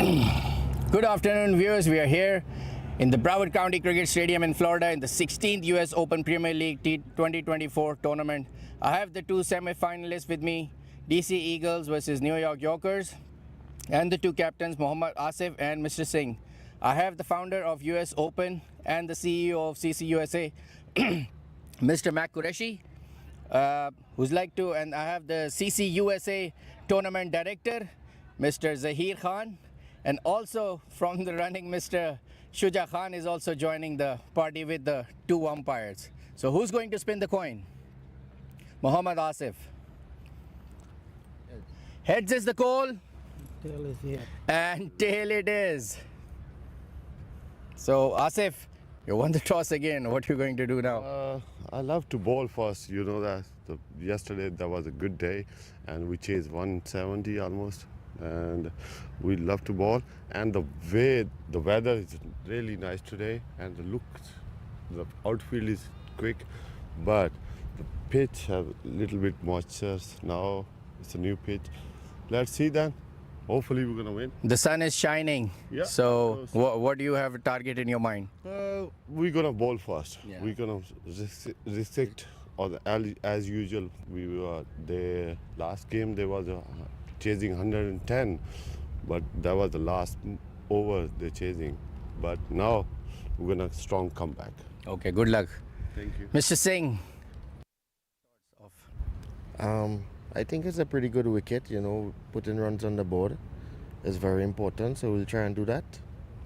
Good afternoon, viewers. We are here in the Broward County Cricket Stadium in Florida in the 16th US Open Premier League 2024 tournament. I have the two semi-finalists with me, DC Eagles versus New York Yorkers, and the two captains, Mohammad Asif and Mr. Singh. I have the founder of US Open and the CEO of CCUSA, Mr. Mac Qureshi, who's like to, and I have the CCUSA tournament director, Mr. Zahir Khan, and also from the running, Mr. Shuja Khan is also joining the party with the two umpires. So who's going to spin the coin? Mohammad Asif. Heads is the call. Tail is here. And tail it is. So Asif, you won the toss again. What are you going to do now? I love to bowl first. You know that yesterday that was a good day, and we chased 170 almost. And we love to bowl, and the weather is really nice today, and the outfield is quick, but the pitch have a little bit moisture now. It's a new pitch. Let's see then. Hopefully we're gonna win. The sun is shining. Yeah. So what do you have a target in your mind? We're gonna bowl first. Yeah. We're gonna restrict, or as usual. We were there last game. There was chasing 110, but that was the last over they're chasing. But now we're gonna strong comeback. Okay, good luck. Thank you. Mr. Singh. I think it's a pretty good wicket. You know, putting runs on the board is very important. So we'll try and do that,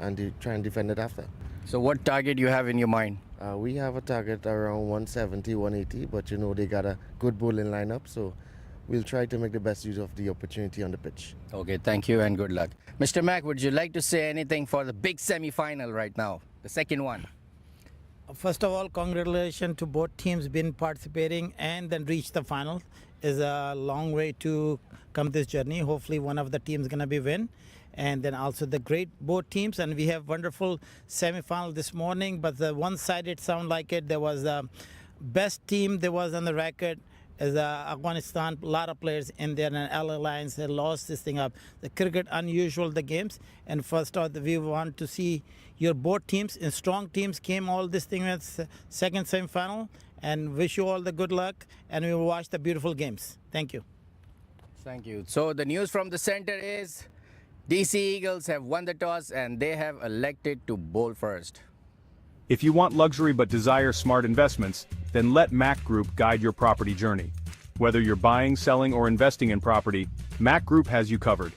and try and defend it after. So what target you have in your mind? We have a target around 170, 180, but you know they got a good bowling lineup, so we'll try to make the best use of the opportunity on the pitch. Okay, thank you and good luck. Mr. Mack, would you like to say anything for the big semi-final right now, the second one? First of all, congratulations to both teams been participating and then reach the final. Is a long way to come this journey. Hopefully one of the teams gonna be win, and then also the great both teams, and we have wonderful semi-final this morning, but the one side it sound like it there was the best team there was on the record is Afghanistan. A lot of players in there, and LA Lions they lost this thing up. The cricket unusual the games, and first off we want to see your both teams and strong teams came all this thing with second semi-final, and wish you all the good luck, and we will watch the beautiful games. Thank you. Thank you. So the news from the center is DC Eagles have won the toss and they have elected to bowl first. If you want luxury but desire smart investments, then let Mac Group guide your property journey. Whether you're buying, selling, or investing in property, Mac Group has you covered.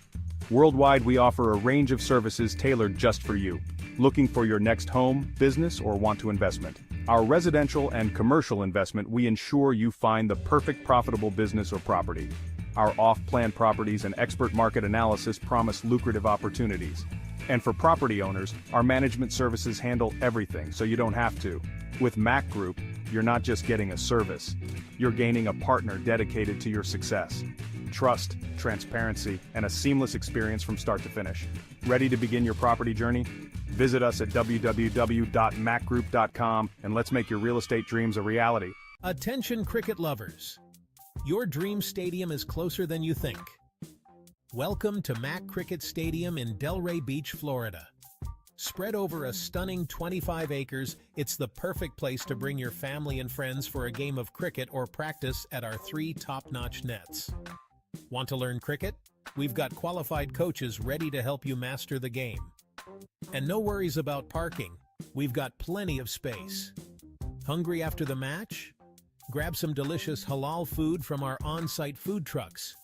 Worldwide, we offer a range of services tailored just for you. Looking for your next home, business, or want to investment? Our residential and commercial investment, we ensure you find the perfect profitable business or property. Our off-plan properties and expert market analysis promise lucrative opportunities. And for property owners, our management services handle everything so you don't have to. With Mac Group, you're not just getting a service, you're gaining a partner dedicated to your success. Trust, transparency, and a seamless experience from start to finish. Ready to begin your property journey? Visit us at www.macgroup.com and let's make your real estate dreams a reality. Attention cricket lovers. Your dream stadium is closer than you think. Welcome to Mac Cricket Stadium in Delray Beach, Florida. Spread over a stunning 25 acres, it's the perfect place to bring your family and friends for a game of cricket or practice at our 3 top-notch nets. Want to learn cricket? We've got qualified coaches ready to help you master the game. And no worries about parking. We've got plenty of space. Hungry after the match? Grab some delicious halal food from our on-site food trucks.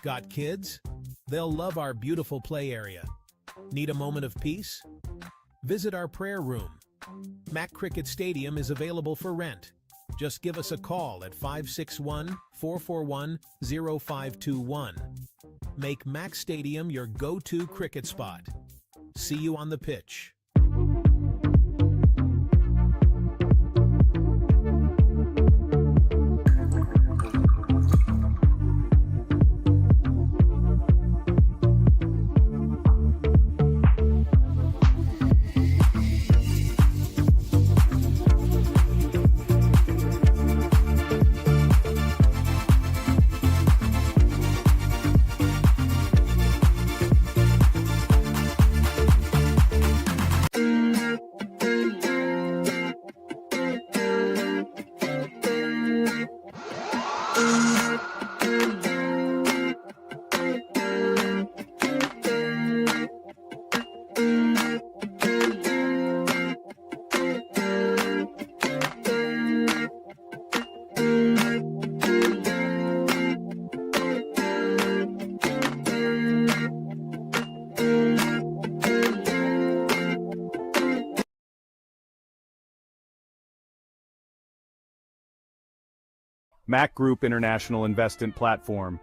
Got kids? They'll love our beautiful play area. Need a moment of peace? Visit our prayer room. Mac Cricket Stadium is available for rent. Just give us a call at 561-441-0521. Make Mac Stadium your go-to cricket spot. See you on the pitch. Mac Group International Investment Platform.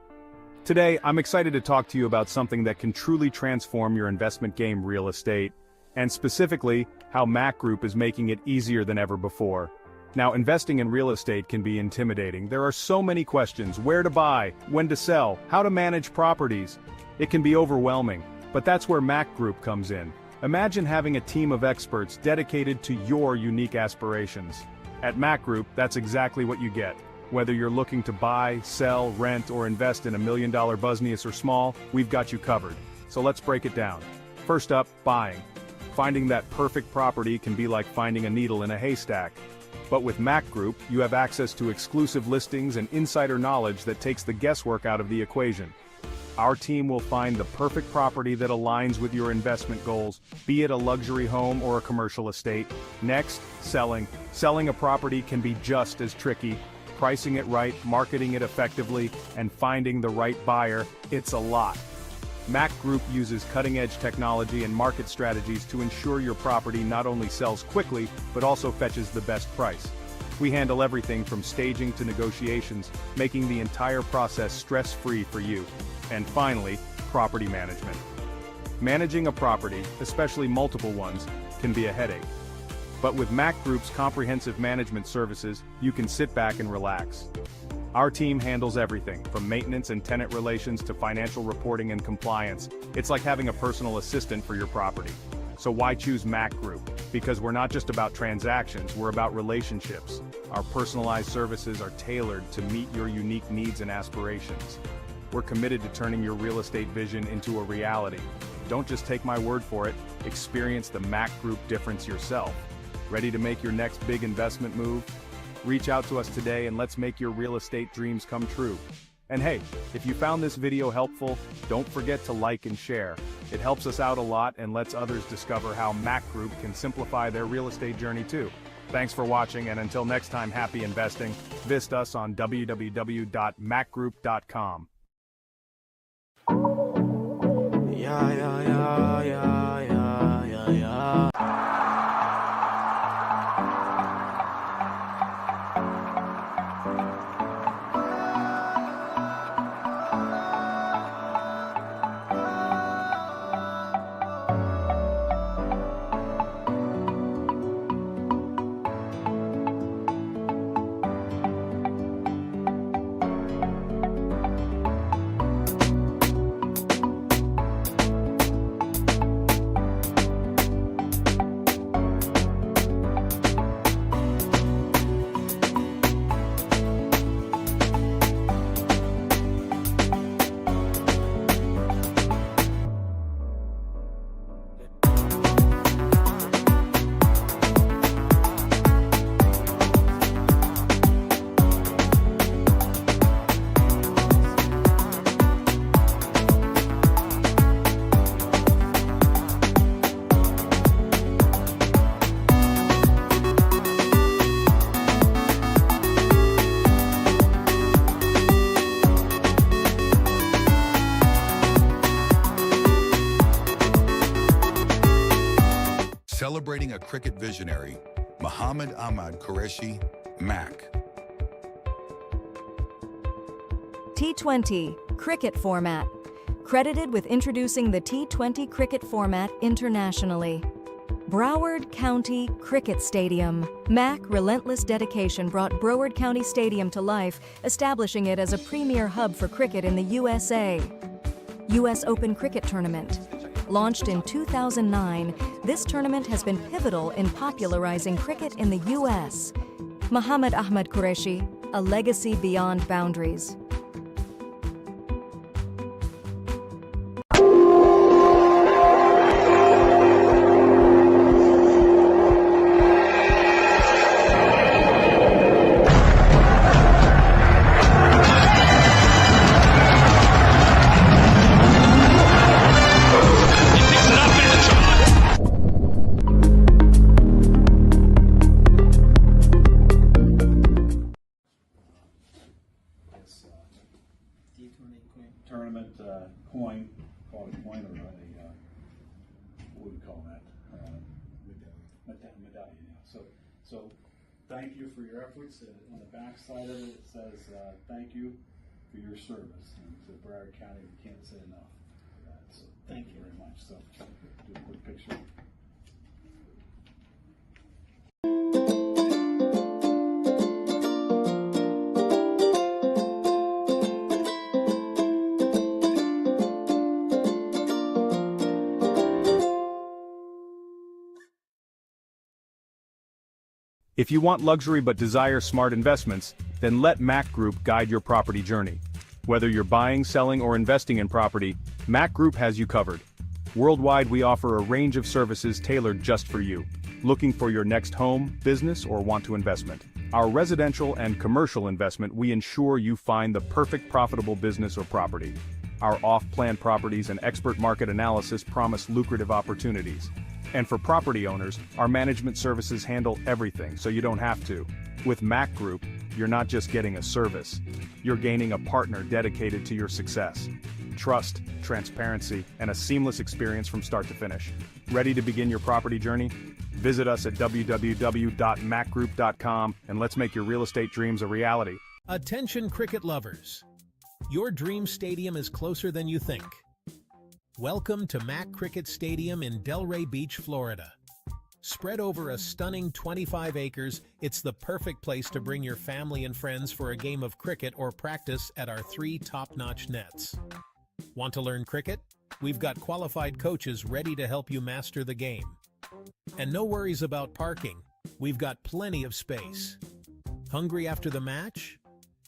Today, I'm excited to talk to you about something that can truly transform your investment game, real estate, and specifically, how Mac Group is making it easier than ever before. Now, investing in real estate can be intimidating. There are so many questions: where to buy, when to sell, how to manage properties. It can be overwhelming, but that's where Mac Group comes in. Imagine having a team of experts dedicated to your unique aspirations. At Mac Group, that's exactly what you get. Whether you're looking to buy, sell, rent, or invest in $1 million business or small, we've got you covered. So let's break it down. First up, buying. Finding that perfect property can be like finding a needle in a haystack. But with Mac Group, you have access to exclusive listings and insider knowledge that takes the guesswork out of the equation. Our team will find the perfect property that aligns with your investment goals, be it a luxury home or a commercial estate. Next, selling. Selling a property can be just as tricky. Pricing it right, marketing it effectively, and finding the right buyer, it's a lot. Mac Group uses cutting-edge technology and market strategies to ensure your property not only sells quickly, but also fetches the best price. We handle everything from staging to negotiations, making the entire process stress-free for you. And finally, property management. Managing a property, especially multiple ones, can be a headache. But with Mac Group's comprehensive management services, you can sit back and relax. Our team handles everything, from maintenance and tenant relations to financial reporting and compliance. It's like having a personal assistant for your property. So why choose Mac Group? Because we're not just about transactions, we're about relationships. Our personalized services are tailored to meet your unique needs and aspirations. We're committed to turning your real estate vision into a reality. Don't just take my word for it, experience the Mac Group difference yourself. Ready to make your next big investment move? Reach out to us today and let's make your real estate dreams come true. And hey, if you found this video helpful, don't forget to like and share. It helps us out a lot and lets others discover how Mac Group can simplify their real estate journey too. Thanks for watching, and until next time, happy investing. Visit us on www.macgroup.com. Celebrating a cricket visionary, Muhammad Ahmad Qureshi, Mac. T20 cricket format. Credited with introducing the T20 cricket format internationally. Broward County Cricket Stadium. Mac relentless dedication brought Broward County Stadium to life, establishing it as a premier hub for cricket in the USA. U.S. Open Cricket Tournament. Launched in 2009, this tournament has been pivotal in popularizing cricket in the U.S. Muhammad Ahmad Qureshi, a legacy beyond boundaries. Yes, thank you for your efforts. On the back side of it, it says thank you for your service. And to Broward County, we can't say enough for that. So thank you very much. So do a quick picture. If you want luxury but desire smart investments, then let Mac Group guide your property journey. Whether you're buying, selling, or investing in property, Mac Group has you covered. Worldwide, we offer a range of services tailored just for you. Looking for your next home, business, or want to investment? Our residential and commercial investment, we ensure you find the perfect profitable business or property. Our off-plan properties and expert market analysis promise lucrative opportunities. And for property owners, our management services handle everything so you don't have to. With Mac Group, you're not just getting a service, you're gaining a partner dedicated to your success. Trust, transparency, and a seamless experience from start to finish. Ready to begin your property journey? Visit us at www.macgroup.com and let's make your real estate dreams a reality. Attention cricket lovers. Your dream stadium is closer than you think. Welcome to Mac Cricket Stadium in Delray Beach, Florida. Spread over a stunning 25 acres, it's the perfect place to bring your family and friends for a game of cricket or practice at our 3 top-notch nets. Want to learn cricket? We've got qualified coaches ready to help you master the game. And no worries about parking. We've got plenty of space. Hungry after the match?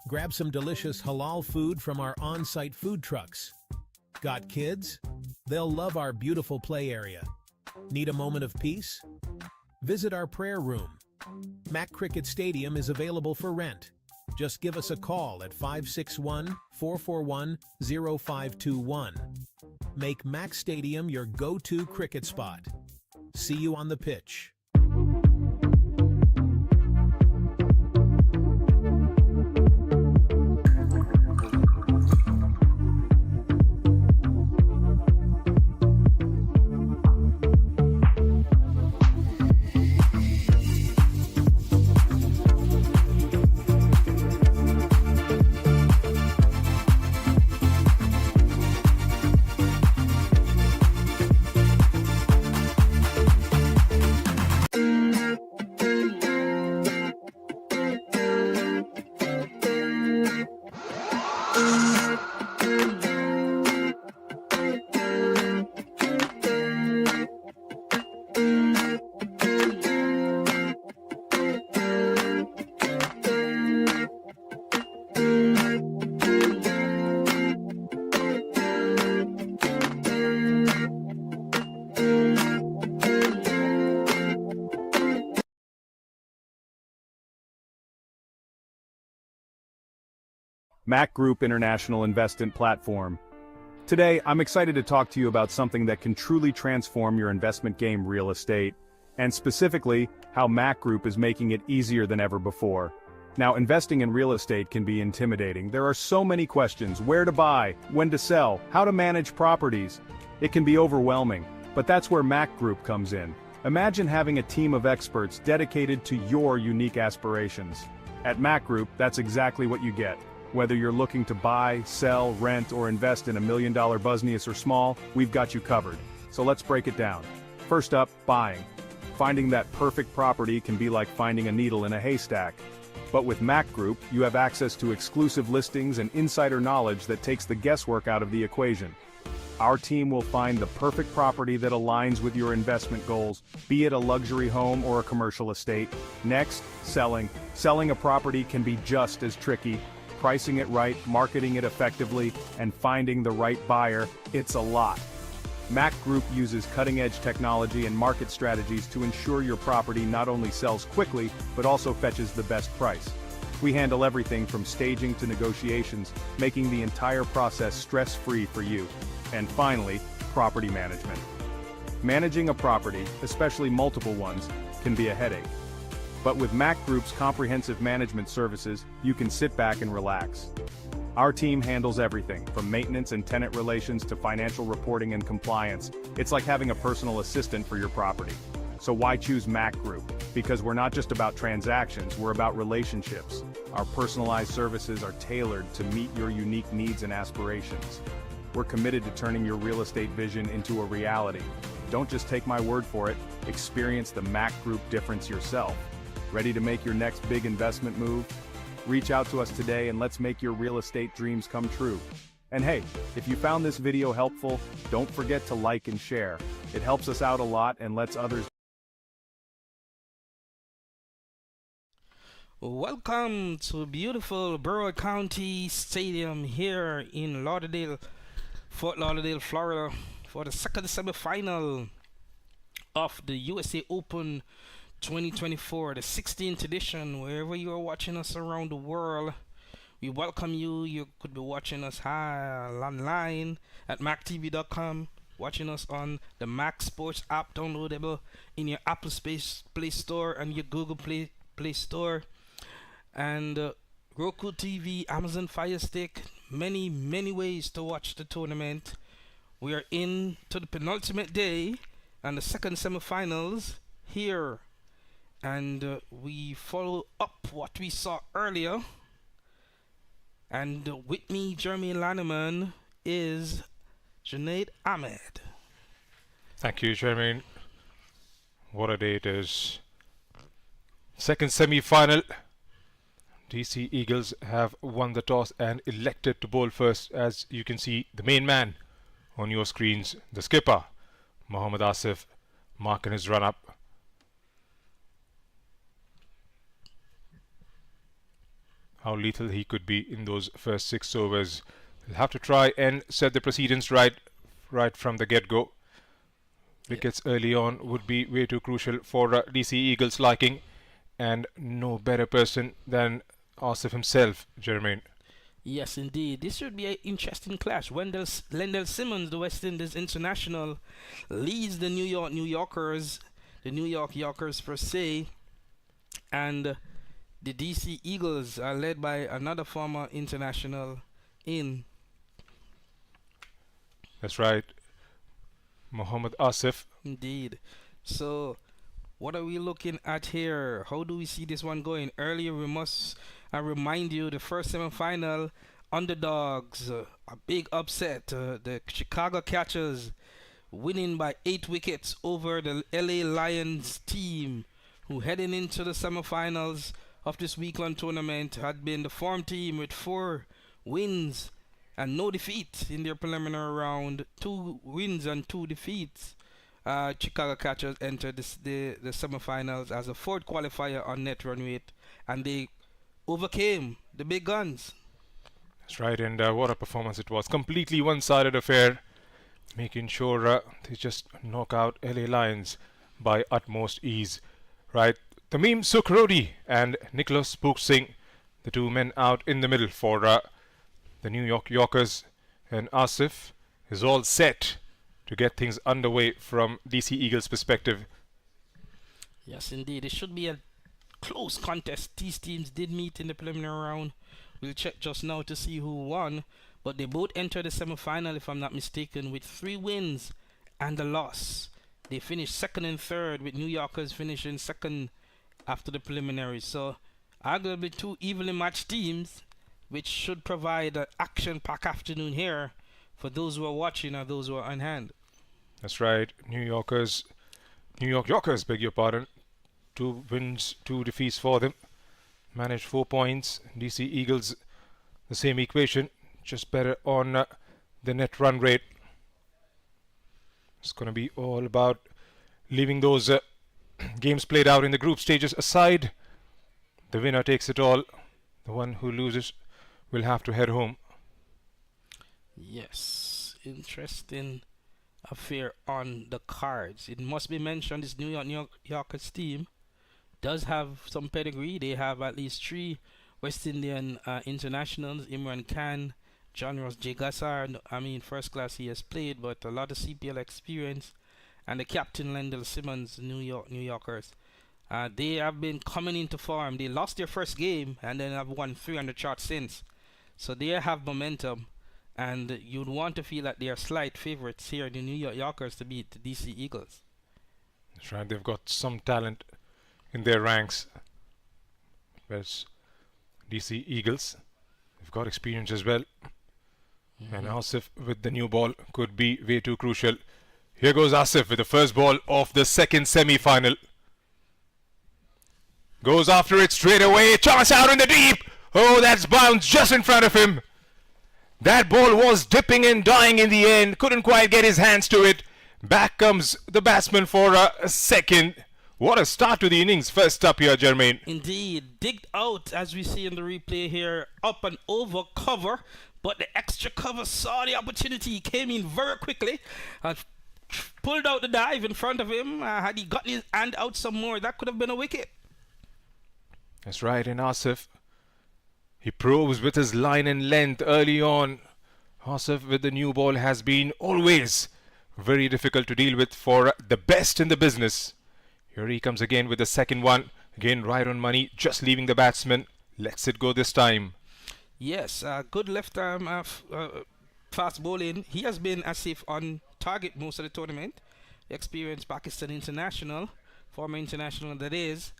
Grab some delicious halal food from our on-site food trucks. Got kids? They'll love our beautiful play area. Need a moment of peace? Visit our prayer room. Mac Cricket Stadium is available for rent. Just give us a call at 561-441-0521. Make Mac Stadium your go-to cricket spot. See you on the pitch. Mac Group International Investment Platform. Today, I'm excited to talk to you about something that can truly transform your investment game, real estate, and specifically, how Mac Group is making it easier than ever before. Now, investing in real estate can be intimidating. There are so many questions: where to buy, when to sell, how to manage properties. It can be overwhelming, but that's where Mac Group comes in. Imagine having a team of experts dedicated to your unique aspirations. At Mac Group, that's exactly what you get. Whether you're looking to buy, sell, rent, or invest in $1 million business or small, we've got you covered. So let's break it down. First up, buying. Finding that perfect property can be like finding a needle in a haystack. But with Mac Group, you have access to exclusive listings and insider knowledge that takes the guesswork out of the equation. Our team will find the perfect property that aligns with your investment goals, be it a luxury home or a commercial estate. Next, selling. Selling a property can be just as tricky. Pricing it right, marketing it effectively, and finding the right buyer, it's a lot. Mac Group uses cutting-edge technology and market strategies to ensure your property not only sells quickly, but also fetches the best price. We handle everything from staging to negotiations, making the entire process stress-free for you. And finally, property management. Managing a property, especially multiple ones, can be a headache. But with Mac Group's comprehensive management services, you can sit back and relax. Our team handles everything, from maintenance and tenant relations to financial reporting and compliance. It's like having a personal assistant for your property. So why choose Mac Group? Because we're not just about transactions, we're about relationships. Our personalized services are tailored to meet your unique needs and aspirations. We're committed to turning your real estate vision into a reality. Don't just take my word for it, experience the Mac Group difference yourself. Ready to make your next big investment move? Reach out to us today and let's make your real estate dreams come true. And hey, if you found this video helpful, don't forget to like and share. It helps us out a lot and lets others. Welcome to beautiful Broward County Stadium here in Fort Lauderdale, Florida, for the second semifinal of the USA Open 2024, the 16th edition. Wherever you are watching us around the world, we welcome you. You could be watching us online at mactv.com, watching us on the Mac Sports app, downloadable in your Apple Play Store and your Google Play Store, and Roku TV, Amazon Fire Stick. Many ways to watch the tournament. We are in to the penultimate day and the second semifinals here, and we follow up what we saw earlier. And with me, Jeremy Lanneman, is Junaid Ahmed. Thank you, Jeremy. What a day it is. Second semi-final. DC Eagles have won the toss and elected to bowl first. As you can see, the main man on your screens, the skipper, Mohammad Asif, marking his run-up. How lethal he could be in those first 6 overs. He'll have to try and set the precedents right from the get-go. Wickets early on would be way too crucial for DC Eagles' liking, and no better person than Asif himself, Jermaine. Yes, indeed. This should be an interesting clash. Lendell Simmons, the West Indies international, leads the New York Yorkers per se, and the DC Eagles are led by another former international in. That's right, Mohammad Asif. Indeed. So, what are we looking at here? How do we see this one going? Earlier, we must remind you the first semi-final underdogs, a big upset. The Chicago Catchers winning by 8 wickets over the LA Lions team, who heading into the semi-finals of this week-long tournament had been the form team with 4 wins and no defeat in their preliminary round. 2 wins and 2 defeats. Chicago Catchers entered the semifinals as a 4th qualifier on net run rate, and they overcame the big guns. That's right, and what a performance it was. Completely one-sided affair, making sure they just knock out LA Lions by utmost ease. Right, Tamim Sukrodi and Nicholas Spook Singh, the 2 men out in the middle for the New York Yorkers, and Asif is all set to get things underway from DC Eagles' perspective. Yes, indeed. It should be a close contest. These teams did meet in the preliminary round. We'll check just now to see who won, but they both entered the semi-final, if I'm not mistaken, with 3 wins and a loss. They finished 2nd and 3rd, with New Yorkers finishing 2nd after the preliminaries. So, arguably 2 evenly matched teams, which should provide an action-packed afternoon here for those who are watching or those who are on hand. That's right, New York Yorkers, beg your pardon. 2 wins, 2 defeats for them. Managed 4 points. DC Eagles, the same equation, just better on the net run rate. It's going to be all about leaving those games played out in the group stages aside. The winner takes it all. The one who loses will have to head home. Yes, interesting affair on the cards. It must be mentioned this New Yorkers team does have some pedigree. They have at least 3 West Indian internationals: Imran Khan, John Ross J. Gassar. I mean, first class he has played, but a lot of CPL experience. And the captain Lendell Simmons, New Yorkers. They have been coming into form. They lost their first game and then have won 300 shots since. So they have momentum, and you'd want to feel that they are slight favorites here, the New Yorkers, to beat the DC Eagles. That's right, they've got some talent in their ranks. Whereas DC Eagles, they've got experience as well. And Asif with the new ball could be way too crucial. Here goes Asif with the first ball of the second semi-final. Goes after it straight away. Chance out in the deep. Oh, that's bounced just in front of him. That ball was dipping and dying in the end. Couldn't quite get his hands to it. Back comes the batsman for a second. What a start to the innings. First up here, Jermaine. Indeed. Digged out, as we see in the replay here, up and over cover. But the extra cover saw the opportunity, came in very quickly, pulled out the dive in front of him. Had he gotten his hand out some more, that could have been a wicket. That's right, and Asif, he probes with his line and length early on. Asif with the new ball has been always very difficult to deal with for the best in the business. Here he comes again with the second one. Again, right on money, just leaving the batsman. Lets it go this time. Yes, good left arm fast bowling. He has been as if on target most of the tournament. Experienced Pakistan international, former international that is,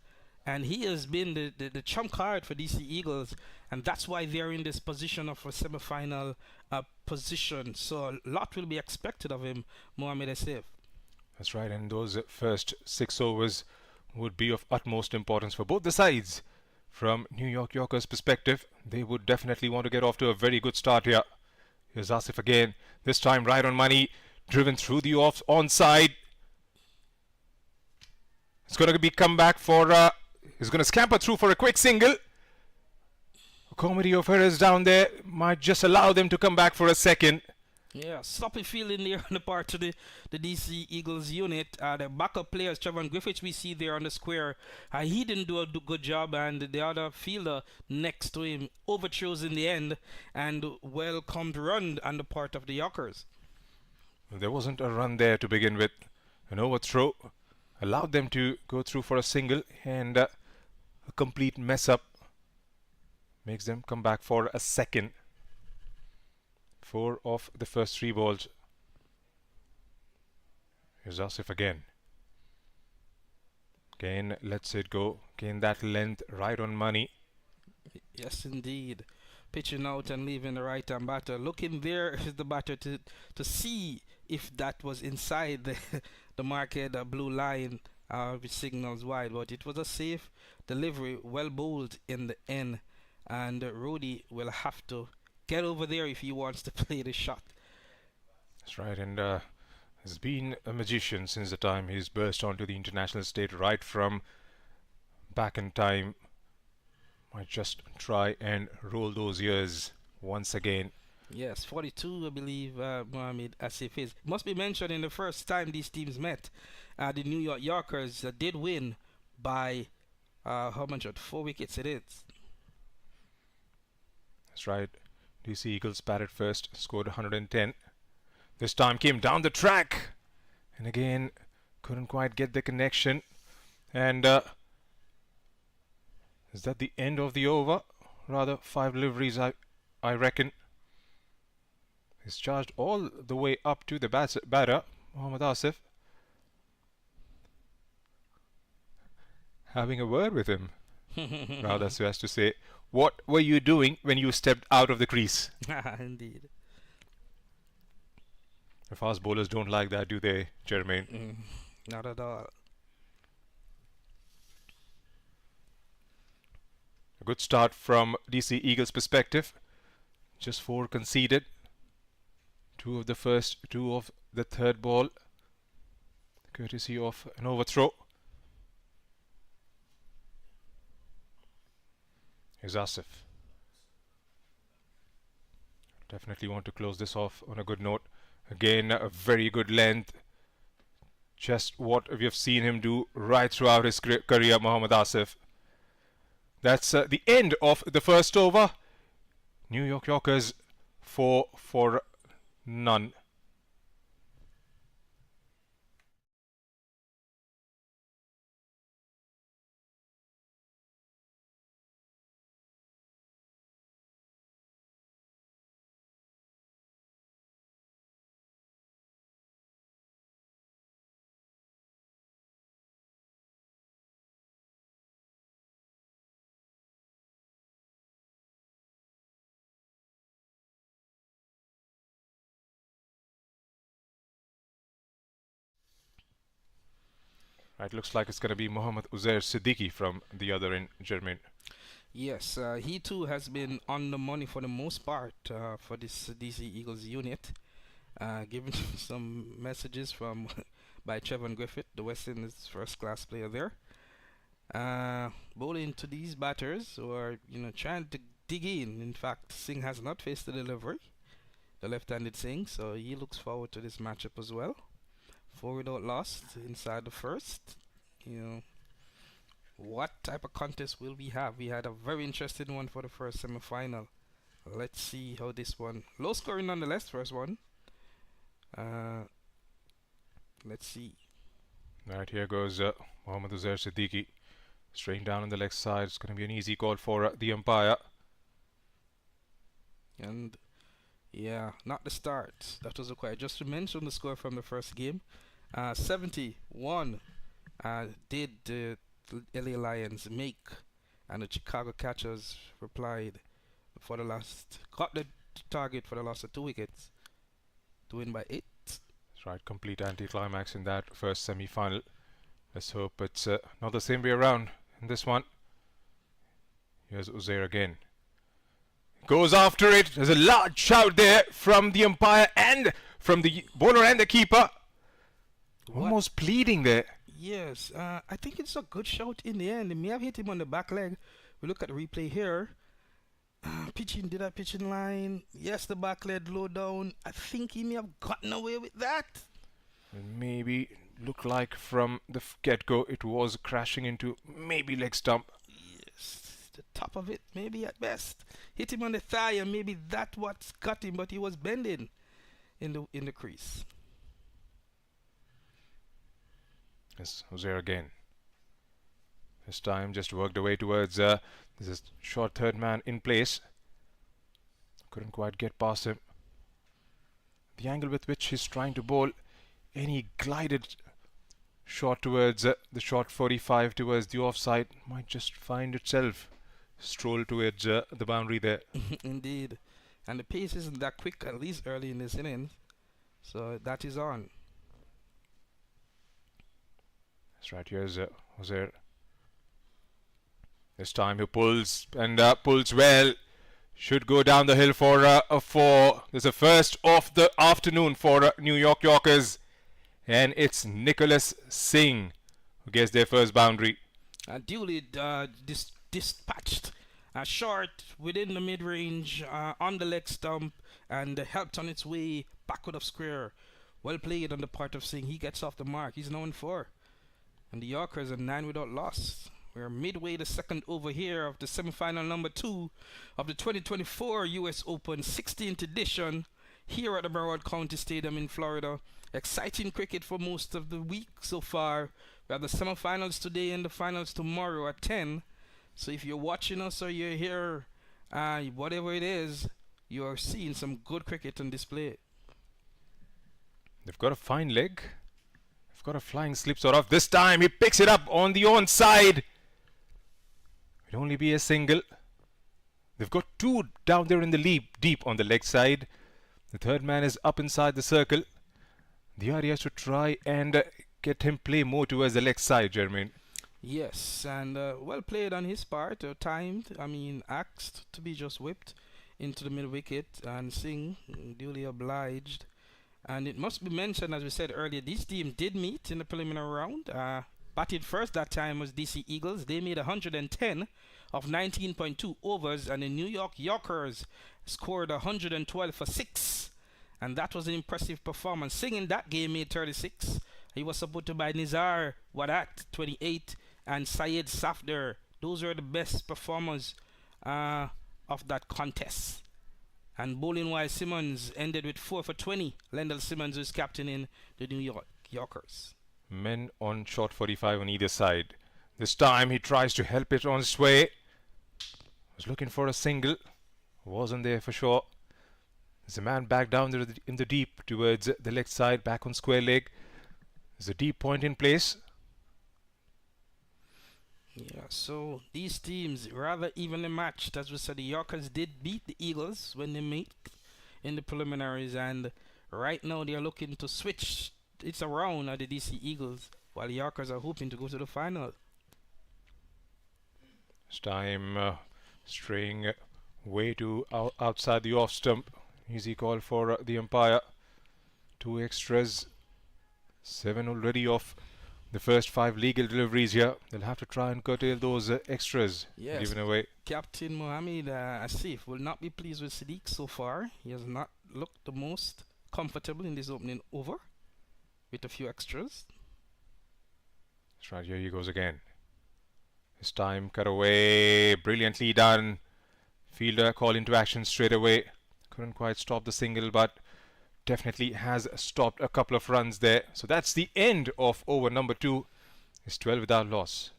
and he has been the trump card for DC Eagles, and that's why they're in this position of a semi-final position. So a lot will be expected of him, Mohamed Asif. That's right, and those first 6 overs would be of utmost importance for both the sides. From New York Yorkers' perspective, they would definitely want to get off to a very good start here. Here's Asif again, this time right on money, driven through the onside. It's going to be come back for, he's going to scamper through for a quick single. A comedy of errors down there might just allow them to come back for a second. Yeah, sloppy feeling there on the part of the DC Eagles unit. The backup players, Trevor Griffiths, we see there on the square. He didn't do a good job, and the other fielder next to him overthrows in the end, and well-comed run on the part of the Yorkers. There wasn't a run there to begin with. An overthrow allowed them to go through for a single, and a complete mess-up makes them come back for a second. 4 of the first 3 balls. Here's Asif again. Again, lets it go. Again, that length right on money. Yes, indeed. Pitching out and leaving the right-hand batter. Looking there is the batter to see if that was inside the market, the blue line, which signals wide. But it was a safe delivery, well bowled in the end. And Rudy will have to get over there if he wants to play the shot. That's right, and has been a magician since the time he's burst onto the international stage, right from back in time. Might just try and roll those years once again. Yes, 42, I believe, Mohamed Asif is. Must be mentioned in the first time these teams met, the New York Yorkers did win by how much? 4 wickets it is. That's right. DC Eagles batted first, scored 110. This time came down the track, and again couldn't quite get the connection. And is that the end of the over? Rather, 5 deliveries, I reckon. He's charged all the way up to the batter, Mohamed Asif. Having a word with him, rather so as to say, what were you doing when you stepped out of the crease? Indeed. The fast bowlers don't like that, do they, Jermaine? Not at all. A good start from DC Eagles' perspective. Just 4 conceded. 2 of the first, 2 of the third ball, courtesy of an overthrow. Here's Asif. Definitely want to close this off on a good note. Again, a very good length. Just what we have seen him do right throughout his career, Mohamed Asif. That's the end of the first over. New York Yorkers 4 for none. Right, looks like it's going to be Mohammad Uzair Siddiqui from the other end, Jermaine. Yes, he too has been on the money for the most part for this DC Eagles unit. Given some messages from by Trevor Griffith, the West Indies first-class player there. Bowling to these batters who are, trying to dig in. In fact, Singh has not faced the delivery, the left-handed Singh, so he looks forward to this matchup as well. 4 without loss inside the first. What type of contest will we have? We had a very interesting one for the first semi-final. Let's see how this one, low scoring nonetheless, first one. Let's see. Right, here goes Mohammad Uzair Siddiqui. Straight down on the leg side. It's going to be an easy call for the umpire. And yeah, not the start. That was required. Just to mention the score from the first game. 71 did the LA Lions make, and the Chicago Catchers replied for the last, got the target for the loss of 2 wickets to win by 8. That's right, complete anti-climax in that first semi-final. Let's hope it's not the same way around in this one. Here's Uzair again. Goes after it. There's a large shout there from the umpire and from the bowler and the keeper. Almost pleading there. Yes, I think it's a good shot in the end. He may have hit him on the back leg. We look at the replay here. Pitching, did that pitching line? Yes, the back leg low down. I think he may have gotten away with that. Maybe looked like from the get-go it was crashing into maybe leg stump. Yes, the top of it, maybe at best. Hit him on the thigh, and maybe that's what's got him, but he was bending in the crease. Yes, Uzair again. This time just worked away towards this is short third man in place. Couldn't quite get past him. The angle with which he's trying to bowl, and he glided short towards the short 45 towards the offside, might just find itself stroll towards the boundary there. Indeed. And the pace isn't that quick, at least early in this inning. So that is on. That's right, here's Uzair. This time he pulls and pulls well. Should go down the hill for a 4. There's a first of the afternoon for New York Yorkers. And it's Nicholas Singh who gets their first boundary. Duly dispatched. Short within the mid-range, on the leg stump, and helped on its way backward of square. Well played on the part of Singh. He gets off the mark. He's now in 4. And the Yorkers are 9 without loss. We're midway the second over here of the semi-final number 2 of the 2024 US Open 16th edition here at the Broward County Stadium in Florida. Exciting cricket for most of the week so far. We have the semi-finals today and the finals tomorrow at 10. So if you're watching us or you're here, whatever it is, you're seeing some good cricket on display. They've got a fine leg. They've got a flying slip sort of. This time he picks it up on the onside. It'll only be a single. They've got 2 down there in the deep on the leg side. The third man is up inside the circle. The idea is to try and get him play more towards the leg side, Jermaine. Yes, and well played on his part. Timed, asked to be just whipped into the middle wicket, and Singh duly obliged. And it must be mentioned, as we said earlier, these teams did meet in the preliminary round. Batted first that time was DC Eagles. They made 110 of 19.2 overs, and the New York Yorkers scored 112 for 6. And that was an impressive performance. Singh in that game made 36. He was supported by Nizar Wadat, 28, and Syed Safdar. Those were the best performers of that contest. And bowling-wise, Simmons ended with 4 for 20. Lendl Simmons was captaining the New York Yorkers. Men on short 45 on either side. This time he tries to help it on its way. Was looking for a single. Wasn't there for sure. There's a man back down there in the deep towards the leg side, back on square leg. There's a deep point in place. Yeah, so these teams rather evenly matched. As we said, the Yorkers did beat the Eagles when they meet in the preliminaries, and right now they are looking to switch. It's around at the DC Eagles while the Yorkers are hoping to go to the final. This time straying way too outside the off stump. Easy call for the umpire. 2 extras. 7 already off the first 5 legal deliveries here. They'll have to try and curtail those extras given away. Captain Mohammed Asif will not be pleased with Sadiq so far. He has not looked the most comfortable in this opening over with a few extras. That's right, here he goes again. This time cut away, brilliantly done. Fielder call into action straight away. Couldn't quite stop the single, but definitely has stopped a couple of runs there. So that's the end of over number 2. It's 12 without loss.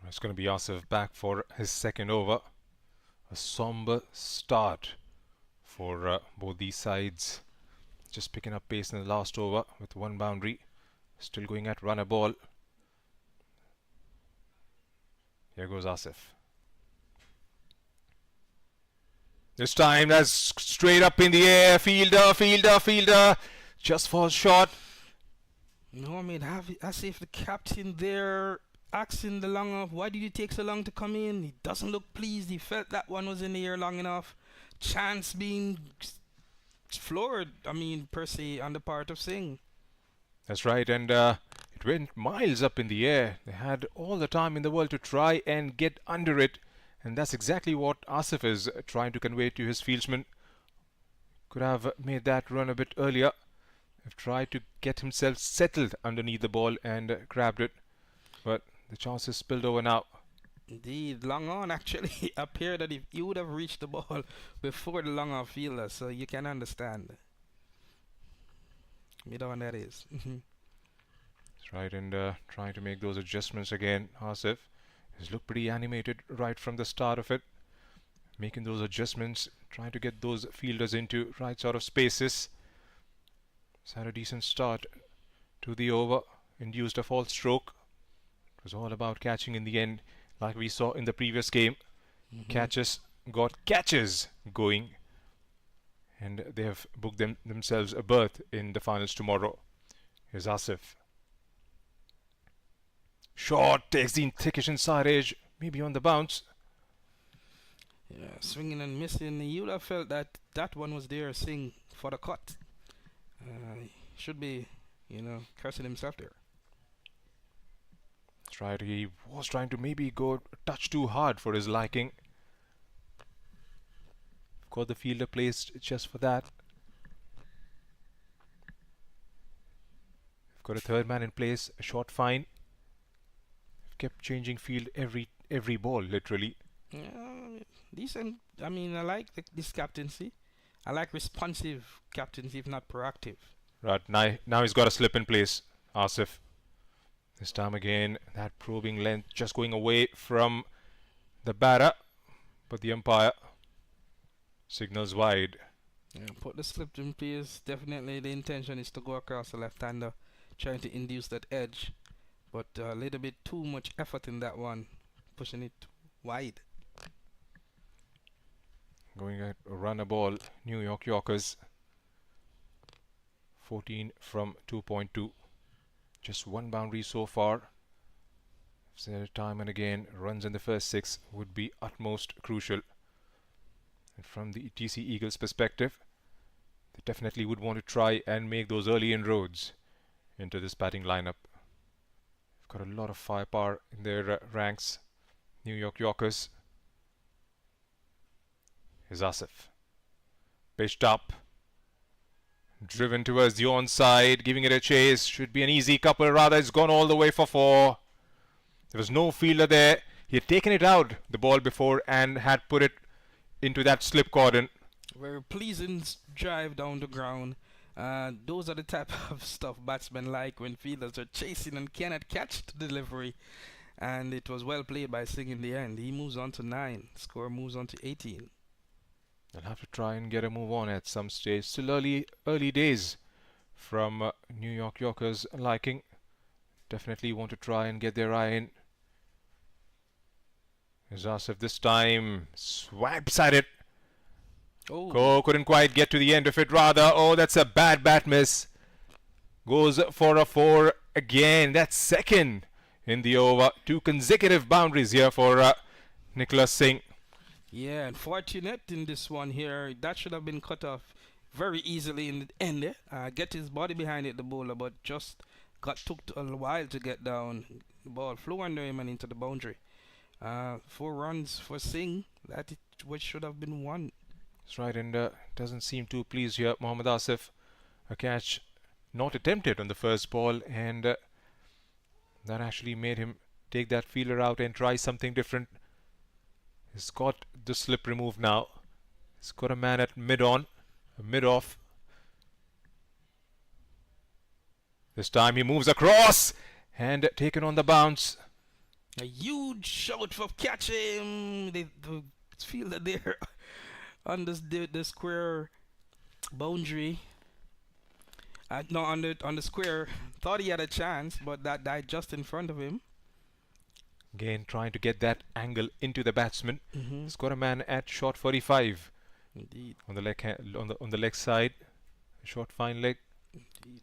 It's going to be Asif back for his second over. A somber start for both these sides. Just picking up pace in the last over with 1 boundary. Still going at runner ball. Here goes Asif. This time that's straight up in the air. Fielder. Just falls short. No, I mean, Asif, the captain there, asking the long off, why did you take so long to come in? He doesn't look pleased. He felt that one was in the air long enough. Chance being floored, I mean, per se, on the part of Singh. That's right, and it went miles up in the air. They had all the time in the world to try and get under it, and that's exactly what Asif is trying to convey to his fieldsman. Could have made that run a bit earlier. Have tried to get himself settled underneath the ball and grabbed it, but the chances spilled over now. Indeed, long on actually appeared that if he would have reached the ball before the long on fielder, so you can understand. You know what that is. That's right, and trying to make those adjustments again. Asif has looked pretty animated right from the start of it. Making those adjustments, trying to get those fielders into right sort of spaces. He's had a decent start to the over, induced a false stroke. It was all about catching in the end, like we saw in the previous game. Catches got catches going, and they have booked themselves a berth in the finals tomorrow. Here's Asif. Short, takes the thickish inside edge, maybe on the bounce. Yeah, swinging and missing. You would have felt that that one was there, Singh, for the cut. Should be, cursing himself there. That's right, he was trying to maybe go a touch too hard for his liking. Got the fielder placed just for that. Got a third man in place, a short fine. Kept changing field every ball, literally. Yeah, decent. I mean, I like this captaincy. I like responsive captaincy, if not proactive. Right, now he's got a slip in place, Asif. This time again, that probing length just going away from the batter, but the umpire signals wide. Yeah, put the slip in place. Definitely the intention is to go across the left-hander, trying to induce that edge, but a little bit too much effort in that one, pushing it wide. Going at a runner ball, New York Yorkers. 14 from 2.2. Just 1 boundary so far. So time and again, runs in the first 6 would be utmost crucial. And from the TC Eagles perspective, they definitely would want to try and make those early inroads into this batting lineup. They've got a lot of firepower in their ranks, New York Yorkers. Here's Asif. Pitched up. Driven towards the onside, giving it a chase. Should be an easy couple, rather it's gone all the way for 4. There was no fielder there. He had taken it out, the ball before, and had put it into that slip cordon. Very pleasing drive down the ground. Those are the type of stuff batsmen like when fielders are chasing and cannot catch the delivery. And it was well played by Singh in the end. He moves on to 9. Score moves on to 18. They'll have to try and get a move on at some stage. Still early days from New Yorkers liking. Definitely want to try and get their eye in. Here's Asif this time. Swipes at it. Oh, couldn't quite get to the end of it rather. Oh, that's a bad bat miss. Goes for a 4 again. That's second in the over. 2 consecutive boundaries here for Nicholas Singh. Yeah, unfortunate in this one here. That should have been cut off very easily in the end. Get his body behind it, the bowler, but just took a while to get down. The ball flew under him and into the boundary. 4 runs for Singh. That which should have been 1. That's right, and doesn't seem too pleased here. Mohammad Asif, a catch not attempted on the first ball, and that actually made him take that fielder out and try something different. He's got the slip removed now. He's got a man at mid-on, mid-off. This time he moves across and taken on the bounce. A huge shout for catching. The fielder there on the square boundary. No, on the square. Thought he had a chance, but that died just in front of him. Again, trying to get that angle into the batsman. He's got a man at short 45. Indeed. On the leg, on the leg side, short fine leg. Indeed.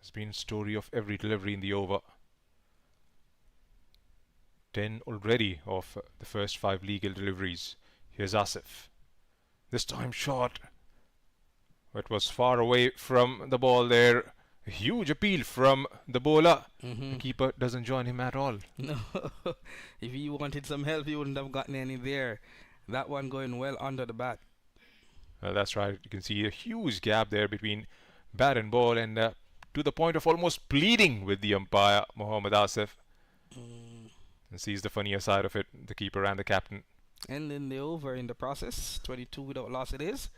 There's been a story of every delivery in the over. 10 already of the first 5 legal deliveries. Here's Asif. This time short. It was far away from the ball there. A huge appeal from the bowler. The keeper doesn't join him at all. No, if he wanted some help, he wouldn't have gotten any there. That one going well under the bat. That's right. You can see a huge gap there between bat and ball, and to the point of almost pleading with the umpire, Mohammad Asif. And sees the funnier side of it, the keeper and the captain. And then the over in the process. 22 without loss it is.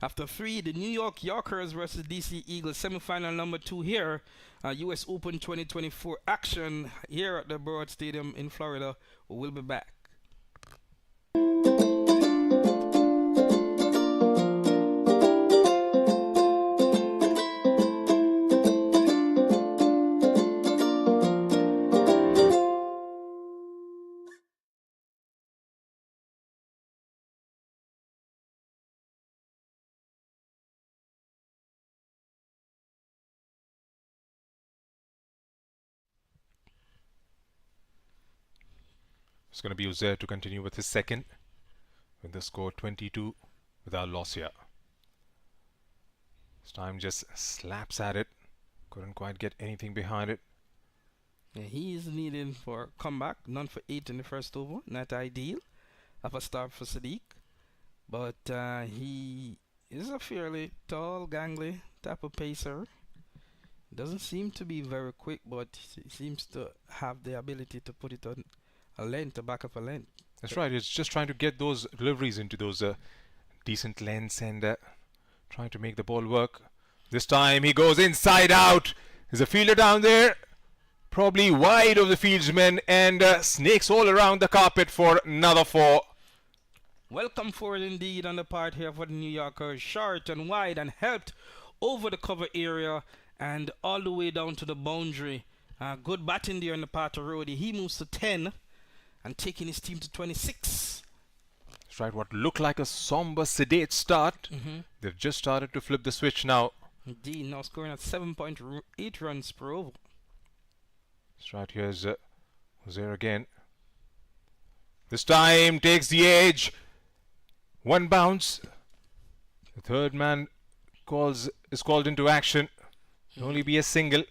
After 3, the New Yorkers versus DC Eagles semi-final number 2 here. US Open 2024 action here at the Broward Stadium in Florida. We'll be back. It's going to be Uzair to continue with his second, with the score 22 without loss here. This time just slaps at it. Couldn't quite get anything behind it. Yeah, he is needing for a comeback. None for 8 in the first over. Not ideal of a start for Sadiq. But he is a fairly tall, gangly type of pacer. Doesn't seem to be very quick, but he seems to have the ability to put it on a length, the back of a length. That's right. It's just trying to get those deliveries into those decent lengths and trying to make the ball work. This time he goes inside out. There's a fielder down there, probably wide of the fieldsman, and snakes all around the carpet for another 4. Welcome forward indeed on the part here for the New Yorkers. Short and wide and helped over the cover area and all the way down to the boundary. Good batting there on the part of Rody. He moves to 10 and taking his team to 26. That's right. What looked like a somber, sedate start. They've just started to flip the switch now. Indeed, now scoring at 7.8 runs per over. That's right. Here's Uzair again. This time takes the edge. 1 bounce. The third man is called into action. It'll only be a single.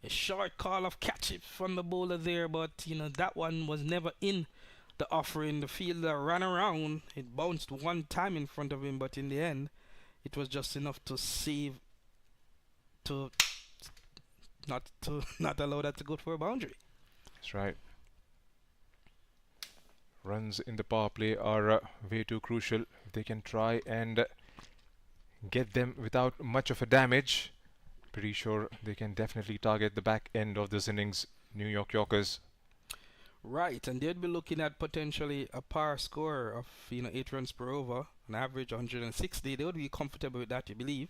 A short call of catch it from the bowler there, but that one was never in the offering. The fielder ran around. It bounced 1 time in front of him, but in the end, it was just enough to save, to not allow that to go for a boundary. That's right. Runs in the power play are way too crucial. If they can try and get them without much of a damage, pretty sure they can definitely target the back end of this innings, New York Yorkers. Right, and they'd be looking at potentially a par score of 8 runs per over, an average 160. They would be comfortable with that, you believe.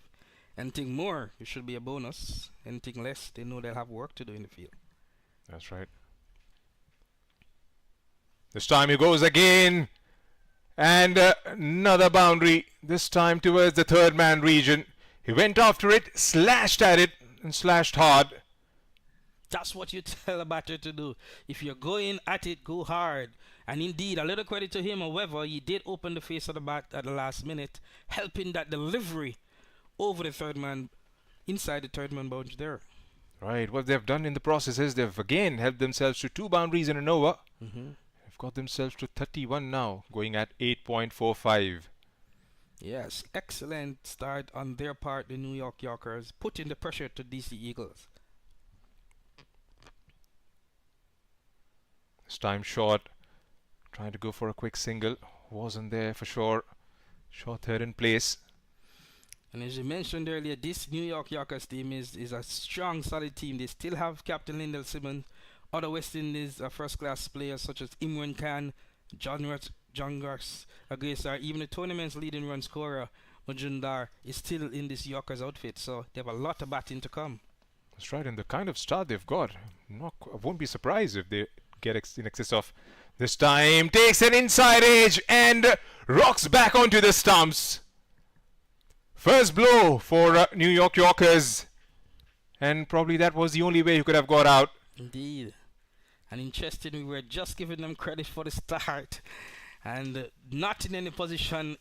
Anything more, it should be a bonus. Anything less, they know they'll have work to do in the field. That's right. This time he goes again, and another boundary, this time towards the third man region. He went after it, slashed at it, and slashed hard. That's what you tell a batter to do. If you're going at it, go hard. And indeed, a little credit to him, however, he did open the face of the bat at the last minute, helping that delivery over the third man, inside the third man boundary there. Right, what they've done in the process is they've again helped themselves to 2 boundaries in an over. Mm-hmm. They've got themselves to 31 now, going at 8.45. Yes, excellent start on their part, the New York Yorkers, putting the pressure to DC Eagles. This time short, trying to go for a quick single, wasn't there for sure. Short third in place. And as you mentioned earlier, this New York Yorkers team is a strong, solid team. They still have Captain Lyndall Simmons, other West Indies first-class players such as Imran Khan, John Garth Agasar, even the tournament's leading run scorer, Majumdar, is still in this Yorkers outfit. So they have a lot of batting to come. That's right, and the kind of start they've got, I won't be surprised if they get in excess of. This time takes an inside edge and rocks back onto the stumps. First blow for New York Yorkers, and probably that was the only way he could have got out. Indeed. And interesting, we were just giving them credit for the start, and not in any position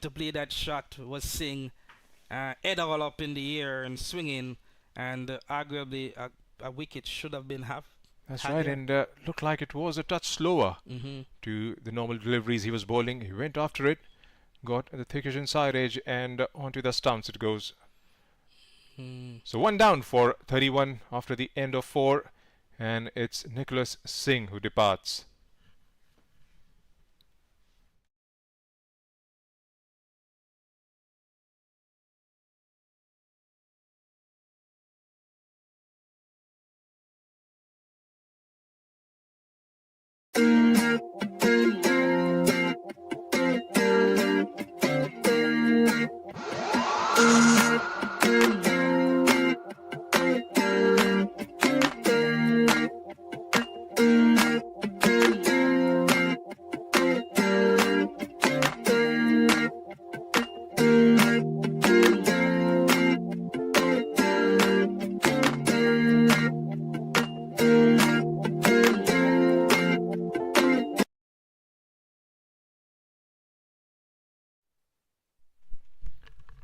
to play that shot was Singh. Head all up in the air and swinging, and arguably a wicket should have been half. That's right, and looked like it was a touch slower to the normal deliveries he was bowling. He went after it, got the thickish inside edge, and onto the stumps it goes. So 1 down for 31 after the end of 4, and it's Nicholas Singh who departs.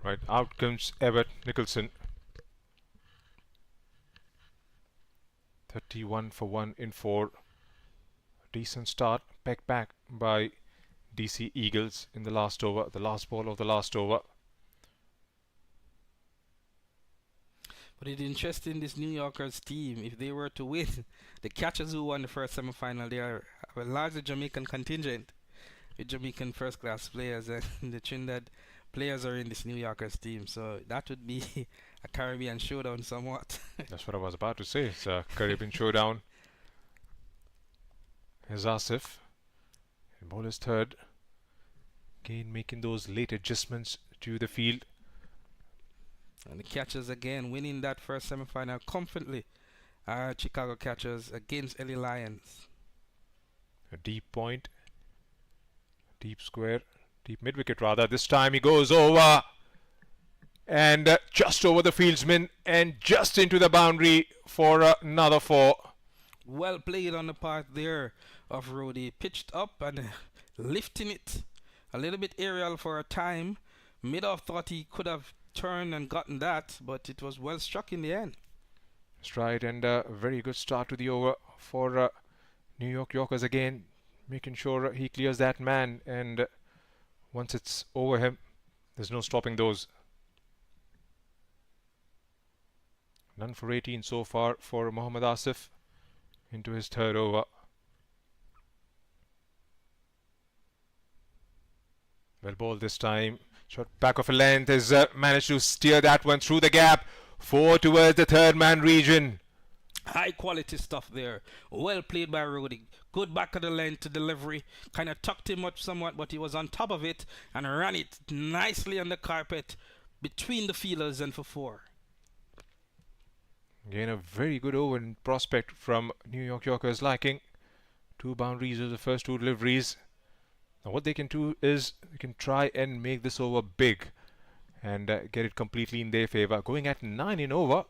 Right, out comes Everett Nicholson. 31 for 1 in 4. Decent start, pegged back by DC Eagles in the last over, the last ball of the last over. But it's interesting, this New Yorkers team, if they were to win, the catchers who won the first semi-final, they are a largely Jamaican contingent with Jamaican first-class players, and the Trinidad players are in this New Yorkers team, so that would be a Caribbean showdown somewhat. That's what I was about to say. It's a Caribbean showdown. Here's Asif. And ball is third. Again making those late adjustments to the field. And the catchers again winning that first semi-final comfortably. Chicago catchers against LA Lions. A deep point. Deep square. Deep mid-wicket rather. This time he goes over. And just over the fieldsman. And just into the boundary for another 4. Well played on the part there of Rody. Pitched up and lifting it. A little bit aerial for a time. Mid-off thought he could have turned and gotten that, but it was well struck in the end. That's right, and a very good start to the over for New York Yorkers again, making sure he clears that man, and once it's over him, there's no stopping those. None for 18 so far for Mohammad Asif into his third over. Well ball this time. Shot back of a length has managed to steer that one through the gap. 4 towards the third man region. High quality stuff there. Well played by Rudy. Good back of the lane to delivery. Kind of tucked him up somewhat, but he was on top of it and ran it nicely on the carpet between the fielders and for 4. Again, a very good over in prospect from New York Yorkers liking. 2 boundaries of the first 2 deliveries. Now what they can do is they can try and make this over big and get it completely in their favor. Going at 9 in over.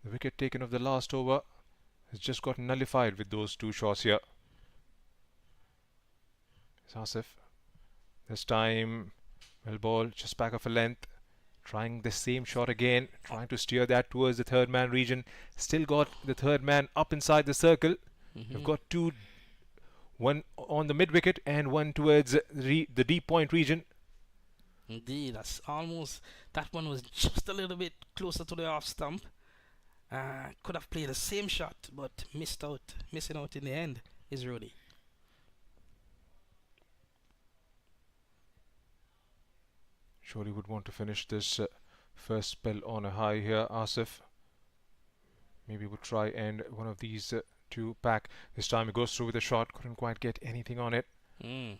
The wicket taken of the last over has just got nullified with those 2 shots here. It's Asif. This time, well ball just back of a length. Trying the same shot again. Trying to steer that towards the third man region. Still got the third man up inside the circle. You've got 2. One on the mid wicket and one towards the deep point region. Indeed, that's almost, that one was just a little bit closer to the off stump. Could have played the same shot, but missing out in the end is Rudy. Surely would want to finish this first spell on a high here, Asif. Maybe would try and one of these 2 pack. This time he goes through with a shot, couldn't quite get anything on it. No,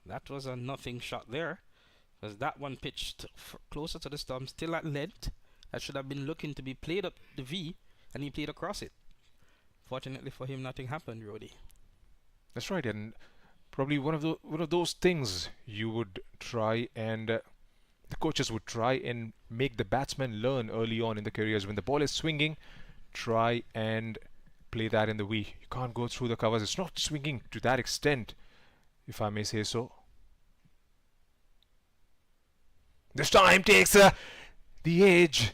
that was a nothing shot there. Because that one pitched closer to the stump, still at length. That should have been looking to be played up the V, and he played across it. Fortunately for him, nothing happened, Rudy. That's right, and probably one of those things you would try and the coaches would try and make the batsmen learn early on in the careers. When the ball is swinging, try and play that in the V. You can't go through the covers. It's not swinging to that extent, if I may say so. This time takes the edge.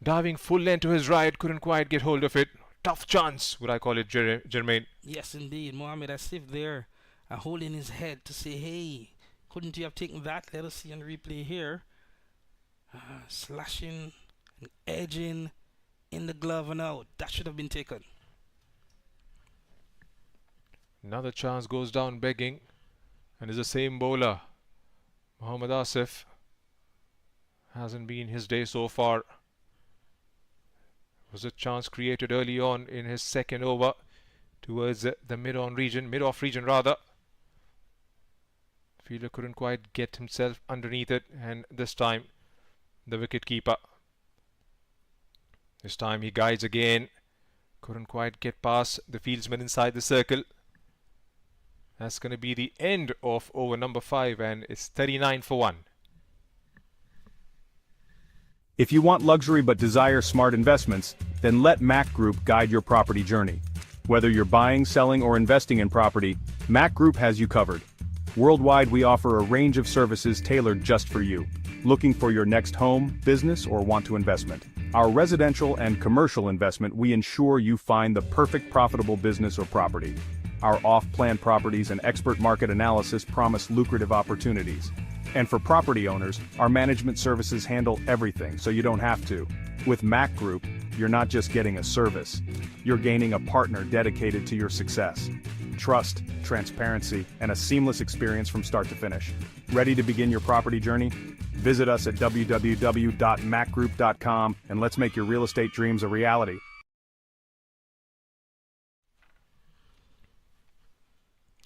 Diving full length to his right. Couldn't quite get hold of it. Tough chance, would I call it, Jermaine? Yes, indeed. Mohamed Asif there holding his head to say, hey, couldn't you have taken that? Let us see on replay here. Slashing and edging in the glove and out. That should have been taken. Another chance goes down begging. And is the same bowler. Mohammad Asif. Hasn't been his day so far. Was a chance created early on in his second over towards the mid-off region rather. Fielder couldn't quite get himself underneath it, and this time the wicket keeper. This time he guides again. Couldn't quite get past the fieldsman inside the circle. That's going to be the end of over number 5, and it's 39 for 1. If you want luxury but desire smart investments, then let Mac Group guide your property journey. Whether you're buying, selling, or investing in property, Mac Group has you covered. Worldwide, we offer a range of services tailored just for you. Looking for your next home, business, or want to investment? Our residential and commercial investment, we ensure you find the perfect profitable business or property. Our off-plan properties and expert market analysis promise lucrative opportunities. And for property owners, our management services handle everything so you don't have to. With Mac Group, you're not just getting a service, you're gaining a partner dedicated to your success. Trust, transparency, and a seamless experience from start to finish. Ready to begin your property journey? Visit us at www.macgroup.com and let's make your real estate dreams a reality.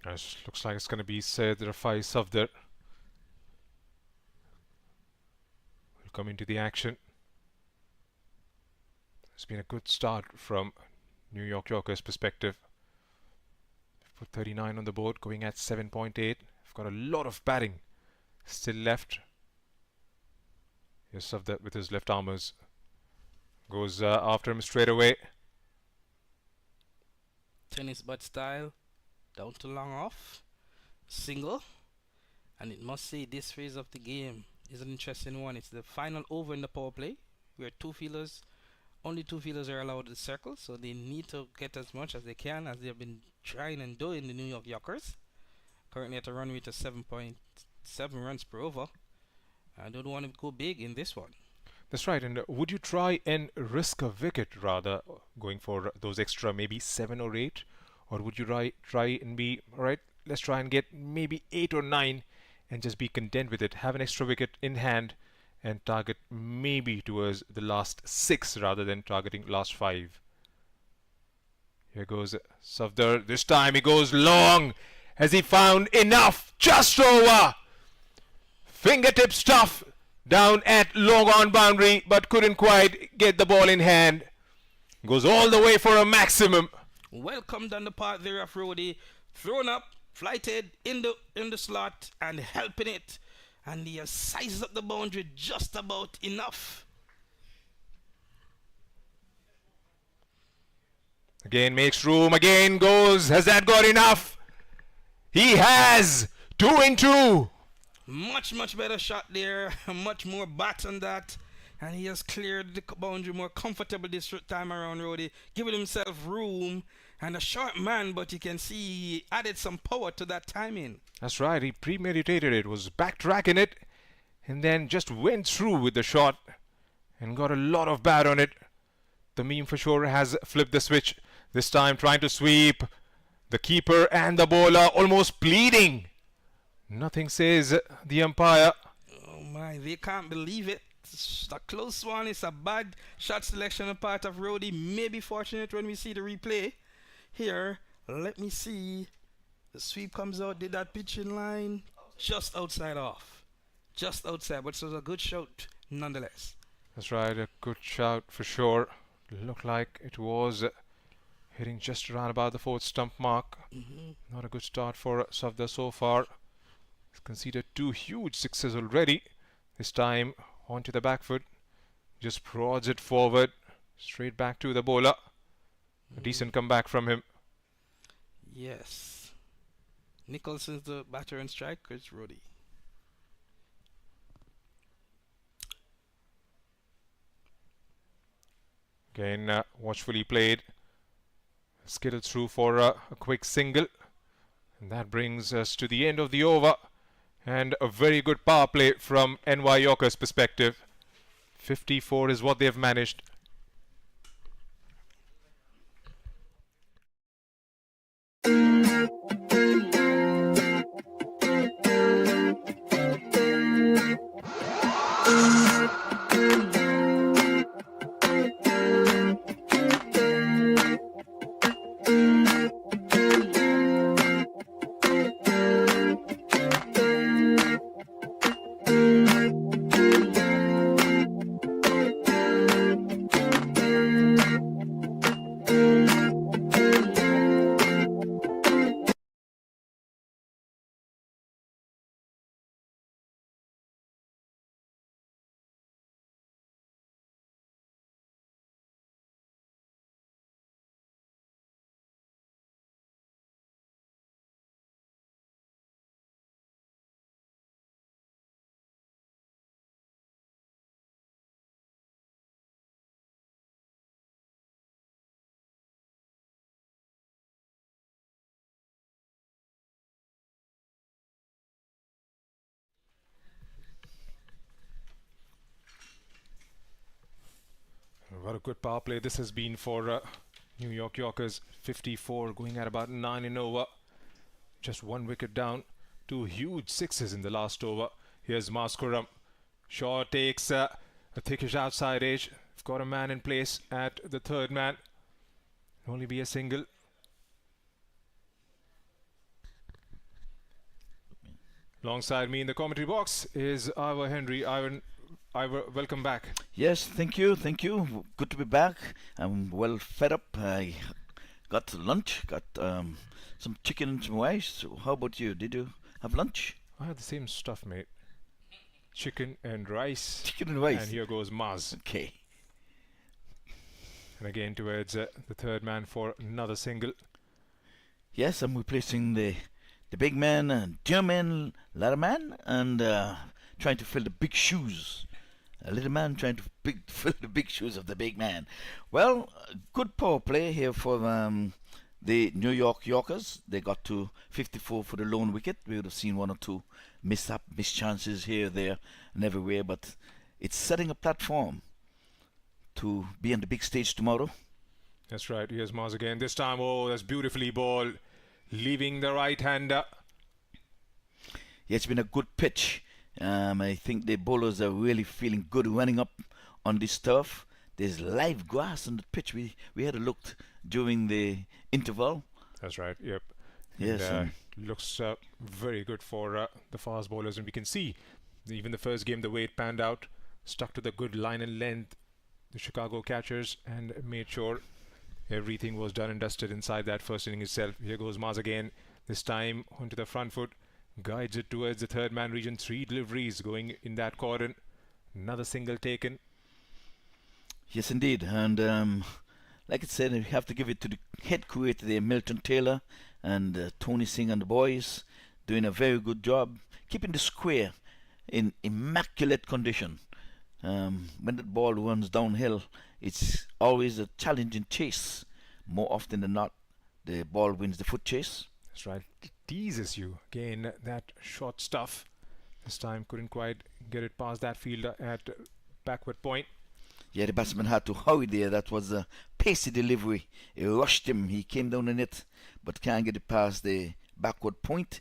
Looks like it's going to be Syed Rafai Safdar. Will come into the action. It's been a good start from New York Yorkers' perspective. We've put 39 on the board, going at 7.8. We've got a lot of batting still left. Here's Safdar with his left armers. Goes after him straight away. Tennis bat style. Down to long off. Single. And it must say this phase of the game is an interesting one. It's the final over in the power play, where only two fielders are allowed to circle, so they need to get as much as they can, as they have been trying and doing, the New York Yorkers. Currently at a run rate of 7.7 runs per over. I don't want to go big in this one. That's right. And would you try and risk a wicket rather, going for those extra maybe 7 or 8? Or would you try and be, all right, let's try and get maybe 8 or 9 and just be content with it? Have an extra wicket in hand and target maybe towards the last 6 rather than targeting last 5. Here goes Safdar. This time he goes long. Has he found enough? Just over. Fingertip stuff down at long on boundary, but couldn't quite get the ball in hand. Goes all the way for a maximum. Welcome down the part there of Rody. Thrown up, flighted in the slot and helping it. And he has sized up the boundary just about enough. Again makes room, again goes. Has that got enough? He has! 2 in 2. Much better shot there. Much more bat on that. And he has cleared the boundary more comfortable this time around, Rody. Giving himself room. And a short man, but you can see he added some power to that timing. That's right, he premeditated it, was backtracking it, and then just went through with the shot and got a lot of bat on it. The meme for sure has flipped the switch. This time trying to sweep. The keeper and the bowler almost pleading. Nothing says the umpire. Oh my, they can't believe it. It's a close one. It's a bad shot selection on part of Rody. Maybe fortunate when we see the replay. Here, let me see. The sweep comes out. Did that pitch in line? Just outside off. Just outside, but it was a good shot nonetheless. That's right, a good shout for sure. Looked like it was hitting just around about the 4th stump mark. Not a good start for Safdar so far. He's conceded 2 huge 6s already. This time onto the back foot. Just prods it forward. Straight back to the bowler. A decent comeback from him. Yes. Nicholson's the batter and striker. It's Rody. Again, watchfully played. Skittled through for a quick single. And that brings us to the end of the over. And a very good power play from NY Yorker's perspective. 54 is what they've managed. What a good power play this has been for New York Yorkers. 54 going at about 9 in over. Just 1 wicket down. 2 huge 6s in the last over. Here's Maskuram. Shaw takes a thickish outside edge. We've got a man in place at the 3rd man. Only be a single. Alongside me in the commentary box is Ivor Henry. Ivor, welcome back. Yes, thank you. Good to be back. I'm well fed up. I got lunch, got some chicken and some rice. So how about you? Did you have lunch? I had the same stuff, mate. Chicken and rice. Chicken and rice. And here goes Maz. Okay. And again towards the 3rd man for another single. Yes, I'm replacing the big man, German ladder man, and trying to fill the big shoes. A little man trying to fill the big shoes of the big man. Well, good power play here for the New York Yorkers. They got to 54 for the lone wicket. We would have seen 1 or 2 missed chances here, there, and everywhere, but it's setting a platform to be on the big stage tomorrow. That's right. Here's Mars again. This time, oh, that's beautifully ball, leaving the right-hander. Yeah, it's been a good pitch. I think the bowlers are really feeling good running up on this turf. There's live grass on the pitch. We had a look during the interval. That's right. Yep. Yes. And, looks very good for the fast bowlers, and we can see even the first game the way it panned out, stuck to the good line and length, the Chicago catchers, and made sure everything was done and dusted inside that first inning itself. Here goes Mars again, this time onto the front foot, guides it towards the third man region. 3 deliveries going in that cordon, another single taken. Yes, indeed. And like I said, we have to give it to the head creator there, Milton Taylor, and Tony Singh and the boys, doing a very good job keeping the square in immaculate condition. When the ball runs downhill, it's always a challenging chase. More often than not, the ball wins the foot chase. That's right. It teases you. Again, that short stuff. This time couldn't quite get it past that fielder at backward point. Yeah, the batsman had to hurry there. That was a pacey delivery. It rushed him. He came down the net, but can't get it past the backward point.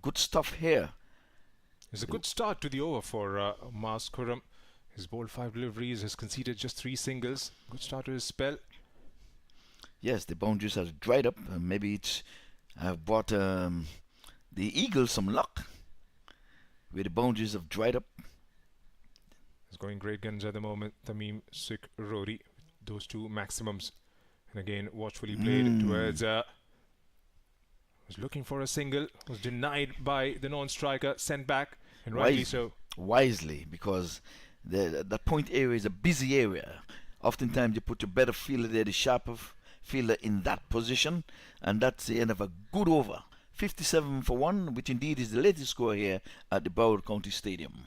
Good stuff here. It's a good start to the over for Mars Khurram. He's bowled 5 deliveries, has conceded just 3 singles. Good start to his spell. Yes, the boundaries have dried up. Maybe it's brought the Eagles some luck, where the boundaries have dried up. He's going great guns at the moment. Tamim, Sikh, Rory, those 2 maximums. And again, watchfully played towards... was looking for a single, was denied by the non-striker, sent back, and rightly so. Wisely, because that point area is a busy area. Oftentimes you put your better fielder there, the sharper fielder in that position, and that's the end of a good over. 57 for 1, which indeed is the latest score here at the Broward County Stadium.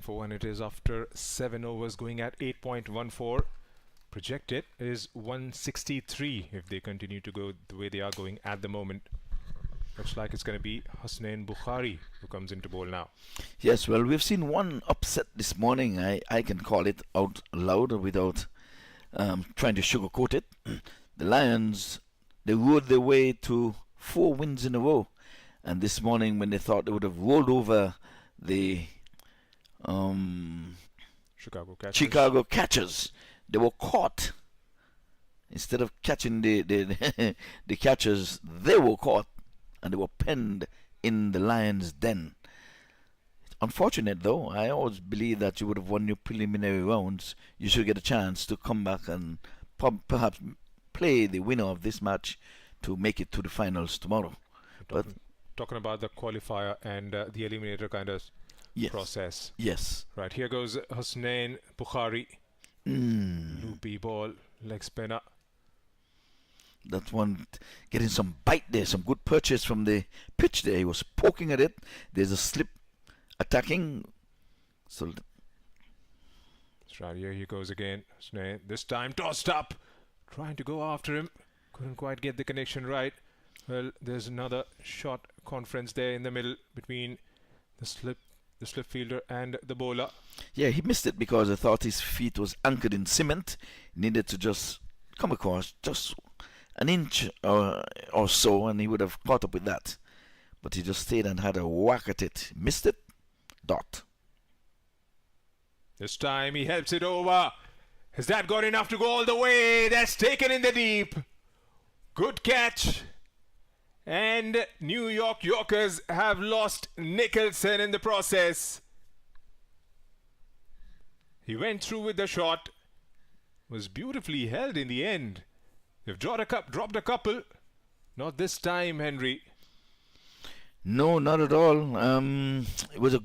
For 1, it is after 7 overs, going at 8.14. Projected is 163 if they continue to go the way they are going at the moment. Looks like it's going to be Husnain Bukhari who comes into bowl now. Yes, well, we've seen one upset this morning. I can call it out loud without trying to sugarcoat it. The Lions, they rode their way to 4 wins in a row. And this morning, when they thought they would have rolled over the Chicago catchers, they were caught. Instead of catching the catchers, they were caught, and they were penned in the Lions' den. Unfortunate, though. I always believe that you would have won your preliminary rounds. You should get a chance to come back and perhaps play the winner of this match to make it to the finals tomorrow. Talking about the qualifier and the eliminator kind of process. Yes. Right, here goes Husnain Bukhari. Loopy ball, leg spinner. That one getting some bite there, some good purchase from the pitch there. He was poking at it. There's a slip attacking. So that's right, here he goes again. Husnain, this time tossed up, trying to go after him. Couldn't quite get the connection right. Well, there's another shot conference there in the middle between the slip fielder and the bowler. Yeah, he missed it because I thought his feet was anchored in cement. He needed to just come across just an inch or so, and he would have caught up with that. But he just stayed and had a whack at it. Missed it. Dot. This time he helps it over. Has that got enough to go all the way? That's taken in the deep. Good catch. And New York Yorkers have lost Nicholson in the process. He went through with the shot. Was beautifully held in the end. They've dropped a couple. Not this time, Henry. No, not at all. It was a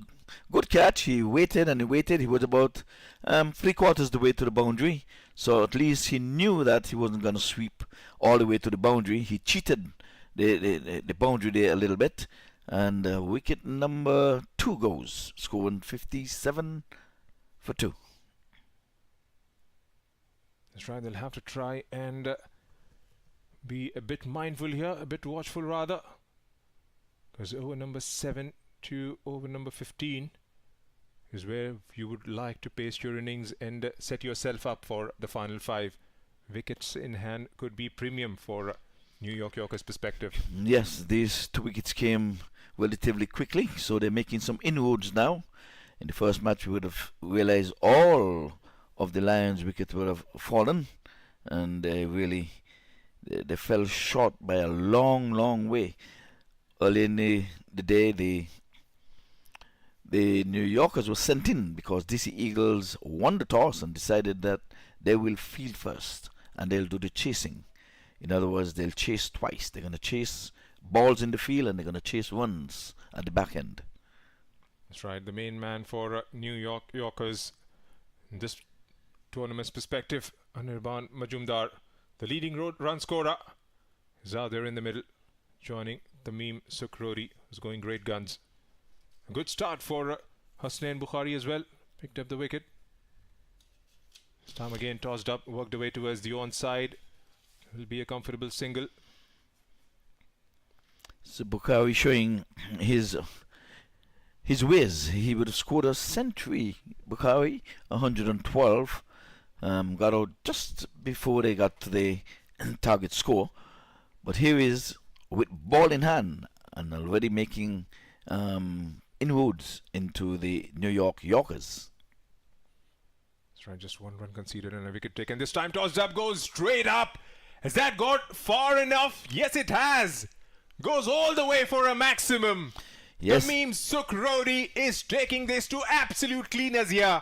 good catch. He waited and he waited. He was about 3/4 the way to the boundary. So at least he knew that he wasn't going to sweep all the way to the boundary. He cheated the boundary there a little bit. And wicket number 2 goes, scoring 57 for 2. That's right, they'll have to try and be a bit mindful here, a bit watchful rather. Because over number 7 to over number 15 is where you would like to pace your innings and set yourself up for the final 5. Wickets in hand could be premium for New York Yorkers' perspective. Yes, these 2 wickets came relatively quickly, so they're making some inroads now. In the first match, we would have realized all of the Lions' wickets would have fallen, and they fell short by a long, long way. Early in the day, the New Yorkers were sent in because DC Eagles won the toss and decided that they will field first and they'll do the chasing. In other words, they'll chase twice. They're going to chase balls in the field and they're going to chase runs at the back end. That's right, the main man for New York Yorkers in this tournament's perspective, Anirban Majumdar, the leading run scorer, is out there in the middle, joining Tamim Sukrori, who's going great guns. A good start for Hasnain Bukhari as well, picked up the wicket. This time again tossed up, worked away towards the onside. Will be a comfortable single. So Bukhari showing his whiz. He would have scored a century. Bukhari, 112. Got out just before they got to the target score. But here is with ball in hand and already making inroads into the New York Yorkers. That's right, just 1 run conceded and a wicket taken. This time tossed up, goes straight up. Has that got far enough? Yes, it has. Goes all the way for a maximum. Yes. Tamim Sukrori is taking this to absolute cleaners here.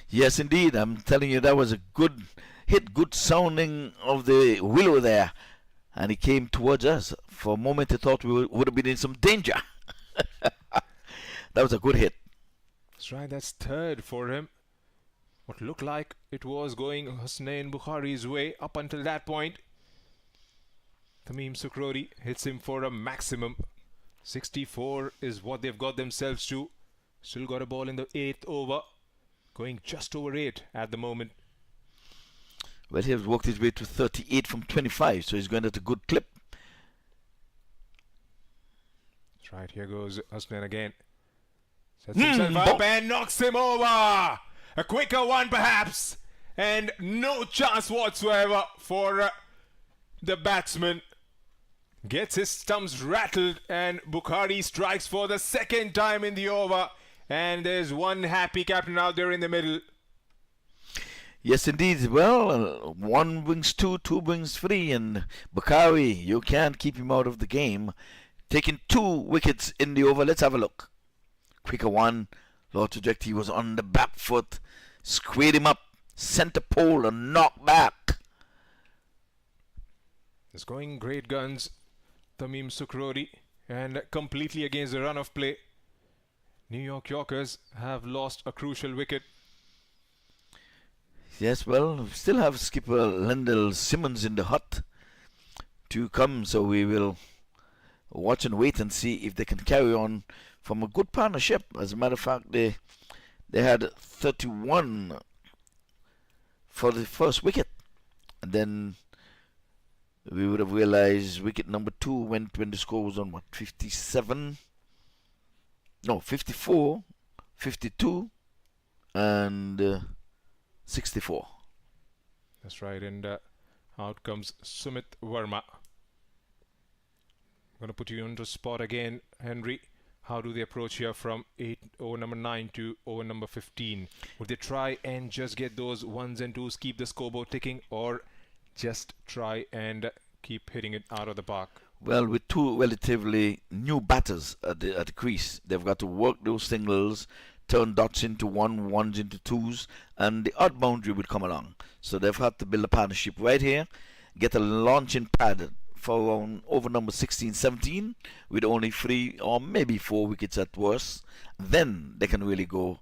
Yes, indeed. I'm telling you, that was a good hit, good sounding of the willow there. And he came towards us. For a moment, I thought we would have been in some danger. That was a good hit. That's right, that's 3rd for him. What looked like it was going Hasnain Bukhari's way up until that point. Tamim Sukrori hits him for a maximum. 64 is what they've got themselves to. Still got a ball in the 8th over. Going just over 8 at the moment. Well, he has worked his way to 38 from 25, so he's going at a good clip. That's right, here goes Hasnain again. Sets himself up and knocks him over. A quicker one perhaps. And no chance whatsoever for the batsman. Gets his stumps rattled and Bukhari strikes for the 2nd time in the over. And there's one happy captain out there in the middle. Yes, indeed. Well, 1 brings 2, 2 brings 3, and Bukhari, you can't keep him out of the game. Taking 2 wickets in the over. Let's have a look. Quicker one. Lord Trajectory was on the back foot. Squared him up. Centre pole and knocked back. It's going great guns. Tamim Sukrori. And completely against the run of play. New York Yorkers have lost a crucial wicket. Yes, well, we still have skipper Lendl Simmons in the hut to come, so we will watch and wait and see if they can carry on from a good partnership. As a matter of fact, they had 31 for the first wicket, and then we would have realized wicket number 2 went when the score was on 57. No, 54, 52, and 64. That's right, and out comes Sumit Verma. I'm going to put you on the spot again, Henry. How do they approach here from over number 9 to over number 15? Would they try and just get those 1s and 2s, keep the scoreboard ticking, or just try and keep hitting it out of the park? Well, with 2 relatively new batters at the crease, they've got to work those singles, turn dots into 1s into 2s, and the odd boundary would come along. So they've had to build a partnership right here, get a launching pad for around over number 16, 17, with only 3 or maybe 4 wickets at worst. Then they can really go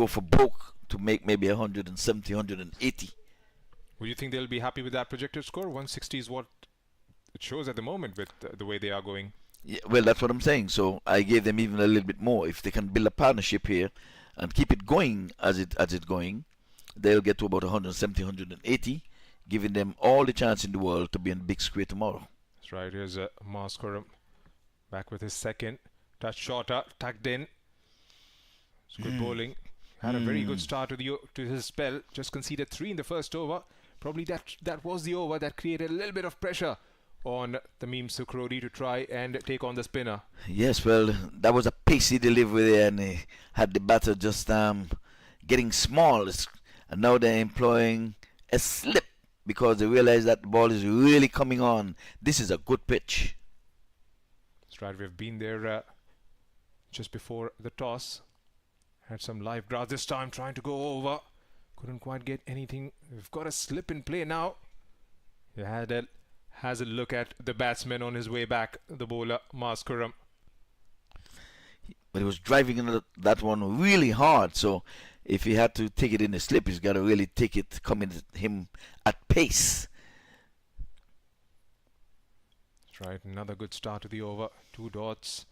for broke to make maybe 170, 180. Would you think they'll be happy with that projected score? 160 is what it shows at the moment with the way they are going. Yeah, well, that's what I'm saying. So I gave them even a little bit more. If they can build a partnership here and keep it going as it's going, they'll get to about 170, 180, giving them all the chance in the world to be in the big square tomorrow. That's right. Here's Mascarum back with his second. Touch shorter, tucked in. It's good bowling. Had a very good start to his spell. Just conceded 3 in the first over. Probably that was the over that created a little bit of pressure on the Meme Sukrodi to try and take on the spinner. Yes, well, that was a pacey delivery there, and he had the batter just getting small. And now they're employing a slip because they realize that the ball is really coming on. This is a good pitch. That's right. We've been there just before the toss. Had some live grass this time, trying to go over. Couldn't quite get anything. We've got a slip in play now. He has a look at the batsman on his way back, the bowler, Mascarum. But he was driving that one really hard, so if he had to take it in a slip, he's got to really take it, coming at him at pace. That's right, another good start to the over. 2 dots,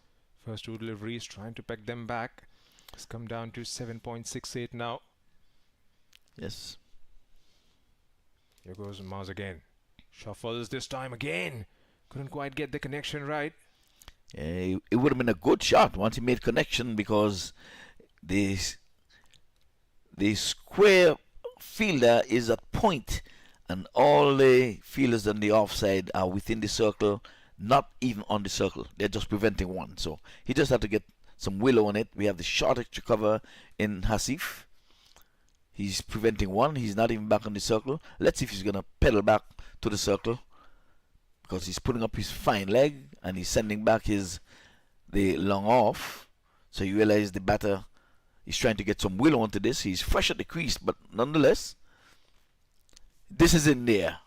first 2 deliveries, trying to peg them back. It's come down to 7.68 now. Yes. Here goes Mars again. Shuffles this time again. Couldn't quite get the connection right. It would have been a good shot once he made connection, because the square fielder is at point and all the fielders on the offside are within the circle, not even on the circle. They're just preventing one. So he just had to get some willow on it. We have the short extra cover in Hasif. He's preventing one. He's not even back on the circle. Let's see if he's going to pedal back to the circle, because he's putting up his fine leg and he's sending back the long off. So you realize the batter is trying to get some willow onto this. He's fresh at the crease, but nonetheless, this is in there.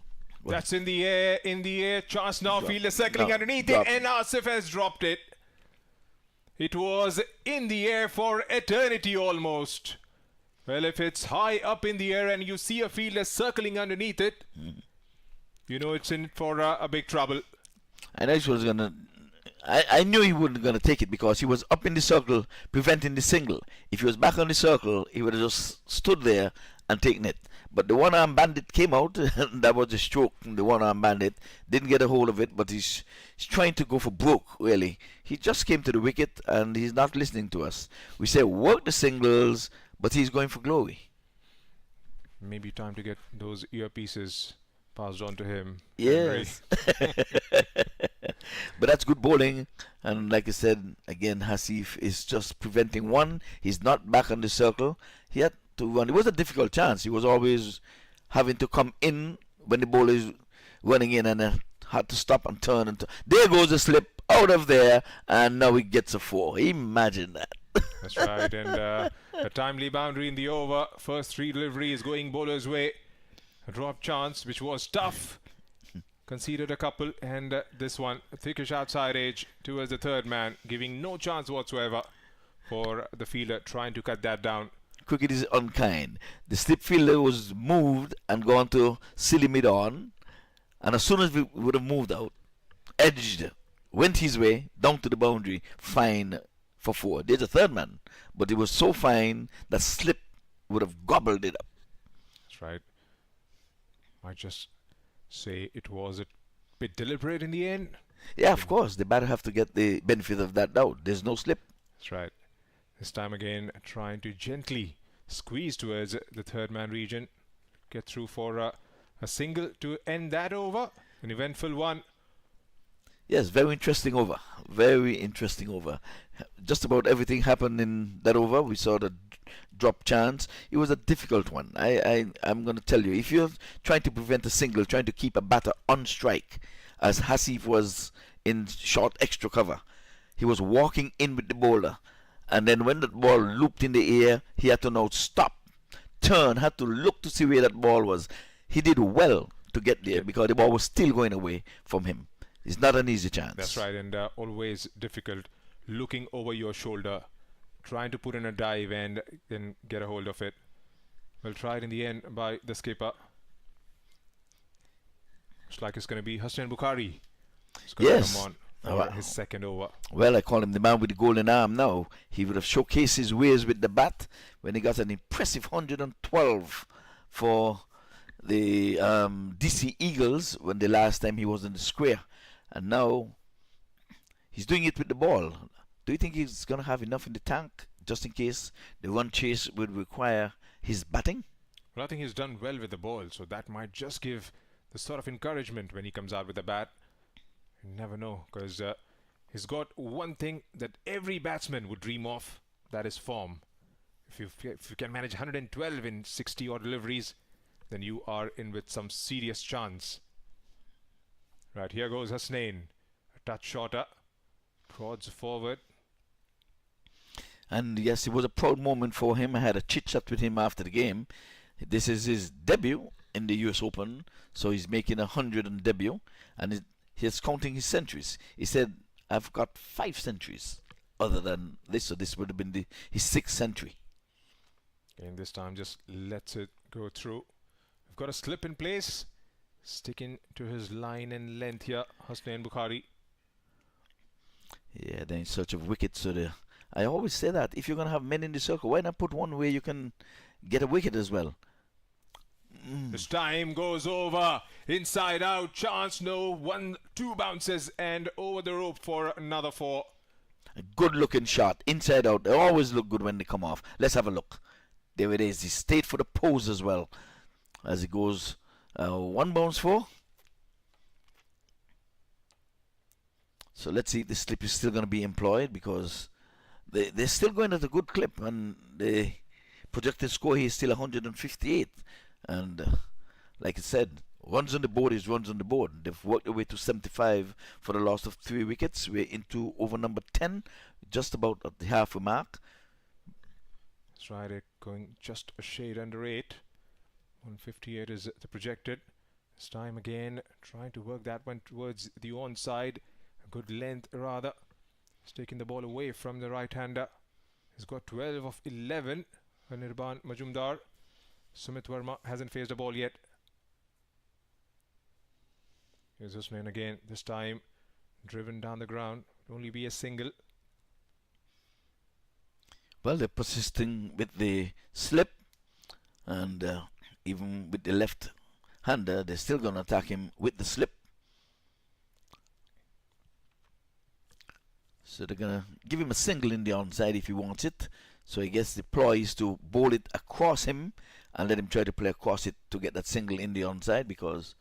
That's in the air. Chance now. Fielder circling underneath it, and Asif has dropped it. It was in the air for eternity almost. Well, if it's high up in the air and you see a fielder circling underneath it, you know it's in for a big trouble. And I knew he wasn't gonna take it, because he was up in the circle preventing the single. If he was back on the circle, he would have just stood there and taken it. But the one-arm bandit came out, and that was a stroke from the one-arm bandit. Didn't get a hold of it, but he's trying to go for broke, really. He just came to the wicket, and he's not listening to us. We say work the singles, but he's going for glory. Maybe time to get those earpieces passed on to him. Yes. But that's good bowling. And like I said, again, Hasif is just preventing one. He's not back on the circle. He had to run. It was a difficult chance. He was always having to come in when the ball is running in, and had to stop and turn. There goes the slip out of there, and now he gets a 4. Imagine that. That's right. And a timely boundary in the over. First 3 deliveries going bowler's way. A drop chance, which was tough. Conceded a couple, and this one thickish outside edge towards the third man, giving no chance whatsoever for the fielder trying to cut that down. Cricket is unkind. The slip fielder was moved and gone to silly mid-on, and as soon as we would have moved out, edged, went his way down to the boundary, fine for 4. There's a third man, but it was so fine that slip would have gobbled it up. That's right. Might just say it was a bit deliberate in the end. Yeah, of course. The batter have to get the benefit of that doubt. There's no slip. That's right. This time again, trying to gently squeeze towards the third man region. Get through for a single to end that over. An eventful one. Yes, very interesting over. Very interesting over. Just about everything happened in that over. We saw the drop chance. It was a difficult one. I'm going to tell you, if you're trying to prevent a single, trying to keep a batter on strike, as Hasif was in short extra cover, he was walking in with the bowler, and then when that ball looped in the air, he had to now stop, turn, had to look to see where that ball was. He did well to get there, because the ball was still going away from him. It's not an easy chance. That's right, and always difficult looking over your shoulder, trying to put in a dive and then get a hold of it. Well, tried in the end by the skipper. Looks like it's going to be Hussein Bukhari. He's going to come on for his second over. Well, I call him the man with the golden arm now. He would have showcased his ways with the bat when he got an impressive 112 for the DC Eagles when the last time he was in the square. And now he's doing it with the ball. Do you think he's going to have enough in the tank just in case the run chase would require his batting? Well, I think he's done well with the ball, so that might just give the sort of encouragement when he comes out with the bat. You never know, because he's got one thing that every batsman would dream of, that is form. If you can manage 112 in 60 odd deliveries, then you are in with some serious chance. Right, here goes Hasnain. A touch shorter. Prods forward. And yes, it was a proud moment for him. I had a chit-chat with him after the game. This is his debut in the US Open, so he's making 100 on debut, and he's counting his centuries. He said, I've got 5 centuries other than this, so this would have been his 6th century. And this time just lets it go through. We've got a slip in place, sticking to his line and length here, Hasnain Bukhari. Yeah, they're in search of wickets, so I always say that if you're going to have men in the circle, why not put one where you can get a wicket as well? This time goes over, inside out, chance, no, 1-2 bounces and over the rope for another 4. A good looking shot, inside out. They always look good when they come off. Let's have a look. There it is. He stayed for the pose as well as it goes 1 bounce 4. So let's see if the slip is still going to be employed, because they're still going at a good clip, and the projected score here is still 158. And like I said, runs on the board is runs on the board. They've worked their way to 75 for the loss of 3 wickets. We're into over number 10, just about at the halfway mark. That's right, they're going just a shade under 8. 158 is the projected. This time again, trying to work that one towards the onside. A good length rather. He's taking the ball away from the right-hander. He's got 12 of 11. Anirban Majumdar. Sumit Verma hasn't faced a ball yet. Here's Hasnain again, this time driven down the ground. It'll only be a single. Well, they're persisting with the slip, and even with the left-hander, they're still going to attack him with the slip. So they're going to give him a single in the onside if he wants it. So I guess the ploy is to bowl it across him and let him try to play across it to get that single in the onside, because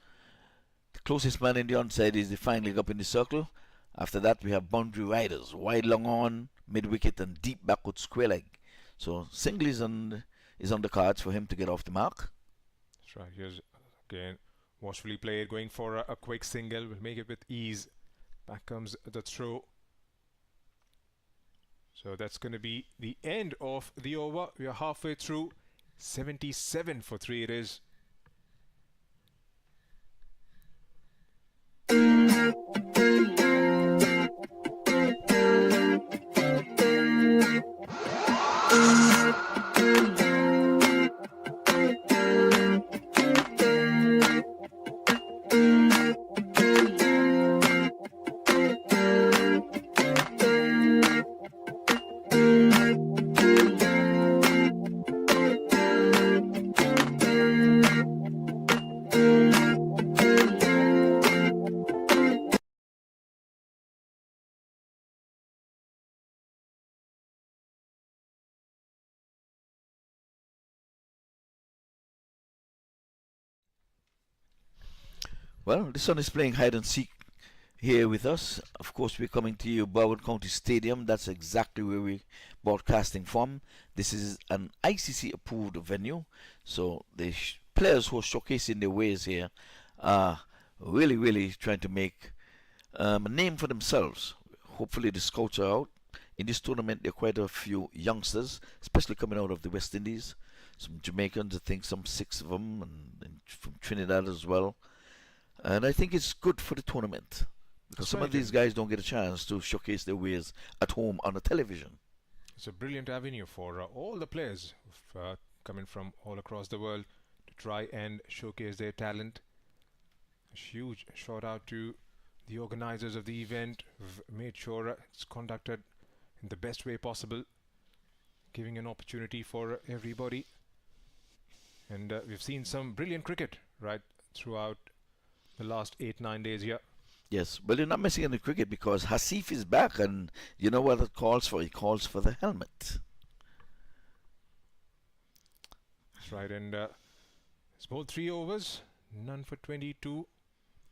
the closest man in the onside is the fine leg up in the circle. After that, we have boundary riders, wide long on, mid wicket, and deep backward square leg. So single is on the cards for him to get off the mark. That's right. Here's again, watchfully played, going for a quick single. Will make it with ease. Back comes the throw. So that's going to be the end of the over. We are halfway through. 77 for 3 it is. Well, this one is playing hide and seek here with us. Of course, we're coming to you, Broward County Stadium. That's exactly where we're broadcasting from. This is an ICC approved venue, so the players who are showcasing their ways here are really trying to make a name for themselves. Hopefully the scouts are out. In this tournament, there are quite a few youngsters, especially coming out of the West Indies. Some Jamaicans, I think some 6 of them, and from Trinidad as well. And I think it's good for the tournament. Because some of these guys don't get a chance to showcase their ways at home on the television. It's a brilliant avenue for all the players coming from all across the world to try and showcase their talent. A huge shout out to the organizers of the event, who've made sure it's conducted in the best way possible, giving an opportunity for everybody. And we've seen some brilliant cricket right throughout the last 8-9 days here. Yes, well, you're not missing any cricket because Hasif is back, and you know what it calls for? He calls for the helmet. That's right, and it's bowled 3 overs, none for 22.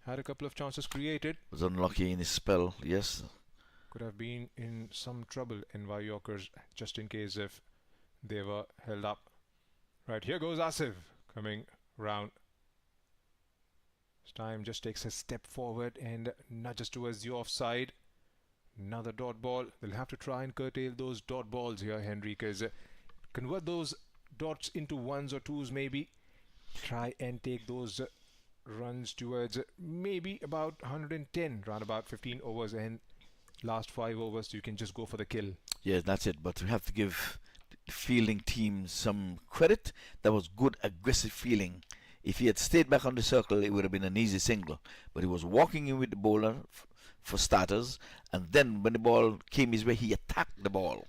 Had a couple of chances created. Was unlucky in his spell, yes. Could have been in some trouble, NY Yorkers, just in case if they were held up. Right, here goes Asif coming round. This time just takes a step forward and nudges towards the offside. Another dot ball. They'll have to try and curtail those dot balls here, Henry, because convert those dots into ones or twos maybe. Try and take those runs towards maybe about 110, round about 15 overs, and last 5 overs you can just go for the kill. Yeah, that's it. But we have to give the fielding team some credit. That was good aggressive fielding. If he had stayed back on the circle, it would have been an easy single. But he was walking in with the bowler for starters, and then when the ball came his way, he attacked the ball.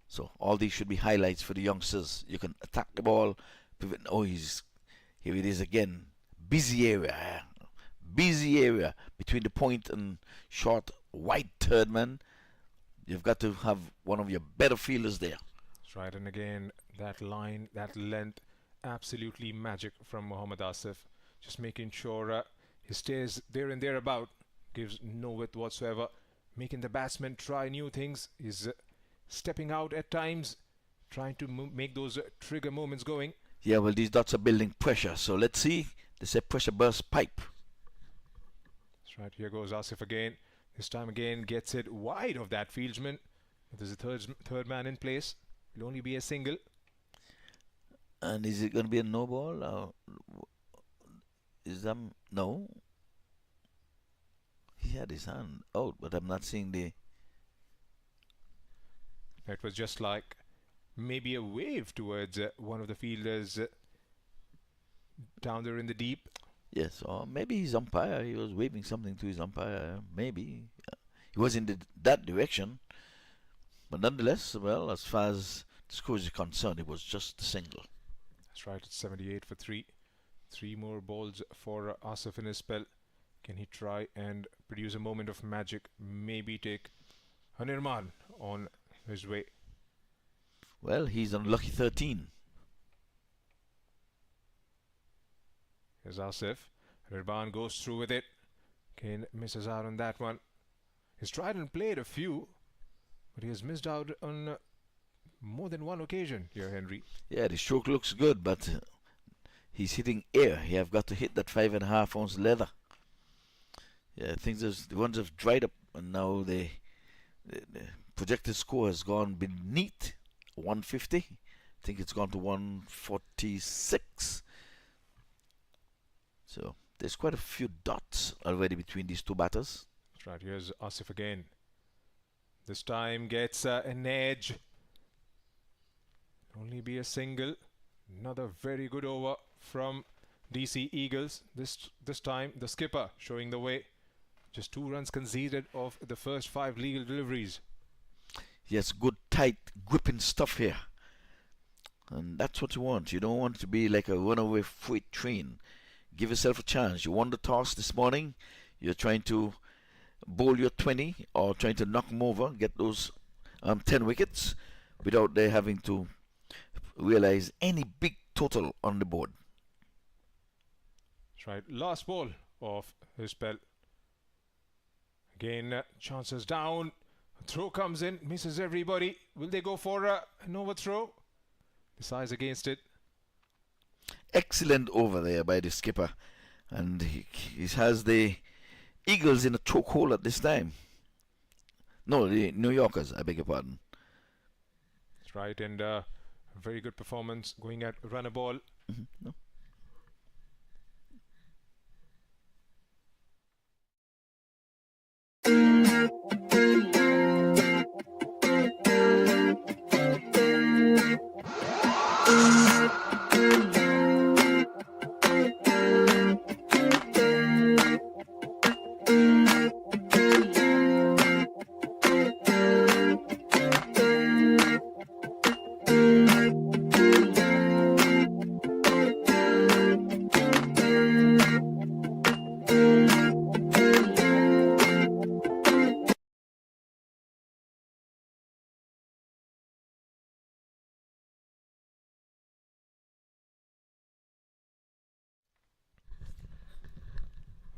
So all these should be highlights for the youngsters. You can attack the ball. Pivot. Oh, here it is again. Busy area between the point and short wide third man. You've got to have one of your better fielders there. That's right, and again, that line, that length, absolutely magic from Mohammad Asif. Just making sure he stays there and thereabout, gives no width whatsoever, making the batsman try new things. He's stepping out at times, trying to make those trigger moments going. Yeah, well, these dots are building pressure, so let's see. They say pressure burst pipe. That's right, here goes Asif again. This time again gets it wide of that fieldsman. There's a third man in place. It'll only be a single. And is it going to be a no ball? Or is that no? He had his hand out, but I'm not seeing the. It was just like maybe a wave towards one of the fielders down there in the deep. Yes, or maybe his umpire. He was waving something to his umpire. Maybe he was in that direction. But nonetheless, well, as far as the score is concerned, it was just a single. That's right, it's 78 for 3. 3 more balls for Asif in his spell. Can he try and produce a moment of magic? Maybe take Hanirman on his way. Well, he's on lucky 13. Here's Asif. Hanirman goes through with it. Kane misses out on that one. He's tried and played a few, but he has missed out on more than one occasion here, Henry. Yeah, the stroke looks good, but he's hitting air. He have got to hit that 5.5 ounce leather. Yeah, things the ones have dried up, and now the projected score has gone beneath 150. I think it's gone to 146. So there's quite a few dots already between these two batters. That's right, here's Asif again. This time gets an edge. Only be a single. Another very good over from DC Eagles. This time the skipper showing the way. Just 2 runs conceded of the first 5 legal deliveries. Yes, good tight gripping stuff here. And that's what you want. You don't want it to be like a runaway freight train. Give yourself a chance. You won the toss this morning. You're trying to bowl your 20 or trying to knock them over, get those 10 wickets without they having to realize any big total on the board. That's right. Last ball of his spell. Again, chances down. A throw comes in, misses everybody. Will they go for an overthrow? Decides against it. Excellent over there by the skipper. And he has the Eagles in a chokehold at this time. No, the New Yorkers, I beg your pardon. That's right, and very good performance going at run a ball. No.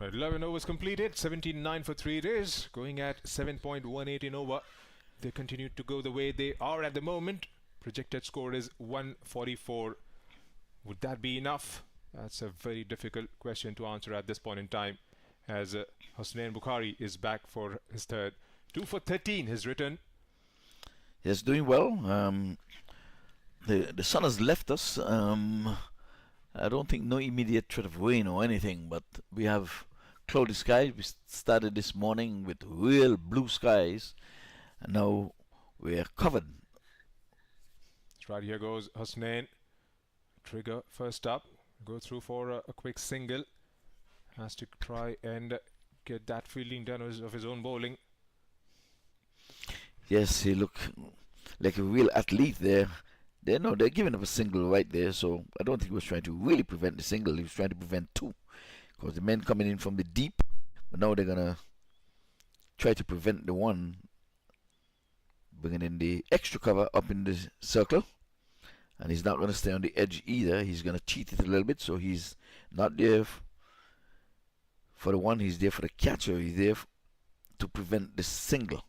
Right, 11 overs completed, 79 for 3 it is, going at 7.18 in over. They continue to go the way they are at the moment. Projected score is 144. Would that be enough? That's a very difficult question to answer at this point in time, as Hosnain Bukhari is back for his third. 2 for 13 his return. Yes, doing well. The sun has left us. I don't think no immediate threat of rain or anything, but we have cloudy skies. We started this morning with real blue skies, and now we're covered. That's right, here goes Hosnain. Trigger first up. Go through for a quick single. Has to try and get that fielding done of his own bowling. Yes, he looked like a real athlete there. They're giving up a single right there, so I don't think he was trying to really prevent the single. He was trying to prevent two, because the men coming in from the deep, but now they're gonna try to prevent the one, bringing in the extra cover up in the circle, and he's not gonna stay on the edge either. He's gonna cheat it a little bit, so he's not there for the one. He's there for the catcher. He's there to prevent the single.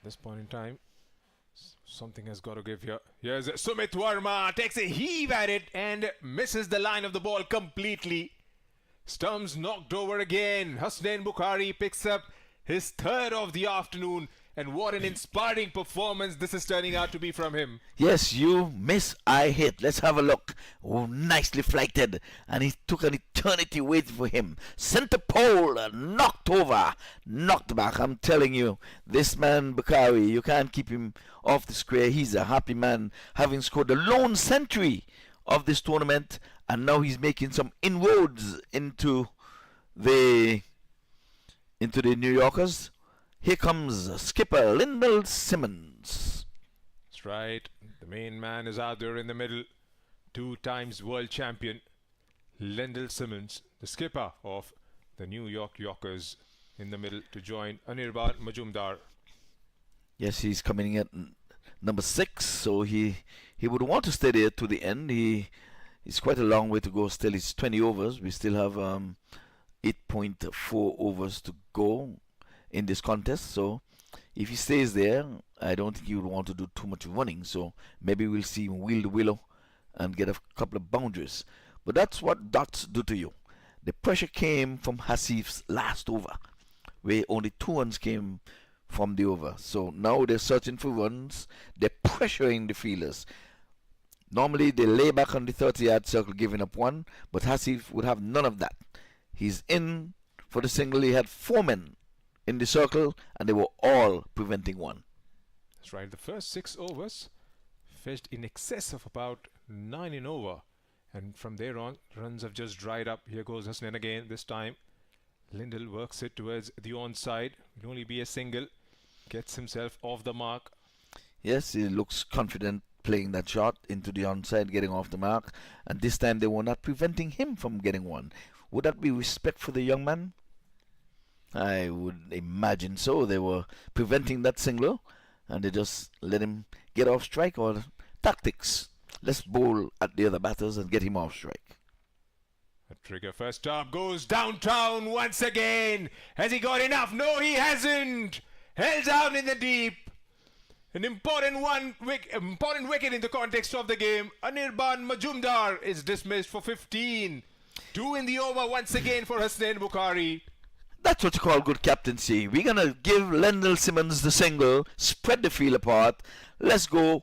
This point in time, something has got to give here. Here's Sumit Verma, takes a heave at it and misses the line of the ball completely. Stumps knocked over again. Hosnain Bukhari picks up his third of the afternoon, and what an inspiring performance this is turning out to be from him. Yes, you miss, I hit. Let's have a look. Oh, nicely flighted, and he took an eternity waiting for him. Center pole, knocked over, knocked back. I'm telling you, this man Bukhari, you can't keep him off the square. He's a happy man, having scored the lone century of this tournament, and now he's making some inroads into the New Yorkers. Here comes skipper Lyndall Simmons. That's right. The main man is out there in the middle. 2 times world champion Lyndall Simmons, the skipper of the New York Yorkers, in the middle to join Anirban Majumdar. Yes, he's coming in at number 6, so he would want to stay there to the end. He's quite a long way to go still. It's 20 overs. We still have 8.4 overs to go in this contest, so if he stays there, I don't think he would want to do too much running, so maybe we'll see him wheel the willow and get a couple of boundaries. But that's what dots do to you. The pressure came from Hasif's last over, where only 2 runs came from the over. So now they're searching for runs. They're pressuring the fielders. Normally they lay back on the 30-yard circle giving up 1, but Hasif would have none of that. He's in for the single. He had 4 men in the circle, and they were all preventing 1. That's right. The first 6 overs fetched in excess of about 9 in over, and from there on, runs have just dried up. Here goes Hosnain again. This time, Lyndall works it towards the onside. It'll only be a single. Gets himself off the mark. Yes, he looks confident playing that shot into the onside, getting off the mark, and this time they were not preventing him from getting 1. Would that be respect for the young man? I would imagine so. They were preventing that single, and they just let him get off strike, or tactics. Let's bowl at the other batters and get him off strike. A trigger first up, goes downtown once again. Has he got enough? No, he hasn't. Held down in the deep. An important wicket in the context of the game. Anirban Majumdar is dismissed for 15. 2 in the over once again for Hosnain Bukhari. That's what you call good captaincy. We're going to give Lyndall Simmons the single, spread the field apart. Let's go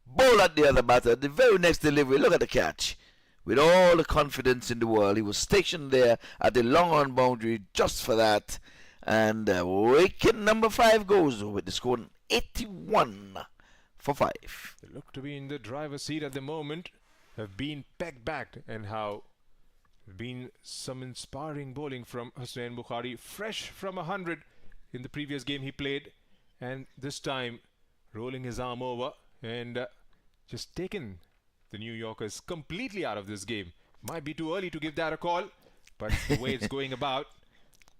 bowl at the other batter. The very next delivery, look at the catch. With all the confidence in the world, he was stationed there at the long on boundary just for that. And wicket number 5 goes with the score 81 for 5. They look to be in the driver's seat at the moment. Have been pegged back, and how been some inspiring bowling from Hosnain Bukhari, fresh from 100 in the previous game he played, and this time rolling his arm over and just taken the New Yorkers completely out of this game. Might be too early to give that a call, but the way it's going about,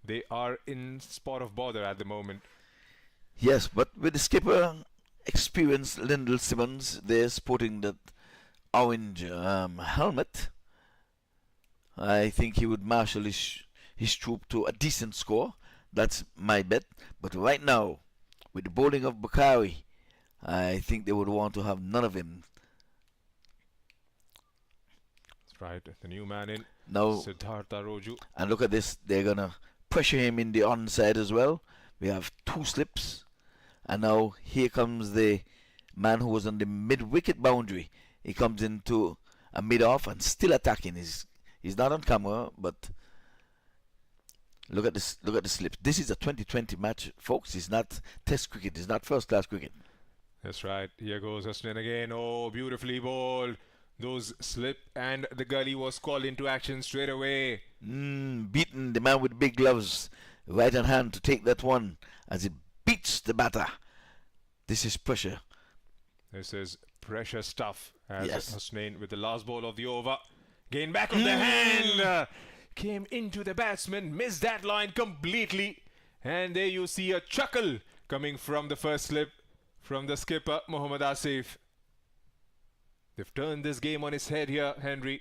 they are in spot of bother at the moment. Yes, but with the skipper, experienced Lyndall Simmons, they're sporting that orange helmet. I think he would marshal his troop to a decent score. That's my bet. But right now, with the bowling of Bakari, I think they would want to have none of him. That's right. The new man in, Now, Siddhartha Roju. and look at this. They're going to pressure him in the onside as well. We have 2 slips. And now here comes the man who was on the mid-wicket boundary. He comes into a mid-off and still attacking. He's not on camera, but look at this. Look at the slips. This is a 2020 match, folks. It's not Test cricket. It's not first-class cricket. That's right. Here goes Austin again. Oh, beautifully bowled. Those slip and the gully was called into action straight away. Beaten the man with big gloves, right on hand to take that one as he beats the batter. This is pressure. This is pressure stuff. As Yes. Husnain with the last ball of the over. Gain back of the hand. Came into the batsman. Missed that line completely. And there you see a chuckle coming from the first slip from the skipper, Mohammad Asif. They've turned this game on its head here, Henry.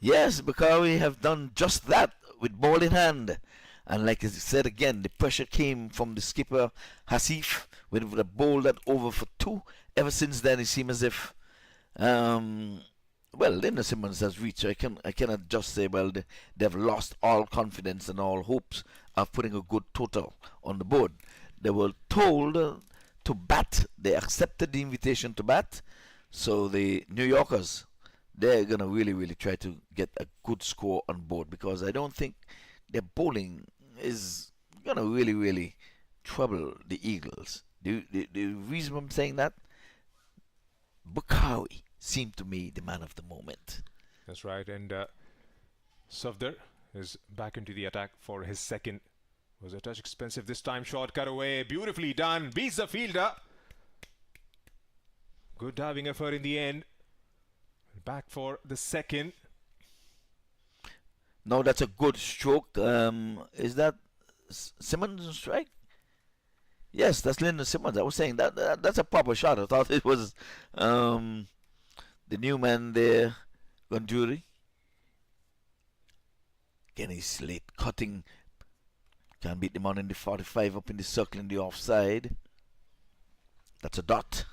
Yes, Bakari have done just that with ball in hand. And like I said again, the pressure came from the skipper, Hasif, with a ball that over for 2. Ever since then, it seems as if, Linda Simmons has reached. I cannot just say, they've lost all confidence and all hopes of putting a good total on the board. They were told to bat. They accepted the invitation to bat. So the New Yorkers, they're going to really, really try to get a good score on board, because I don't think their bowling is going to really, really trouble the Eagles. The reason I'm saying that, Bakari seemed to me the man of the moment. That's right. And Safdar is back into the attack for his second. Was a touch expensive this time. Short cut away. Beautifully done. Beats the fielder. Good diving effort in the end. Back for the second. No, that's a good stroke. Is that Simmons' strike? Yes, that's Lyndon Simmons. I was saying that's a proper shot. I thought it was the new man there, Gonduri. Again, he's late cutting. Can beat them on in the 45 up in the circle in the offside. That's a dot.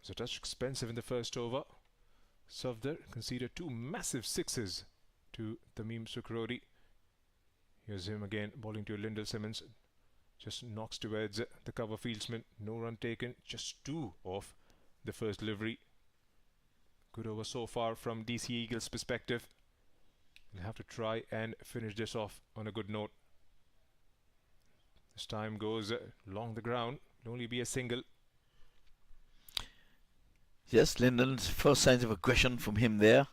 Was a touch expensive in the first over. Safdar conceded 2 massive sixes to Tamim Sukrodi. Here's him again, bowling to Lyndon Simmons. Just knocks towards the cover fieldsman. No run taken. Just 2 off the first delivery. Good over so far from DC Eagles' perspective. We'll have to try and finish this off on a good note. This time goes along the ground. It'll only be a single. Yes, Lyndon's first signs of aggression from him there.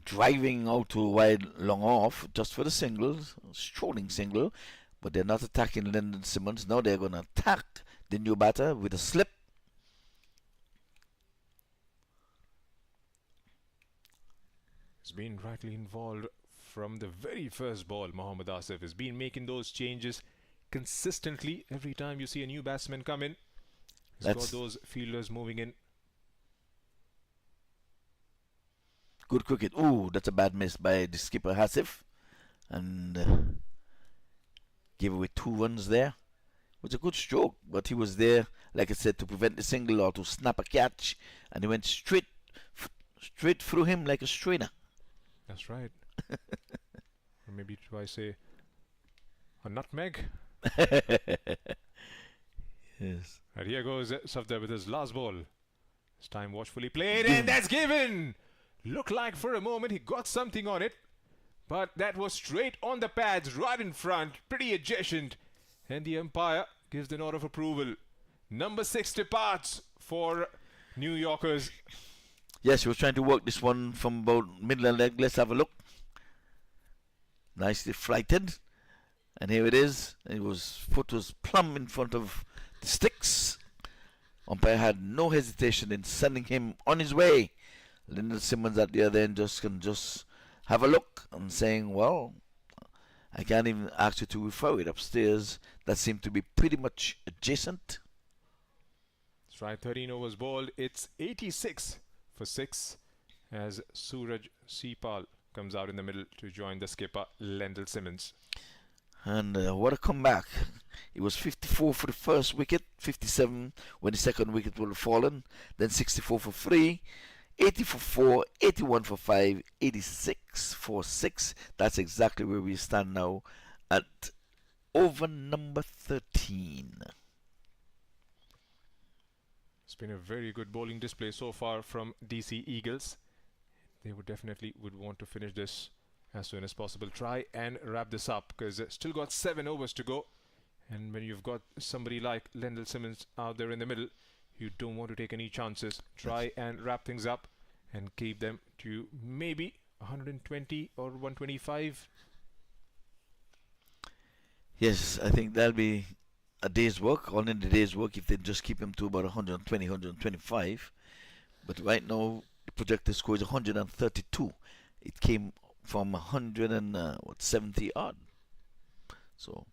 Driving out to wide long off just for the singles. Strolling single. But they're not attacking Lyndon Simmons. Now they're going to attack the new batter with a slip. He's been rightly involved from the very first ball. Mohammad Asif has been making those changes consistently. Every time you see a new batsman come in, he's got those fielders moving in. Good cricket. Ooh, that's a bad miss by the skipper Hasif. And gave away 2 runs there. It was a good stroke, but he was there, like I said, to prevent the single or to snap a catch. And he went straight through him like a strainer. That's right. Or maybe do I say a nutmeg? Yes. Right, here goes Safdar with his last ball. This time watchfully played, and that's given! Looked like for a moment he got something on it, but that was straight on the pads, right in front, pretty adjacent. And the umpire gives the nod of approval. Number 6 departs for New Yorkers. Yes, he was trying to work this one from about middle and leg. Let's have a look. Nicely flighted. And here it is. Foot was plumb in front of the sticks. Umpire had no hesitation in sending him on his way. Lyndon Simmons at the other end can just have a look and saying, well, I can't even ask you to refer it upstairs. That seemed to be pretty much adjacent. That's right, 13 overs bowled. It's 86 for 6. as Suraj Sipal comes out in the middle to join the skipper Lendl Simmons. And what a comeback. It was 54 for the first wicket, 57 when the second wicket would have fallen, then 64 for 3, 80 for 4, 81 for 5, 86 for 6. That's exactly where we stand now at over number 13. It's been a very good bowling display so far from DC Eagles. They would definitely want to finish this as soon as possible. Try and wrap this up because still got 7 overs to go. And when you've got somebody like Lendl Simmons out there in the middle, you don't want to take any chances. Try and wrap things up and keep them to maybe 120 or 125. Yes, I think that'll be a day's work, all in the day's work, if they just keep him to about 120, 125. But right now, the projected score is 132. It came from 170 odd. So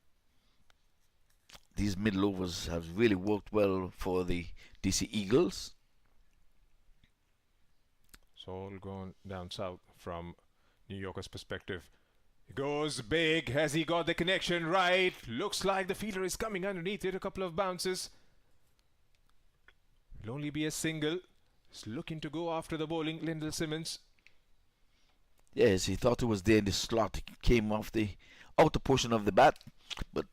these middle overs have really worked well for the DC Eagles. So all going down south from New Yorker's perspective. He goes big. Has he got the connection right? Looks like the fielder is coming underneath it. A couple of bounces. Will only be a single. He's looking to go after the bowling, Lendl Simmons. Yes, he thought it was there in the slot. It came off the outer portion of the bat, but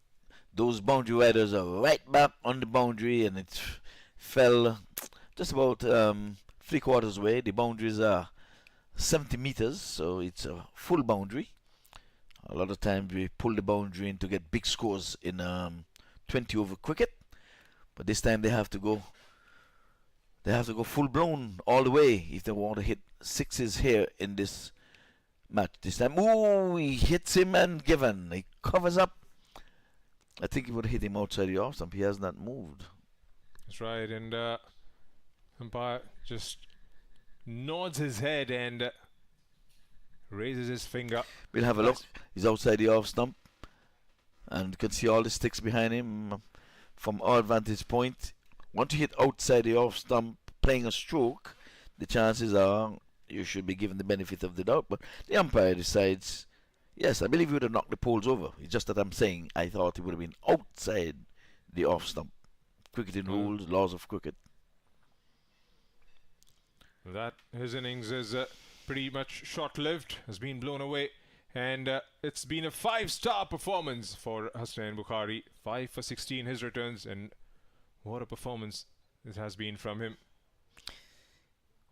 those boundary riders are right back on the boundary, and it fell just about 3/4 way. The boundaries are 70 meters, so it's a full boundary. A lot of times we pull the boundary in to get big scores in 20 over cricket, but this time they have to go full blown all the way if they want to hit sixes here in this match. This time, ooh, he hits him and given. He covers up. I think he would have hit him outside the off stump. He has not moved. That's right, and umpire just nods his head and raises his finger. We'll have a look. He's outside the off stump, and you can see all the sticks behind him from our vantage point. Once you hit outside the off stump playing a stroke, the chances are you should be given the benefit of the doubt. But the umpire decides, yes, I believe he would have knocked the poles over. It's just that I'm saying I thought he would have been outside the off stump. Cricketing rules, laws of cricket. That his innings is pretty much short-lived, has been blown away, and it's been a 5-star performance for Hasnain Bukhari. 5 for 16 his returns, and what a performance it has been from him.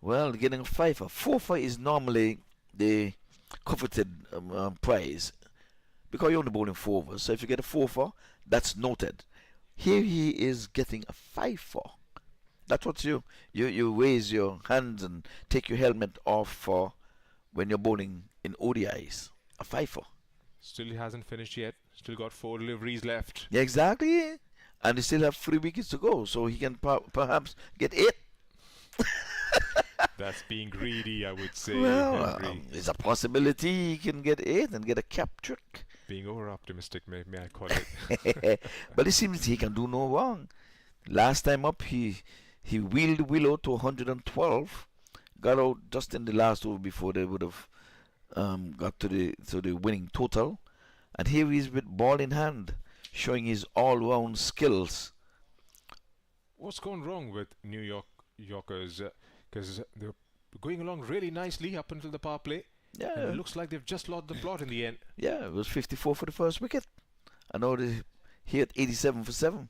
Well, getting a 5 for 4 for is normally the coveted prize because you're only bowling 4 overs. So if you get a 4 for, that's noted. Here he is getting a 5 for. That's what you raise your hands and take your helmet off for when you're bowling in ODIs. A 5 for. Still he hasn't finished yet. Still got 4 deliveries left. Yeah, exactly. And they still have 3 wickets to go, so he can perhaps get 8. That's being greedy, I would say. Well, there's a possibility he can get 8 and get a cap trick. Being over-optimistic, may I call it. But it seems he can do no wrong. Last time up, he wheeled Willow to 112, got out just in the last over before they would have got to the winning total. And here he is with ball in hand, showing his all-round skills. What's gone wrong with New Yorkers? Because they're going along really nicely up until the power play. Yeah. And it looks like they've just lost the plot in the end. Yeah, it was 54 for the first wicket. I know they hit 87 for 7.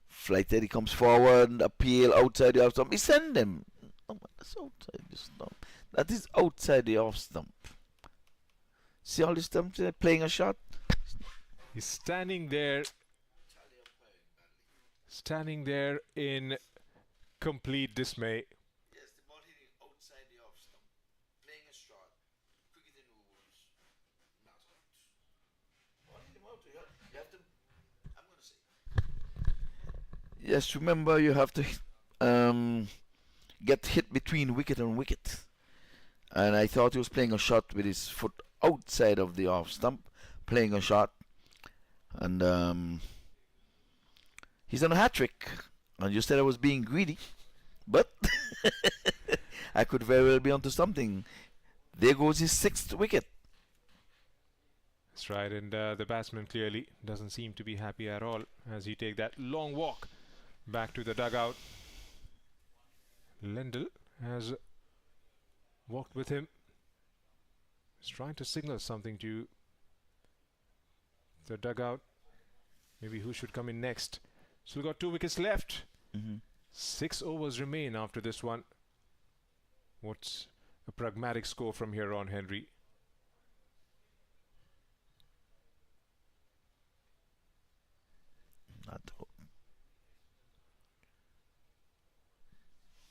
Flight Eddie comes forward, appeal outside the off stump. He send him. Oh, that's outside the stump. That is outside the off stump. See all the stumps there playing a shot? He's standing there in complete dismay. Yes, the ball hitting outside the off stump. Playing a shot. Cricketing rules. Not out. Ball hitting out. You have to. I'm going to say. Yes, remember you have to get hit between wicket and wicket. And I thought he was playing a shot with his foot outside of the off stump, playing a shot. And he's on a hat trick. And you said I was being greedy. But I could very well be onto something. There goes his 6th wicket. That's right, and the batsman clearly doesn't seem to be happy at all as he take that long walk back to the dugout. Lendl has walked with him. He's trying to signal something to the dugout. Maybe who should come in next. Still got 2 wickets left. 6 overs remain after this one. What's a pragmatic score from here on, Henry?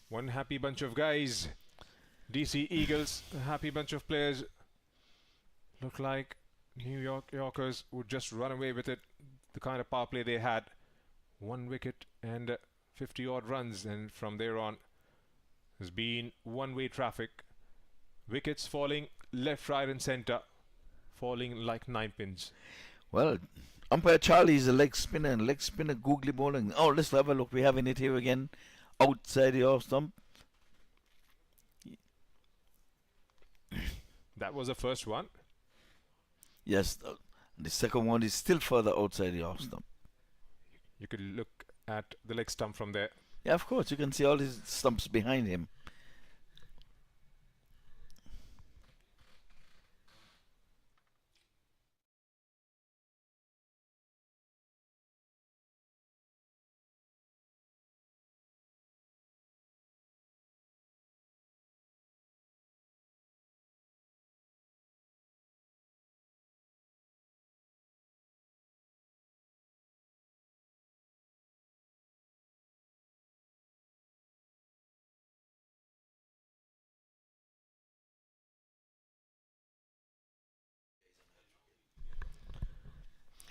One happy bunch of guys. DC Eagles, a happy bunch of players. Look like New Yorkers would just run away with it. The kind of power play they had. 1 wicket and 50 odd runs, and from there on has been one-way traffic. Wickets falling left, right and centre, falling like 9 pins. Well, umpire Charlie is a leg spinner googly bowling. Oh, let's have a look. We're having it here again, outside the off stump. That was the first one. Yes, the second one is still further outside the off stump. You could look at the leg stump from there. Yeah, of course, you can see all his stumps behind him.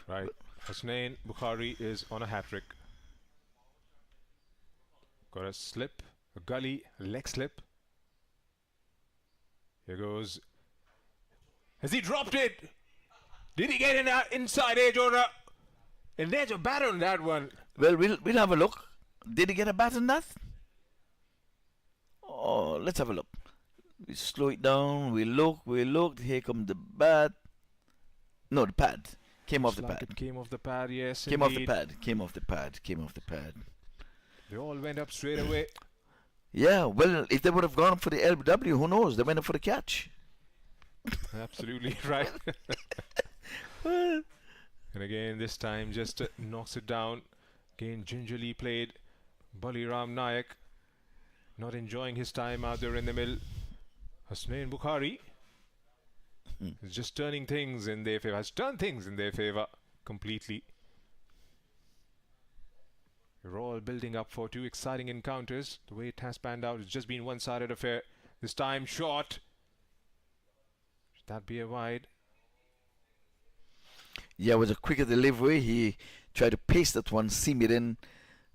Right, Husnain Bukhari is on a hat-trick. Got a slip, a gully, a leg slip. Here goes. Has he dropped it? Did he get in that inside edge or not? And there's a bat on that one. Well, we'll have a look. Did he get a bat on that? Oh, let's have a look. We slow it down. We look. Here comes the bat. No, the pad. Came off the pad. It came off the pad, yes. Came off the indeed. pad. Came off the pad. Came off the pad. They all went up straight away. Yeah, well, if they would have gone for the LBW, who knows? They went up for the catch. Absolutely right. And again, this time just knocks it down. Again, gingerly played. Baliram Nayak not enjoying his time out there in the middle. Husnain Bukhari is just turning things in their favor. Has turned things in their favor completely. We're all building up for 2 exciting encounters. The way it has panned out, it's just been one-sided affair. This time short. Should that be a wide? Yeah, it was a quicker delivery. He tried to paste that one, seam it in.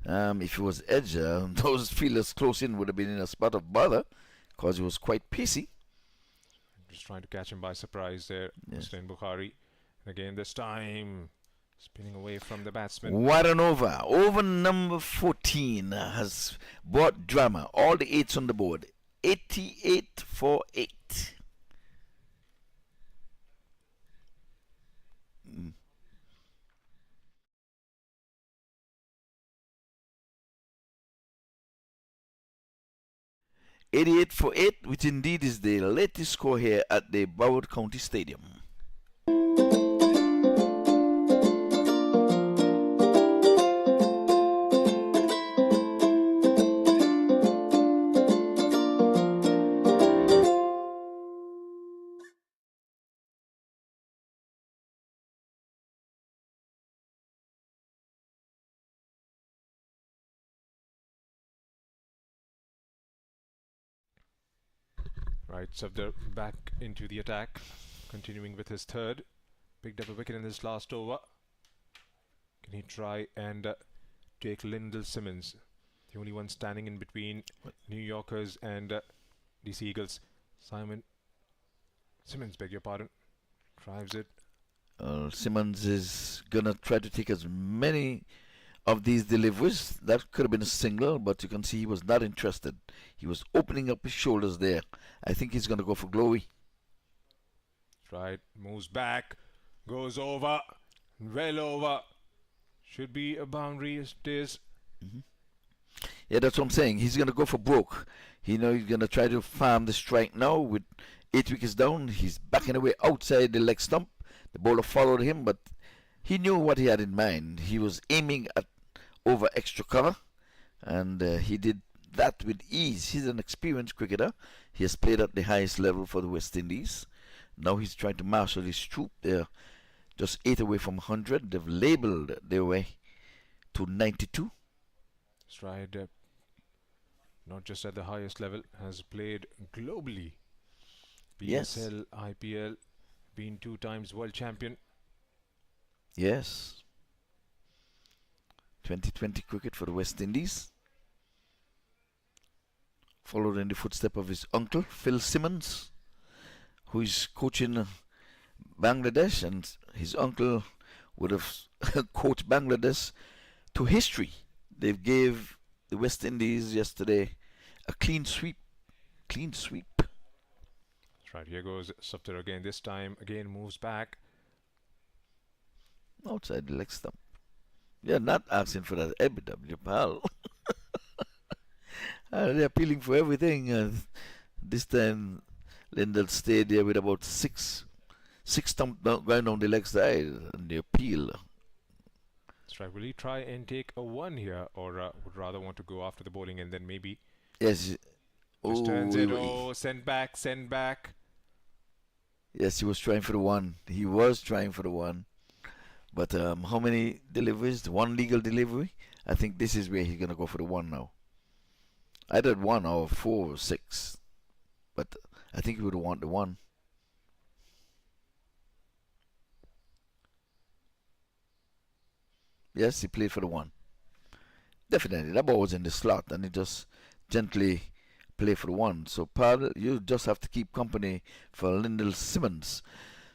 If it was edge, those fielders close in would have been in a spot of bother because he was quite pacey. Just trying to catch him by surprise there, Husnain Bukhari. And again, this time spinning away from the batsman. What an over. Over number 14 has brought drama. All the 8s on the board. 88 for 8. 88 for 8, which indeed is the latest score here at the Broward County Stadium. Right, Safdar back into the attack, continuing with his third. Picked up a wicket in his last over. Can he try and take Lyndall Simmons, the only one standing in between New Yorkers and DC Eagles? Simmons, beg your pardon, drives it. Simmons is gonna try to take as many of these deliveries. That could have been a single, but you can see he was not interested. He was opening up his shoulders there. I think he's going to go for glory. Right, moves back, goes over, well over. Should be a boundary, it is. Yeah, that's what I'm saying. He's going to go for broke. He's going to try to farm the strike now with 8 wickets down. He's backing away outside the leg stump. The bowler followed him, but he knew what he had in mind. He was aiming at over extra cover, and he did that with ease. He's an experienced cricketer. He has played at the highest level for the West Indies. Now he's trying to marshal his troop. They're just 8 away from 100. They've labelled their way to 92. That's right. Not just at the highest level, has played globally. Yes. PSL, IPL, been 2 times world champion. Yes. 2020 cricket for the West Indies. Followed in the footsteps of his uncle, Phil Simmons, who is coaching Bangladesh, and his uncle would have coached Bangladesh to history. They gave the West Indies yesterday a clean sweep. Clean sweep. That's right, here goes Sufter again. This time, again moves back. Outside the leg stump. They're not asking for that EBW, pal. They're appealing for everything. This time, Lindell stayed there with about six stump going down the leg side, and they appeal. That's right. Will he try and take a 1 here, or would rather want to go after the bowling and then maybe? Yes. Just turns it. Oh, send back, send back. Yes, he was trying for the 1. He was trying for the 1. But how many deliveries? 1 legal delivery? I think this is where he's going to go for the 1 now. Either 1 or 4 or 6. But I think he would want the 1. Yes, he played for the 1. Definitely. That ball was in the slot, and he just gently played for the 1. So, pal, you just have to keep company for Lindell Simmons.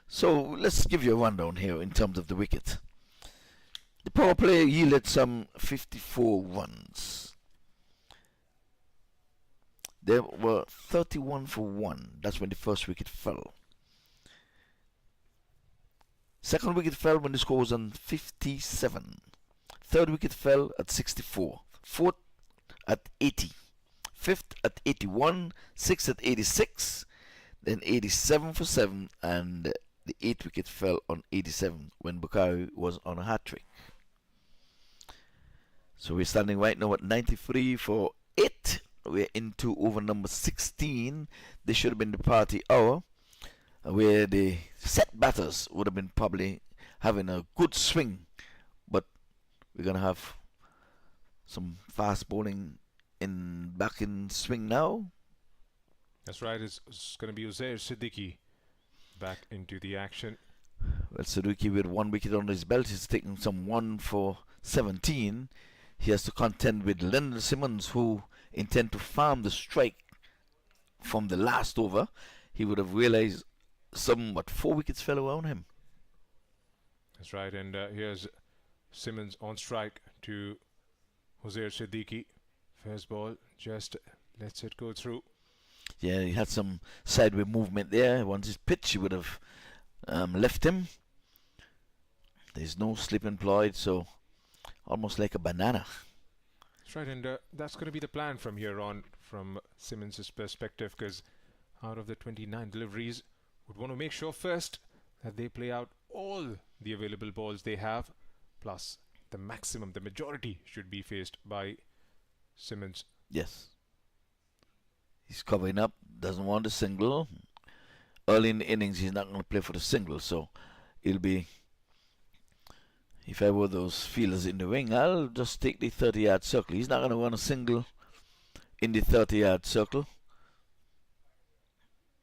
So let's give you a rundown here in terms of the wicket. The power play yielded some 54 runs. There were 31 for 1. That's when the first wicket fell. Second wicket fell when the score was on 57. Third wicket fell at 64. Fourth at 80. Fifth at 81. Sixth at 86. Then 87 for 7, and the 8th wicket fell on 87 when Bukhari was on a hat-trick. So we're standing right now at 93 for 8. We're into over number 16. This should have been the party hour, where the set batters would have been probably having a good swing. But we're going to have some fast bowling back in swing now. That's right, it's going to be Uzair Siddiqui back into the action. Well, Siddiqui with 1 wicket under his belt, he's taking some 1 for 17. He has to contend with Lindell Simmons, who intend to farm the strike from the last over. He would have realized 4 wickets fell around him. That's right, and here's Simmons on strike to Uzair Siddiqui. First ball, just lets it go through. Yeah, he had some sideways movement there. Once his pitch, he would have left him. There's no slip employed, so almost like a banana. That's right, and that's going to be the plan from here on, from Simmons' perspective, because out of the 29 deliveries, would want to make sure first that they play out all the available balls they have, plus the maximum, the majority should be faced by Simmons. Yes. He's covering up, doesn't want a single. Early in the innings, he's not going to play for the single, so it'll be, if I were those fielders in the ring, I'll just take the 30-yard circle. He's not going to run a single in the 30-yard circle.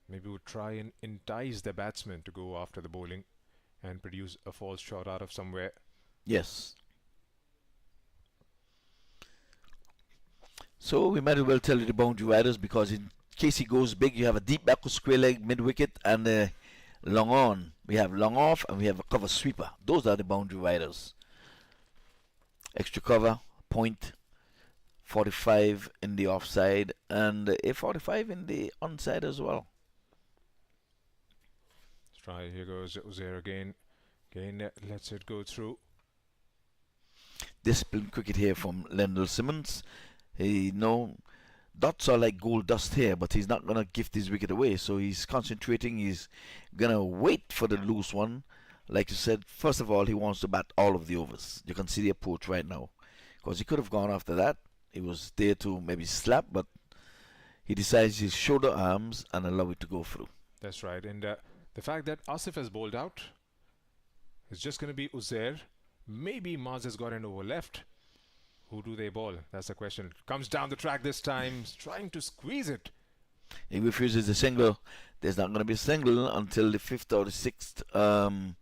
Maybe we'll try and entice the batsman to go after the bowling and produce a false shot out of somewhere. Yes. So we might as well tell you the boundary riders, because in case he goes big, you have a deep backward square leg, mid-wicket, and a long on. We have long off, and we have a cover sweeper. Those are the boundary riders. extra cover, point, 45 in the offside, and a 45 in the onside as well. Let's try. Here goes Uzair again. Again, lets it go through. Disciplined cricket here from Lendl Simmons. Dots are like gold dust here, but he's not going to gift his wicket away, so he's concentrating. He's going to wait for the loose one. Like you said, first of all, he wants to bat all of the overs. You can see the approach right now, because he could have gone after that. He was there to maybe slap, but he decides his shoulder arms and allow it to go through. That's right. And the fact that Asif has bowled out, it's just going to be Uzair. Maybe Maz has got an over left. Who do they bowl? That's the question. Comes down the track this time, trying to squeeze it. He refuses the single. There's not going to be a single until the 5th or the 6th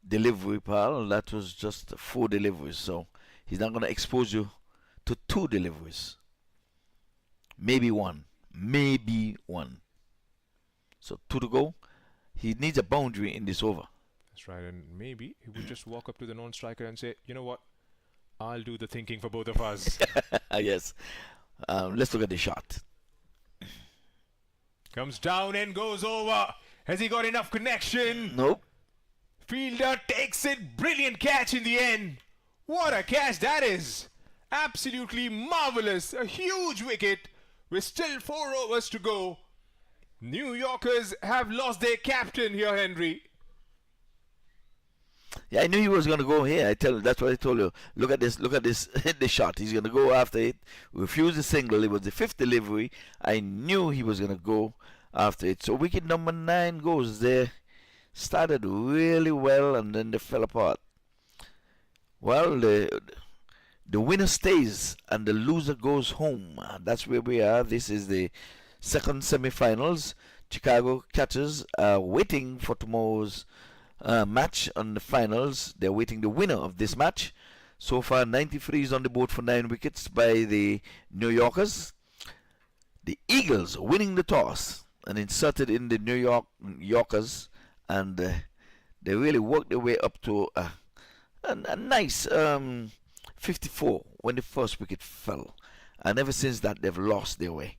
delivery, pal. That was just 4 deliveries, so he's not going to expose you to 2 deliveries. Maybe 1. Maybe 1. So 2 to go. He needs a boundary in this over. That's right, and maybe he would just walk up to the non-striker and say, you know what, I'll do the thinking for both of us. Yes. Let's look at the shot. Comes down and goes over. Has he got enough connection? Nope. Fielder takes it. Brilliant catch in the end. What a catch that is. Absolutely marvelous. A huge wicket with still 4 overs to go. New Yorkers have lost their captain here, Henry. Yeah, I knew he was going to go here. That's what I told you. Look at this. Hit the shot. He's going to go after it. Refuse the single. It was the 5th delivery. I knew he was going to go after it. So wicket number 9 goes there. Started really well and then they fell apart. Well, the winner stays and the loser goes home. That's where we are. This is the second semi-finals. Chicago Catchers are waiting for tomorrow's match on the finals. They're waiting the winner of this match. So far 93 is on the board for 9 wickets by the New Yorkers. The Eagles winning the toss and inserted in the New Yorkers, and they really worked their way up to a nice 54 when the first wicket fell, and ever since that they've lost their way.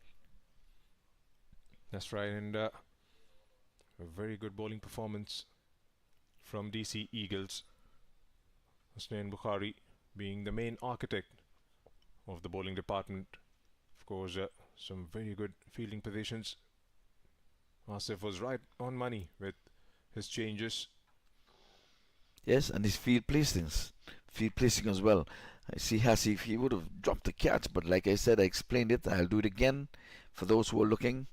That's right, and a very good bowling performance from DC Eagles. Hussain Bukhari being the main architect of the bowling department. Of course, some very good fielding positions. Asif was right on money with his changes. Yes, and his field placing as well. I see Hasif, he would have dropped the catch, but like I said, I explained it. I'll do it again for those who are looking.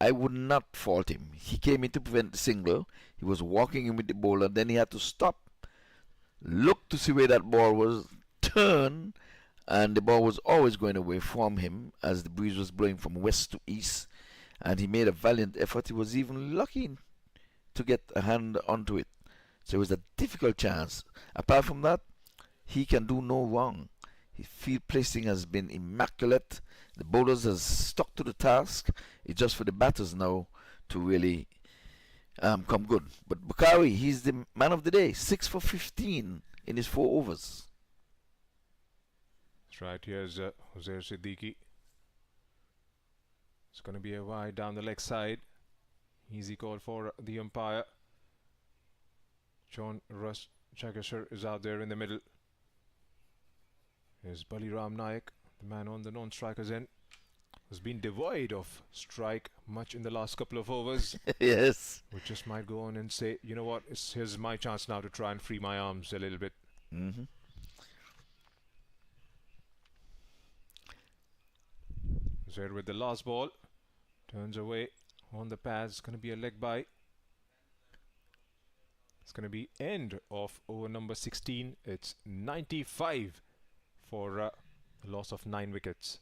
I would not fault him. He came in to prevent the single. He was walking in with the bowler. Then he had to stop, look to see where that ball was, turn, and the ball was always going away from him as the breeze was blowing from west to east. And he made a valiant effort. He was even lucky to get a hand onto it. So it was a difficult chance. Apart from that, he can do no wrong. His field placing has been immaculate. The bowlers has stuck to the task. It's just for the batters now to really come good. But Bukhari, he's the man of the day. 6 for 15 in his 4 overs. That's right. Here's Uzair Siddiqui. It's going to be a wide down the leg side. Easy call for the umpire. John Russ Chagashar is out there in the middle. Here's Baliram Naik, the man on the non-striker's end, has been devoid of strike much in the last couple of overs. Yes. We just might go on and say, you know what, here's my chance now to try and free my arms a little bit. Mm-hmm. Zaid with the last ball. Turns away on the pads. Going to be a leg by. It's going to be end of over number 16. It's 95 for a loss of 9 wickets.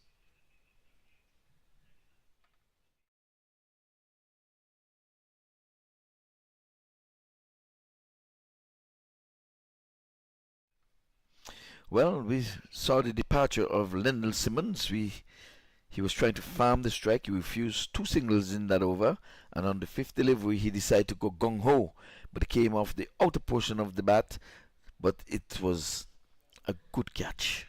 Well, we saw the departure of Lendl Simmons. He was trying to farm the strike. He refused 2 singles in that over, and on the 5th delivery he decided to go gung-ho, but it came off the outer portion of the bat, but it was a good catch.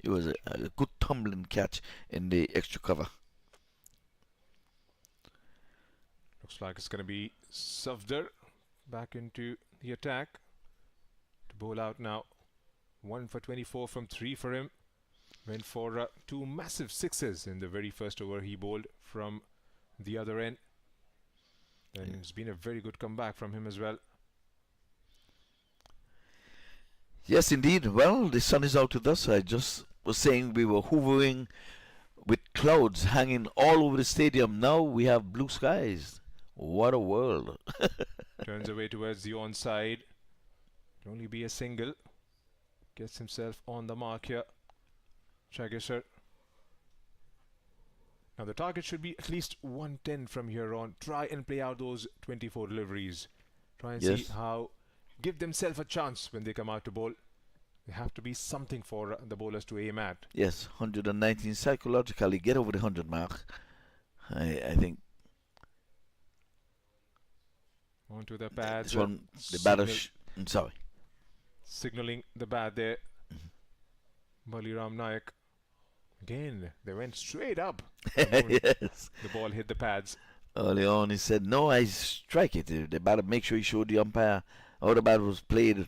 It was a good tumbling catch in the extra cover. Looks like it's going to be Safdar back into the attack to bowl out now. 1 for 24 from 3 for him. Went for 2 massive sixes in the very first over he bowled from the other end. And it's been a very good comeback from him as well. Yes, indeed. Well, the sun is out with us. I just was saying we were hovering with clouds hanging all over the stadium. Now we have blue skies. What a world. Turns away towards the onside. Can only be a single. Gets himself on the mark here. Chagisar. Now the target should be at least 110 from here on. Try and play out those 24 deliveries. Try and see how... Give themselves a chance when they come out to bowl. There have to be something for the bowlers to aim at. Yes, 119 psychologically. Get over the 100 mark. I think. Onto the pads. This one, the batter. I'm sorry. Signaling the bat there. Baliram Nayak. Again, they went straight up. Yes. The ball hit the pads. Early on, he said, "No, I strike it." The batter, make sure he showed the umpire how the bat was played.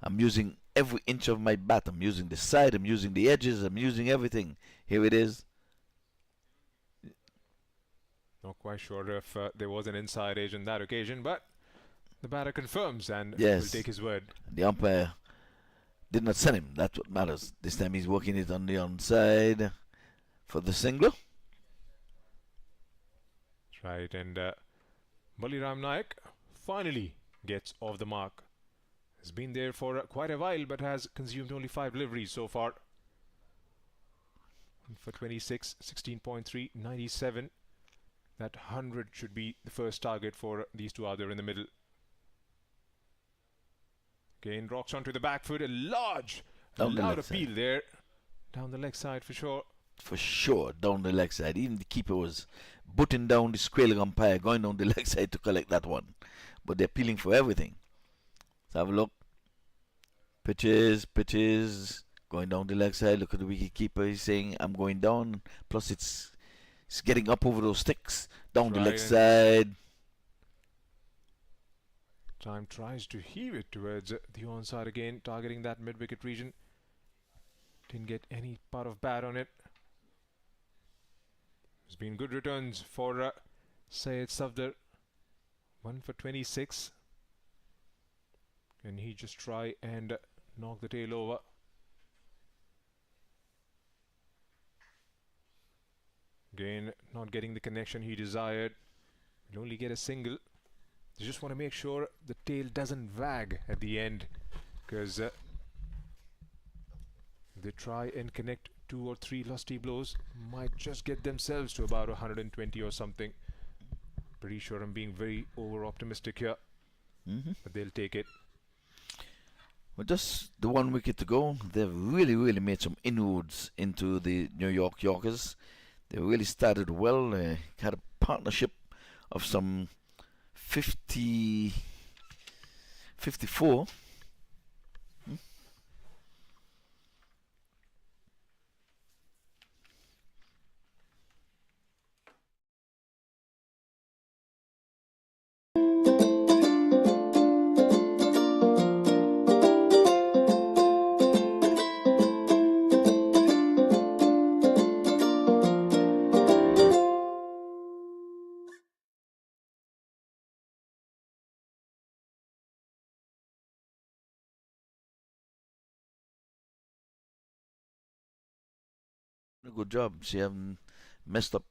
I'm using every inch of my bat. I'm using the side. I'm using the edges. I'm using everything. Here it is. Not quite sure if there was an inside edge on that occasion, but the batter confirms and Yes. will take his word. The umpire did not send him. That's what matters. This time he's working it on the onside for the singler. That's right, and Baliram Nayak finally gets off the mark. Has been there for quite a while, but has consumed only 5 deliveries so far. And for 26, 16.3, 97. That 100 should be the first target for these two out there in the middle. Again, rocks onto the back foot. A large, loud appeal there. Down the leg side for sure. For sure, down the leg side. Even the keeper was butting down the squealing umpire, going down the leg side to collect that one. But they're appealing for everything. Let's have a look. Pitches, going down the leg side. Look at the wicket keeper. He's saying, I'm going down. Plus, it's getting up over those sticks. Down the leg side. Time tries to heave it towards the onside again, targeting that mid-wicket region. Didn't get any part of bat on it. There's been good returns for Syed Safdar. 1 for 26. Can he just try and knock the tail over? Again, not getting the connection he desired. Will only get a single. You just want to make sure the tail doesn't wag at the end, because they try and connect 2 or 3 lusty blows, might just get themselves to about 120 or something. Pretty sure I'm being very over optimistic here, but they'll take it. Well, just the 1 wicket to go. They've really made some inroads into the New York Yorkers. They really started well. They had a partnership of some 54. A good job. She haven't messed up.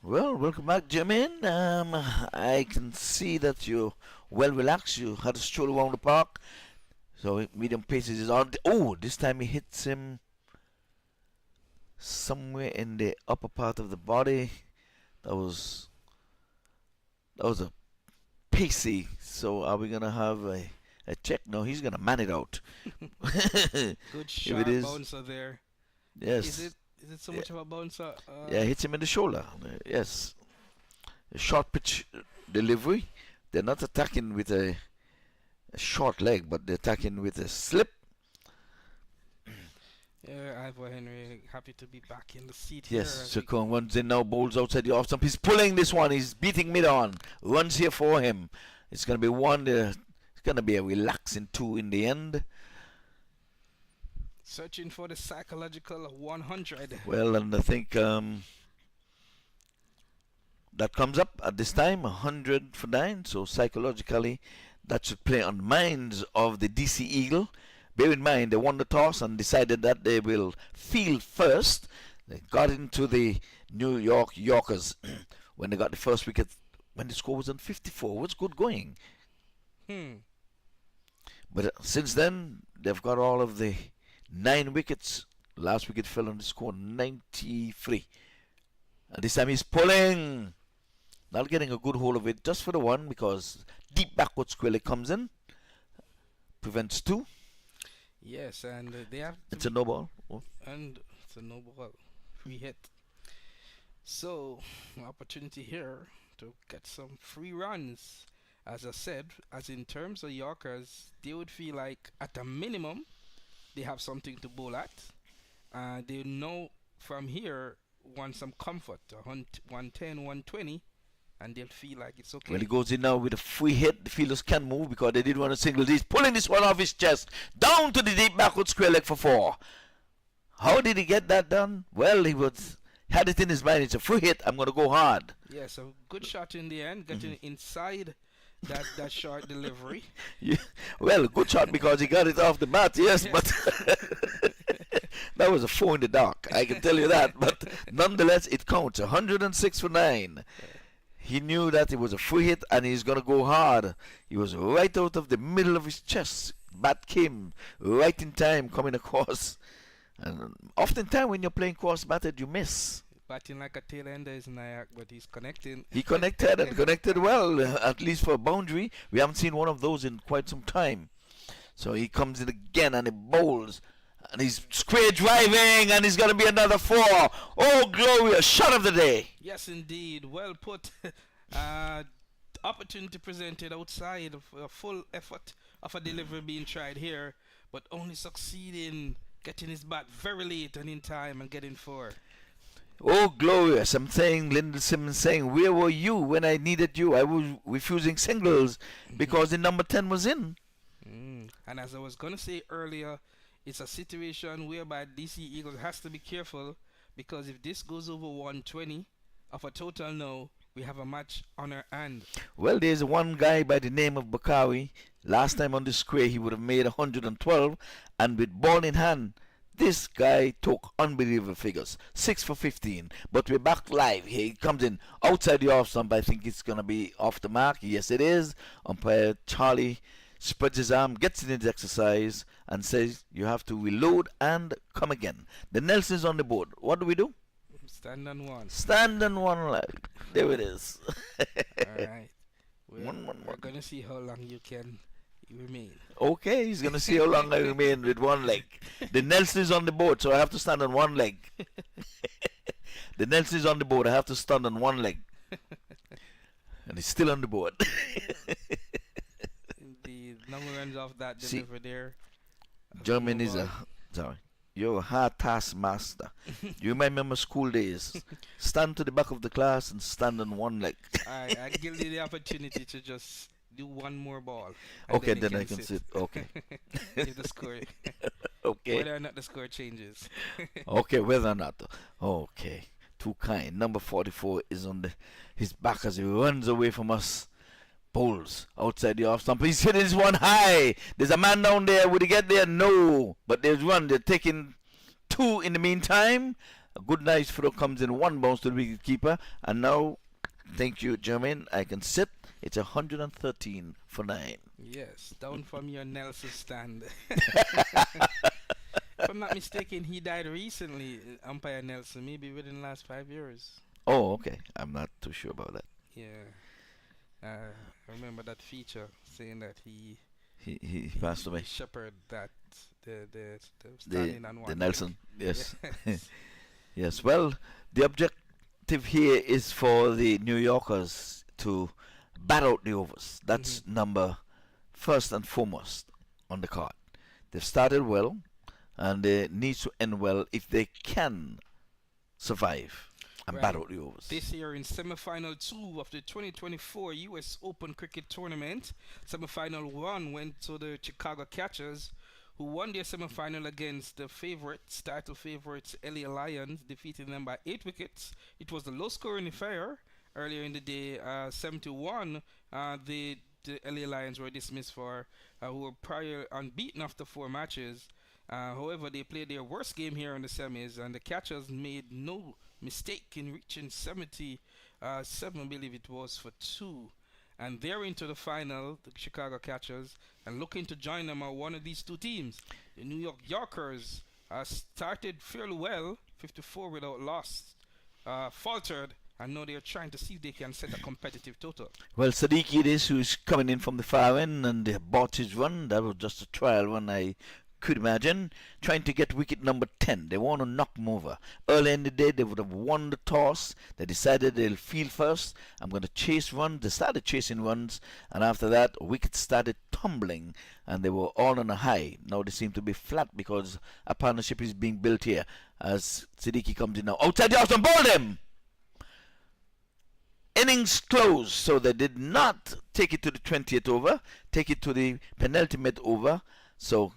Well, welcome back, Jermaine. I can see that you're well relaxed. You had a stroll around the park. So medium paces is on. Oh, this time he hits him somewhere in the upper part of the body. That was a pacey. So are we gonna have a check? No, he's gonna man it out. Good shot bouncer there. Yes. Is it so much of a bouncer? Yeah, hits him in the shoulder. Yes. A short pitch delivery. They're not attacking with a short leg, but they're attacking with a slip. Yeah, Ivor Henry, happy to be back in the seat Yes, here. Chacon runs in now, bowls outside the off stump. He's pulling this one. He's beating mid on. Runs here for him. It's going to be one. It's going to be a relaxing 2 in the end. Searching for the psychological 100. Well, and I think that comes up at this time, 100 for 9. So psychologically, that should play on the minds of the DC Eagle. Bear in mind, they won the toss and decided that they will field first. They got into the New York Yorkers when they got the first wicket, when the score was on 54. It was good going. But since then, they've got all of the 9 wickets. Last wicket fell on the score 93. And this time he's pulling. Not getting a good hold of it just for the one, because deep backward squarely comes in. Prevents 2. Yes, and they have. It's a no ball. Oh. And it's a no ball. Free hit. So, opportunity here to get some free runs. As I said, as in terms of Yorkers, they would feel like at a minimum they have something to bowl at. They know from here want some comfort, 110, 120, and they'll feel like it's okay. Well, he goes in now with a free hit. The fielders can't move because they didn't want to single. He's pulling this one off his chest, down to the deep backward square leg for 4. How did he get that done? Well, he had it in his mind. It's a free hit. I'm going to go hard. Yes, a good shot in the end, getting inside that short delivery. Yeah. Well, good shot because he got it off the bat, yes. But that was a 4 in the dark, I can tell you that. But nonetheless, it counts. 106 for 9. He knew that it was a free hit and he's going to go hard. He was right out of the middle of his chest. Bat came right in time coming across. And oftentimes when you're playing cross-batted, you miss. Batting like a tail ender is Nyack, but he's connecting. He connected and connected well, at least for a boundary. We haven't seen one of those in quite some time. So he comes in again and he bowls. And he's square driving and he's going to be another 4. Oh, glorious shot of the day. Yes, indeed. Well put. Opportunity presented outside of a full effort of a delivery being tried here, but only succeeding getting his bat very late and in time and getting 4. Oh, glorious. I'm saying, Lyndon Simmons saying, where were you when I needed you? I was refusing singles because the number 10 was in. And as I was going to say earlier, it's a situation whereby DC Eagles has to be careful, because if this goes over 120 of a total no, we have a match on our hand. Well, there's one guy by the name of Bakari. Last time on the square, he would have made 112. And with ball in hand, this guy took unbelievable figures. 6 for 15. But we're back live. Here he comes in outside the off stump. I think it's going to be off the mark. Yes, it is. Umpire Charlie spreads his arm, gets in his exercise, and says you have to reload and come again. The Nelson's on the board. What do we do? Stand on 1. Stand on 1 leg. There it is. Alright. We're going to see how long you can remain. Okay, he's going to see how long I remain with 1 leg. The Nelson's on the board, so I have to stand on 1 leg. The Nelson's on the board. I have to stand on 1 leg. And he's still on the board. The number runs off that delivery there. German is you're a hard task master. You remember school days. Stand to the back of the class and stand on 1 leg. I give you the opportunity to just do 1 more ball. Okay, then I can sit. Okay. If the score. Okay. Whether or not the score changes. Okay, whether or not. Okay. Too kind. Number 44 is on his back as he runs away from us. Bowls outside the off stump. He's hitting this one high. There's a man down there. Would he get there? No. But there's one. They're taking 2 in the meantime. A good nice throw comes in. 1 bounce to the wicket keeper. And now, thank you, Jermaine. I can sit. It's 113 for 9. Yes, down from your Nelson stand. If I'm not mistaken, he died recently, umpire Nelson, maybe within the last 5 years. Oh, okay. I'm not too sure about that. Yeah. I remember that feature saying that he passed away. Shepherd that the standing on one. The Nelson, yes. Yes. Yes, well, the objective here is for the New Yorkers to bat out the overs. That's number first and foremost on the card. They've started well, and they need to end well if they can survive and bat out the overs. This year in semi-final 2 of the 2024 U.S. Open Cricket Tournament, semi-final 1 went to the Chicago Catchers, who won their semi-final against the title favorites, LA Lions, defeating them by 8 wickets. It was a low-scoring affair. Earlier in the day, 71, the LA Lions were dismissed who were prior unbeaten after 4 matches. However, they played their worst game here in the semis, and the Catchers made no mistake in reaching 77, I believe it was, for 2. And they're into the final, the Chicago Catchers, and looking to join them are one of these 2 teams. The New York Yorkers started fairly well, 54 without loss, faltered, and now they're trying to see if they can set a competitive total. Well, Siddiqui it is who's coming in from the far end, and they bought his run. That was just a trial run, I could imagine, trying to get wicket number 10. They want to knock him over. Early in the day, they would have won the toss. They decided they'll field first. I'm going to chase runs. They started chasing runs, and after that, wickets started tumbling, and they were all on a high. Now they seem to be flat because a partnership is being built here. As Siddiqui comes in now, outside the house and bowled him. Innings closed, so they did not take it to the 20th over, take it to the penultimate over. So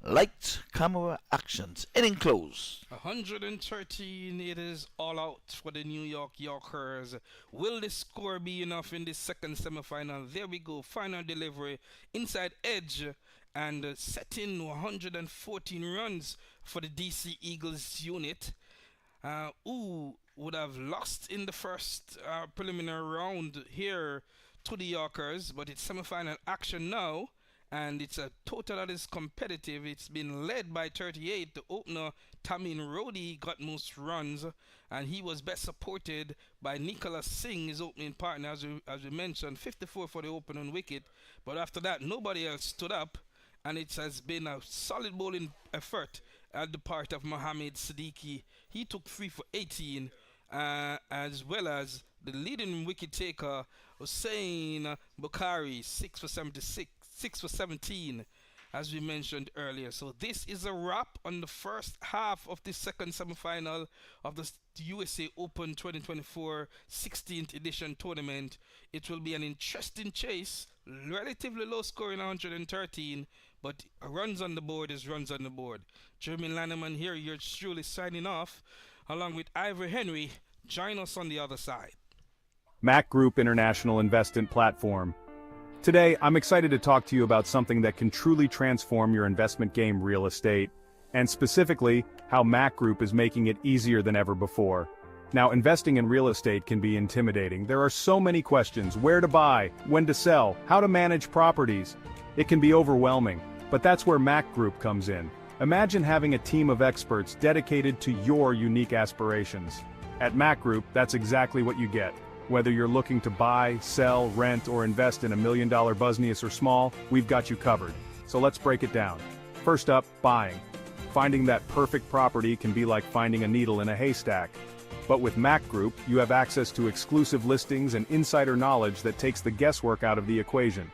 lights, camera, actions. Inning close. 113, it is all out for the New York Yorkers. Will the score be enough in the second semi-final? There we go, final delivery, inside edge, and setting 114 runs for the DC Eagles unit. Who would have lost in the first preliminary round here to the Yorkers, but it's semi-final action now. And it's a total that is competitive. It's been led by 38. The opener, Tamim Rodi, got most runs, and he was best supported by Nicholas Singh, his opening partner, as we mentioned, 54 for the opening wicket. But after that, nobody else stood up, and it has been a solid bowling effort at the part of Mohamed Siddiqui. He took 3 for 18, as well as the leading wicket taker, Hussein Bukhari, 6 for 76. 6 for 17, as we mentioned earlier. So this is a wrap on the first half of the second semi-final of the USA Open 2024 16th edition tournament. It will be an interesting chase, relatively low scoring 113, but runs on the board is runs on the board. Jeremy Lanneman here, you're truly signing off, along with Ivor Henry. Join us on the other side. Mac Group International Investment Platform. Today, I'm excited to talk to you about something that can truly transform your investment game, real estate, and specifically, how Mac Group is making it easier than ever before. Now, investing in real estate can be intimidating. There are so many questions: where to buy, when to sell, how to manage properties. It can be overwhelming, but that's where Mac Group comes in. Imagine having a team of experts dedicated to your unique aspirations. At Mac Group, that's exactly what you get. Whether you're looking to buy, sell, rent, or invest in $1 million business or small, we've got you covered. So let's break it down. First up, buying. Finding that perfect property can be like finding a needle in a haystack. But with Mac Group, you have access to exclusive listings and insider knowledge that takes the guesswork out of the equation.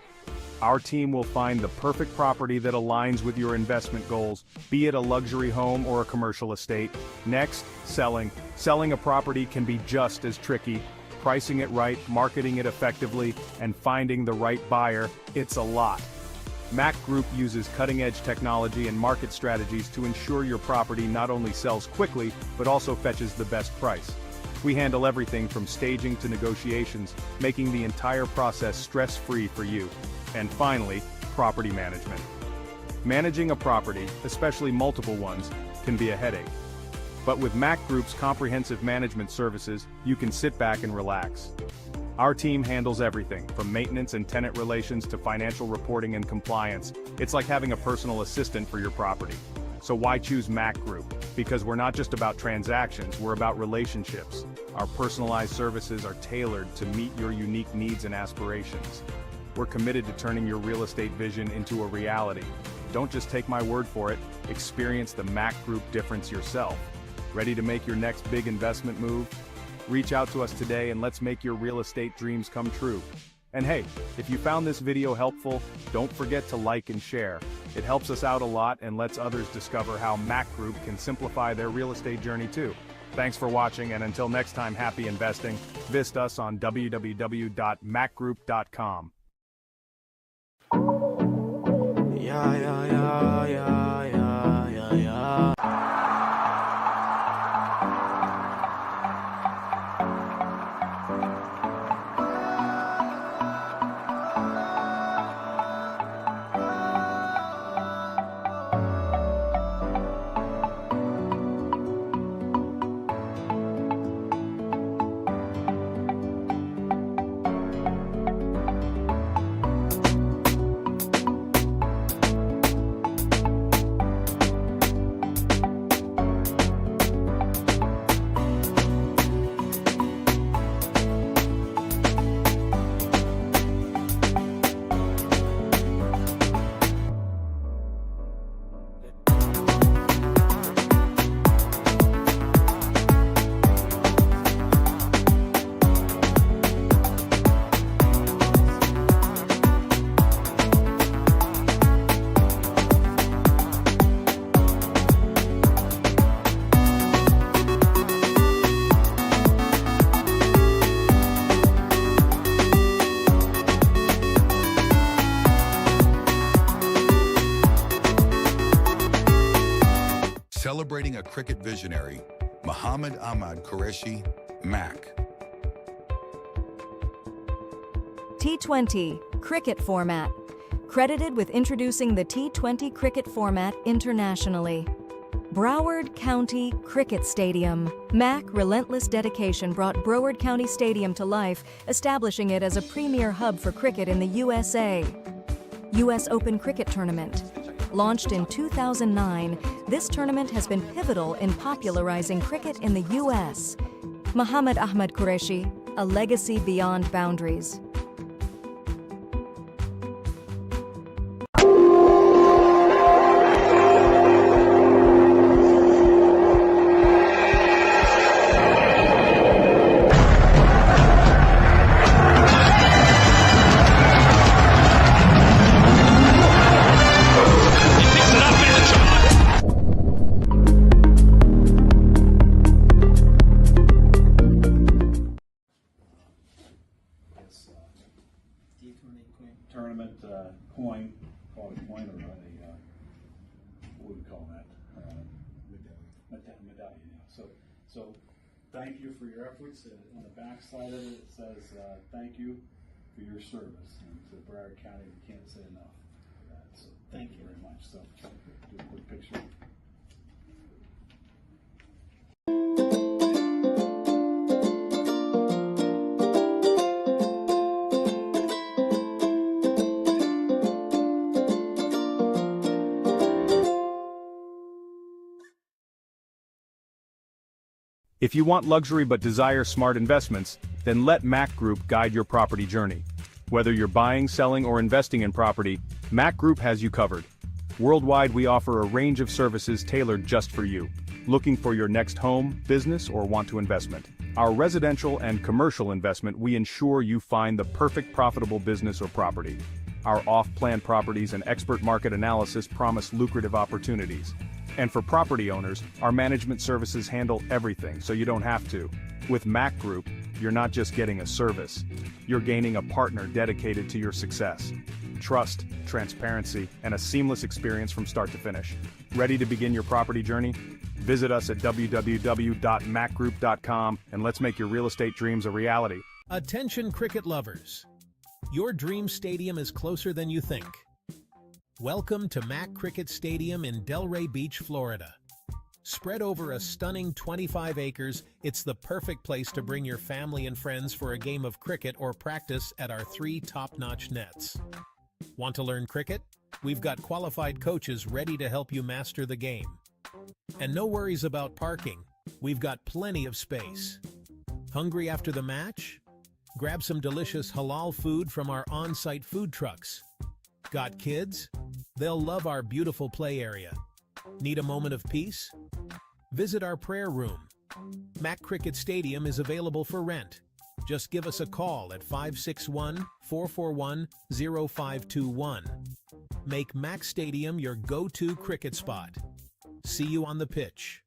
Our team will find the perfect property that aligns with your investment goals, be it a luxury home or a commercial estate. Next, selling. Selling a property can be just as tricky. Pricing it right, marketing it effectively, and finding the right buyer, it's a lot. Mac Group uses cutting-edge technology and market strategies to ensure your property not only sells quickly, but also fetches the best price. We handle everything from staging to negotiations, making the entire process stress-free for you. And finally, property management. Managing a property, especially multiple ones, can be a headache. But with Mac Group's comprehensive management services, you can sit back and relax. Our team handles everything, from maintenance and tenant relations to financial reporting and compliance. It's like having a personal assistant for your property. So why choose Mac Group? Because we're not just about transactions, we're about relationships. Our personalized services are tailored to meet your unique needs and aspirations. We're committed to turning your real estate vision into a reality. Don't just take my word for it, experience the Mac Group difference yourself. Ready to make your next big investment move? Reach out to us today and let's make your real estate dreams come true. And hey, if you found this video helpful, don't forget to like and share. It helps us out a lot and lets others discover how Mac Group can simplify their real estate journey too. Thanks for watching, and until next time, happy investing. Visit us on www.macgroup.com. Yeah, yeah, yeah, yeah, yeah, yeah, yeah. Celebrating a cricket visionary, Muhammad Ahmad Qureshi, Mac. T20 cricket format. Credited with introducing the T20 cricket format internationally. Broward County Cricket Stadium. Mac relentless dedication brought Broward County Stadium to life, establishing it as a premier hub for cricket in the USA. U.S. Open Cricket Tournament. Launched in 2009, this tournament has been pivotal in popularizing cricket in the U.S. Muhammad Ahmad Qureshi, a legacy beyond boundaries. Tournament coin, call it a coin or a what would we call that? Medallion. Yeah. So thank you for your efforts. On the back side of it, it says thank you for your service. And to Broward County, we can't say enough for that. So thank you very much. So do a quick picture. If you want luxury but desire smart investments, then let Mac Group guide your property journey. Whether you're buying, selling, or investing in property, Mac Group has you covered. Worldwide, we offer a range of services tailored just for you. Looking for your next home, business, or want to investment? Our residential and commercial investment, we ensure you find the perfect profitable business or property. Our off-plan properties and expert market analysis promise lucrative opportunities. And for property owners, our management services handle everything so you don't have to. With Mac Group, you're not just getting a service, you're gaining a partner dedicated to your success. Trust, transparency, and a seamless experience from start to finish. Ready to begin your property journey? Visit us at www.macgroup.com and let's make your real estate dreams a reality. Attention cricket lovers. Your dream stadium is closer than you think. Welcome to Mac Cricket Stadium in Delray Beach, Florida. Spread over a stunning 25 acres, it's the perfect place to bring your family and friends for a game of cricket or practice at our 3 top-notch nets. Want to learn cricket? We've got qualified coaches ready to help you master the game. And no worries about parking. We've got plenty of space. Hungry after the match? Grab some delicious halal food from our on-site food trucks. Got kids? They'll love our beautiful play area. Need a moment of peace? Visit our prayer room. Mac Cricket Stadium is available for rent. Just give us a call at 561-441-0521. Make Mac Stadium your go-to cricket spot. See you on the pitch.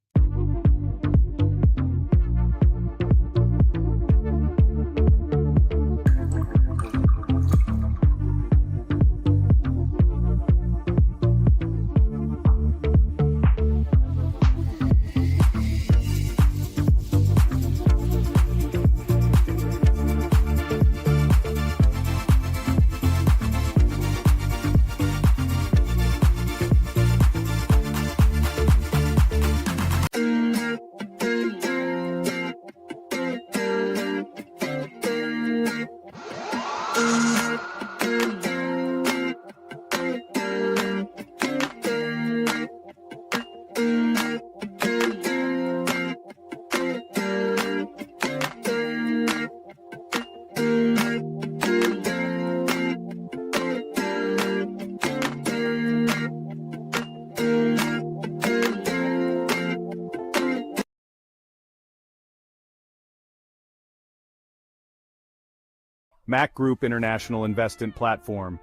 Mac Group International Investment Platform.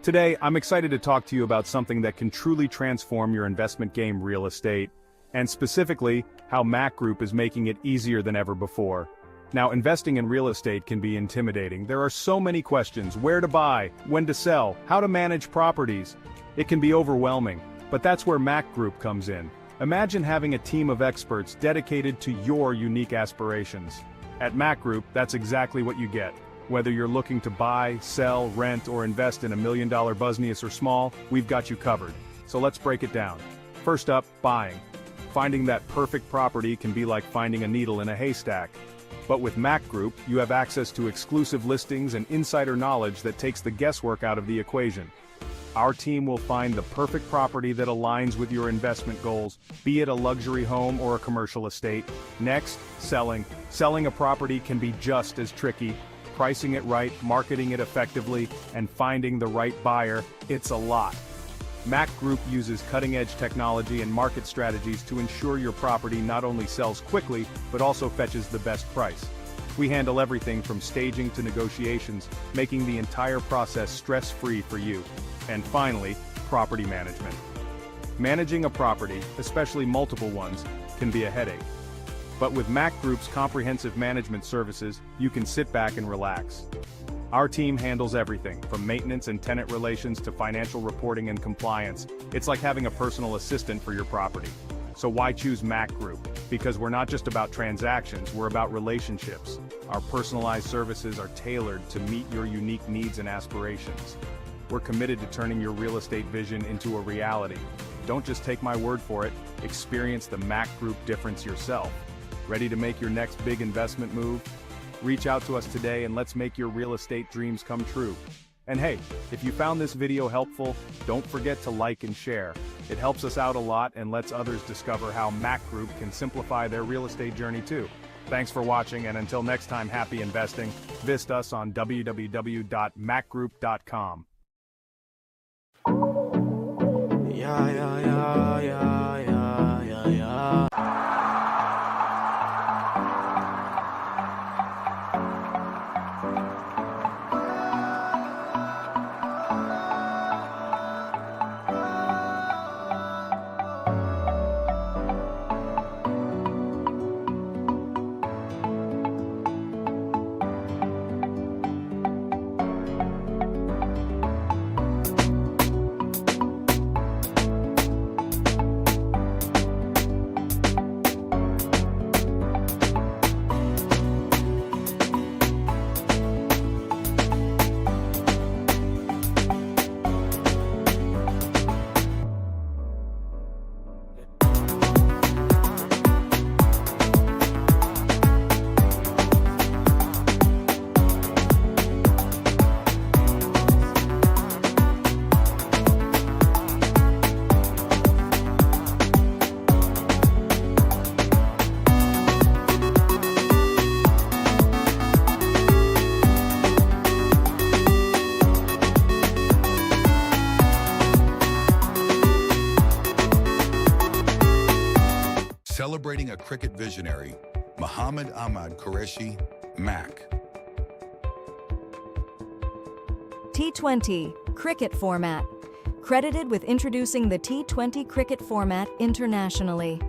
Today, I'm excited to talk to you about something that can truly transform your investment game, real estate, and specifically, how Mac Group is making it easier than ever before. Now, investing in real estate can be intimidating. There are so many questions: where to buy, when to sell, how to manage properties. It can be overwhelming, but that's where Mac Group comes in. Imagine having a team of experts dedicated to your unique aspirations. At Mac Group, that's exactly what you get. Whether you're looking to buy, sell, rent, or invest in $1 million business or small, we've got you covered. So let's break it down. First up, buying. Finding that perfect property can be like finding a needle in a haystack. But with Mac Group, you have access to exclusive listings and insider knowledge that takes the guesswork out of the equation. Our team will find the perfect property that aligns with your investment goals, be it a luxury home or a commercial estate. Next, selling. Selling a property can be just as tricky. Pricing it right, marketing it effectively, and finding the right buyer, it's a lot. Mac Group uses cutting-edge technology and market strategies to ensure your property not only sells quickly, but also fetches the best price. We handle everything from staging to negotiations, making the entire process stress-free for you. And finally, property management. Managing a property, especially multiple ones, can be a headache. But with Mac Group's comprehensive management services, you can sit back and relax. Our team handles everything, from maintenance and tenant relations to financial reporting and compliance. It's like having a personal assistant for your property. So why choose Mac Group? Because we're not just about transactions, we're about relationships. Our personalized services are tailored to meet your unique needs and aspirations. We're committed to turning your real estate vision into a reality. Don't just take my word for it, experience the Mac Group difference yourself. Ready to make your next big investment move? Reach out to us today and let's make your real estate dreams come true. And hey, if you found this video helpful, don't forget to like and share. It helps us out a lot and lets others discover how Mac Group can simplify their real estate journey too. Thanks for watching, and until next time, happy investing. Visit us on www.macgroup.com. Yeah, yeah, yeah, yeah, yeah, yeah, yeah. celebrating a cricket visionary, Muhammad Ahmad Qureshi, Mac. T20 cricket format. Credited with introducing the T20 cricket format internationally.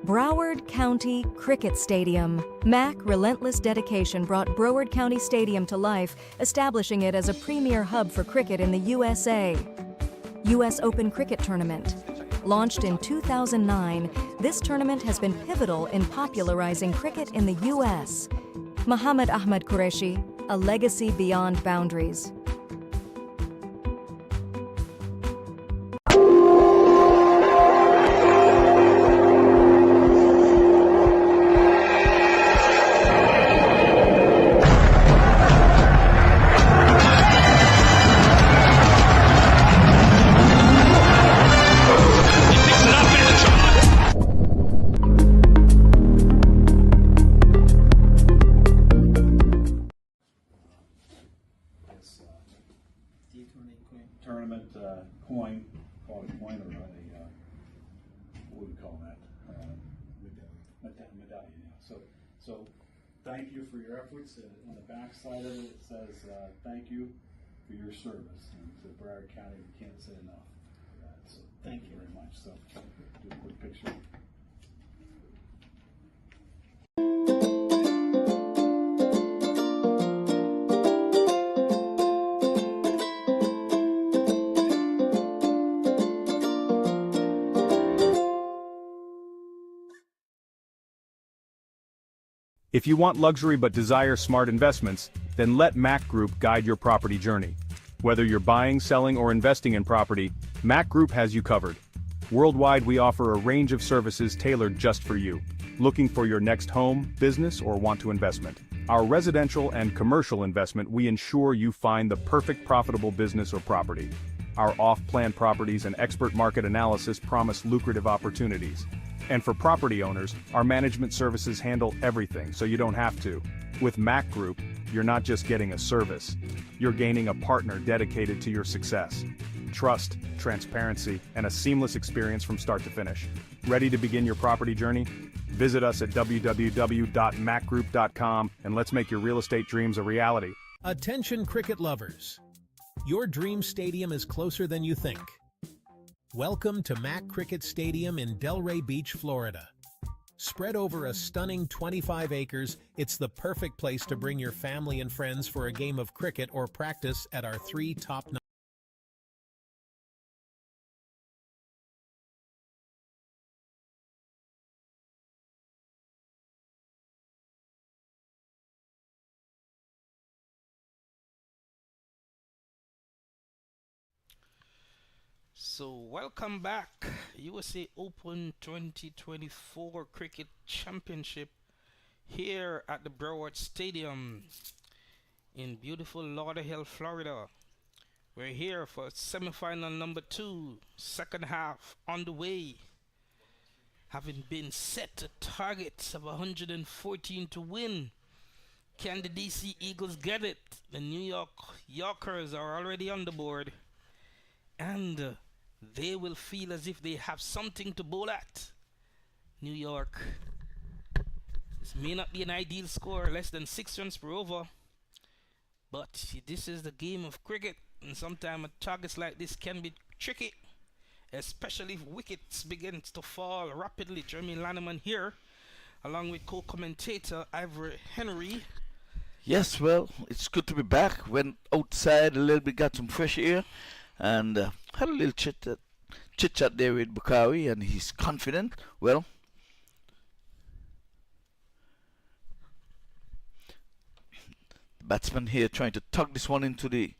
Broward County Cricket Stadium. Mac relentless dedication brought Broward County Stadium to life, establishing it as a premier hub for cricket in the USA. U.S. Open Cricket Tournament. Launched in 2009, this tournament has been pivotal in popularizing cricket in the U.S. Muhammad Ahmad Qureshi, a legacy beyond boundaries. Tournament coin, call it a coin or what would we call that? Medallion. Yeah. So thank you for your efforts. On the back side of it, it says thank you for your service. And to Broward County, we can't say enough for that. So thank you very much. So do a quick picture. If you want luxury but desire smart investments, then let Mac Group guide your property journey. Whether you're buying, selling, or investing in property, Mac Group has you covered. Worldwide, we offer a range of services tailored just for you. Looking for your next home, business, or want to investment? Our residential and commercial investment, we ensure you find the perfect profitable business or property. Our off-plan properties and expert market analysis promise lucrative opportunities. And for property owners, our management services handle everything so you don't have to. With Mac Group, you're not just getting a service, you're gaining a partner dedicated to your success. Trust, transparency, and a seamless experience from start to finish. Ready to begin your property journey? Visit us at www.macgroup.com and let's make your real estate dreams a reality. Attention cricket lovers. Your dream stadium is closer than you think. Welcome to Mac Cricket Stadium in Delray Beach, Florida. Spread over a stunning 25 acres, it's the perfect place to bring your family and friends for a game of cricket or practice at our 3 top-notch. So welcome back, USA Open 2024 Cricket Championship here at the Broward Stadium in beautiful Lauderdale, Florida. We're here for semi-final number 2, second half on the way. Having been set targets of 114 to win. Can the DC Eagles get it? The New York Yorkers are already on the board. And they will feel as if they have something to bowl at. New York. This may not be an ideal score, less than 6 runs per over. But this is the game of cricket. And sometimes targets like this can be tricky. Especially if wickets begin to fall rapidly. Jeremy Lanneman here, along with co-commentator Ivory Henry. Yes, well, it's good to be back. Went outside a little bit, got some fresh air. And had a little chit-chat there with Bukhari, and he's confident. Well, the batsman here trying to tug this one into the...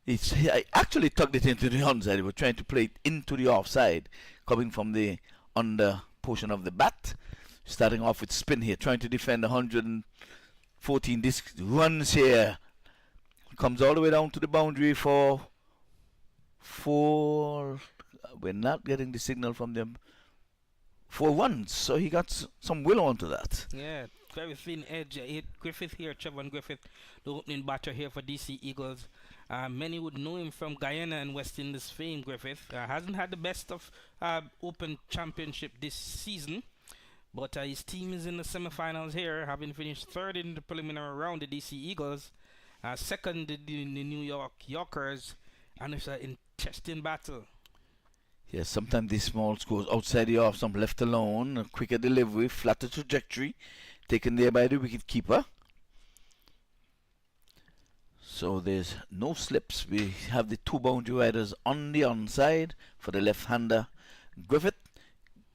I actually tugged it into the onside. He was trying to play it into the offside, coming from the under portion of the bat. Starting off with spin here, trying to defend 114 runs here. Comes all the way down to the boundary for 4. We're not getting the signal from them. 4 runs, so he got some will onto that. Yeah, very thin edge. Griffith here, Trevor Griffith, the opening batter here for DC Eagles. Many would know him from Guyana and West Indies fame, Griffith. Hasn't had the best of Open Championship this season, but his team is in the semi-finals here, having finished third in the preliminary round, the DC Eagles, second in the New York Yorkers, and it's an interesting battle. Yes, sometimes these small scores outside the off, some left alone, a quicker delivery, flatter trajectory, taken there by the wicket keeper. So there's no slips. We have the two boundary riders on the onside for the left-hander Griffith.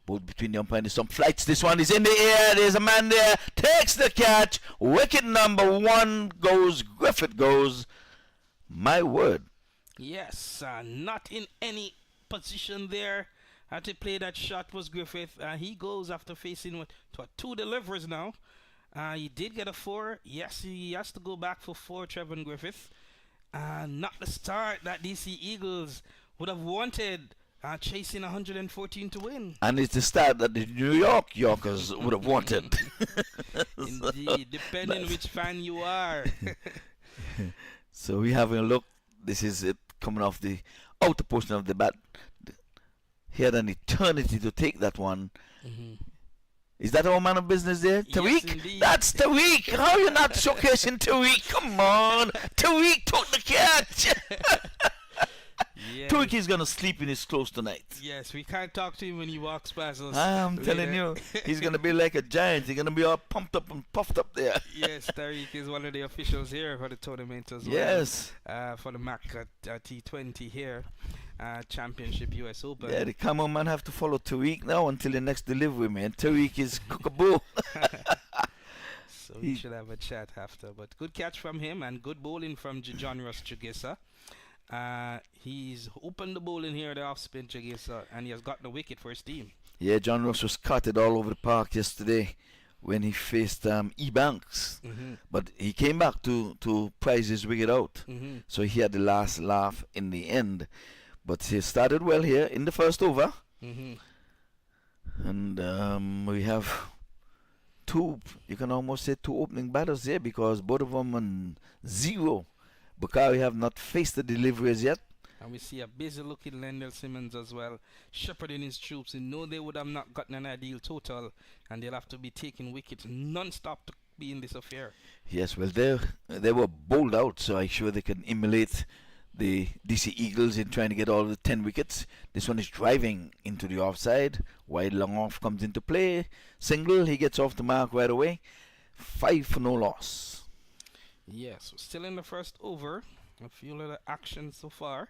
Both between the umpire and the stump flights. This one is in the air. There's a man there. Takes the catch. Wicket number 1 goes. Griffith goes. My word. Yes, not in any position there to play that shot was Griffith. He goes after facing two deliveries now. He did get a 4. Yes, he has to go back for 4, Trevor Griffith. Not the start that DC Eagles would have wanted, chasing 114 to win. And it's the start that the New York Yorkers would have wanted. Indeed, depending which fan you are. So we're having a look. This is it coming off the outer portion of the bat. He had an eternity to take that one. Is that our man of business there? Tariq? Yes, That's Tariq! How are you not showcasing Tariq? Come on! Tariq took the catch! Yes. Tariq is going to sleep in his clothes tonight. Yes, we can't talk to him when he walks past us. I'm telling you, he's going to be like a giant. He's going to be all pumped up and puffed up there. Yes, Tariq is one of the officials here for the tournament as well. Yes. For the MAC T20 here. Championship US Open. Yeah, the cameraman have to follow Tariq now until the next delivery, man. Tariq is cookaboo. So we should have a chat after. But good catch from him and good bowling from John Ross Chugisa. He's opened the bowling here, the off-spin Chugisa, and he has got the wicket for his team. Yeah, John Ross was carted all over the park yesterday when he faced E. Banks. But he came back to prize his wicket out. So he had the last laugh in the end. But he started well here in the first over. And we have two, you can almost say two opening batters here because both of them on 0. Bakari have not faced the deliveries yet. And we see a busy looking Lendell Simmons as well, shepherding his troops. You know they would have not gotten an ideal total, and they'll have to be taking wickets non-stop to be in this affair. Yes, well, they were bowled out, so I'm sure they can emulate the DC Eagles in trying to get all the 10 wickets. This one is driving into the offside. Wide long off comes into play. Single, he gets off the mark right away. 5 for no loss. Yes, we're still in the first over. A few little action so far.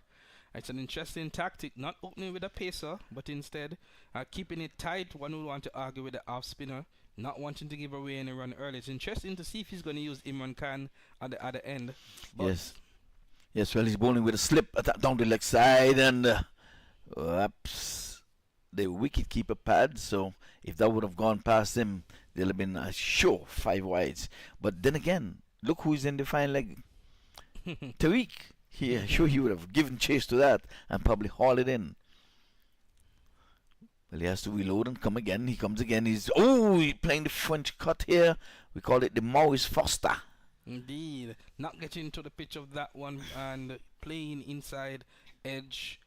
It's an interesting tactic, not opening with a pacer, but instead keeping it tight. One would want to argue with the off spinner, not wanting to give away any run early. It's interesting to see if he's going to use Imran Khan at the other end. But Yes, well, he's bowling with a slip down the leg side, and the wicket keeper pad. So if that would have gone past him, there'll have been a sure 5 wides. But then again, look who's in the fine leg. Tariq. Yeah, sure he would have given chase to that and probably haul it in. Well, he has to reload and come again. He comes again. He's playing the French cut here. We call it the Maurice Foster. Indeed, not getting to the pitch of that one and playing inside edge.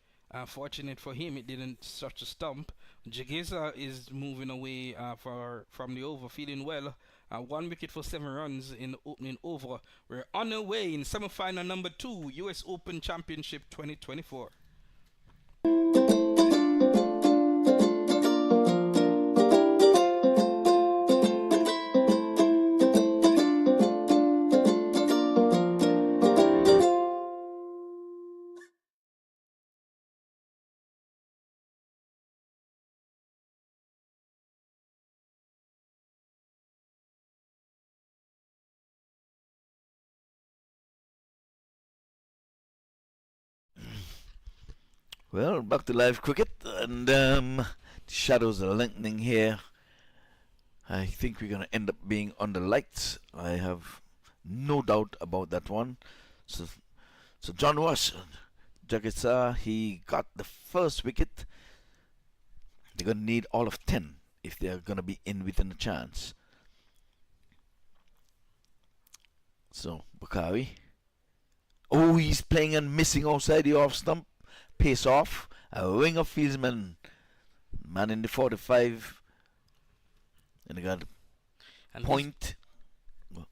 Fortunate for him, it didn't touch a stump. Jageza is moving away from the over, feeling well. 1 wicket for 7 runs in the opening over. We're on our way in semi-final number 2, US Open Championship 2024. Well, back to live cricket, and the shadows are lengthening here. I think we're going to end up being under lights. I have no doubt about that one. So John Ross, Jagesa, he got the first wicket. They're going to need all of 10 if they're going to be in within a chance. So Bakari Oh, he's playing and missing outside the off stump. Pace off. A winger fieldsman. Man in the 45. And he got And point.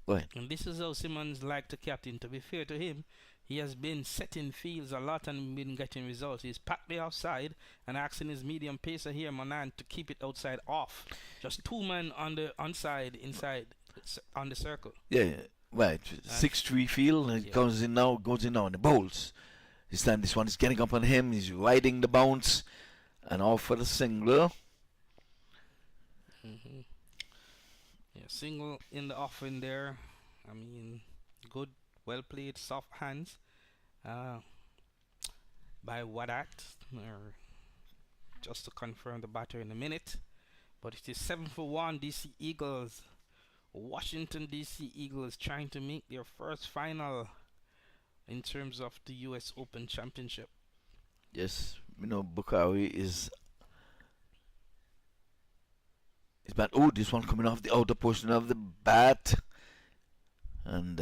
Go ahead. And this is how Simmons like to captain. To be fair to him, he has been setting fields a lot and been getting results. He's packed the offside and asking his medium pacer here, Manan, to keep it outside off. Just two men on the onside, inside, on the circle. Yeah, right. 6-3 field. It goes in now, and the bowls. This time this one is getting up on him. He's riding the bounce. And off for the single. Yeah, single in the offing there. I mean, good, well played, soft hands by Wadat. Or just to confirm the batter in a minute. But it is 7-1 DC Eagles. Washington DC Eagles trying to make their first final in terms of the US Open Championship. Yes, Bukhari is bad. Oh, this one coming off the outer portion of the bat. And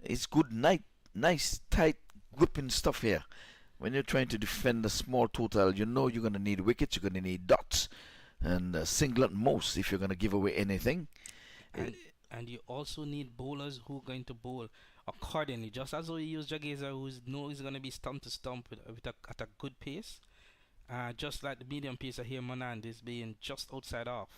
it's good, nice, tight, gripping stuff here. When you're trying to defend a small total, you know you're going to need wickets, you're going to need dots, and single at most if you're going to give away anything. And you also need bowlers who are going to bowl accordingly. Just as we use Jageza, who knows he's going to be stump to stump at a good pace. Just like the medium pacer here, Monand is being just outside off.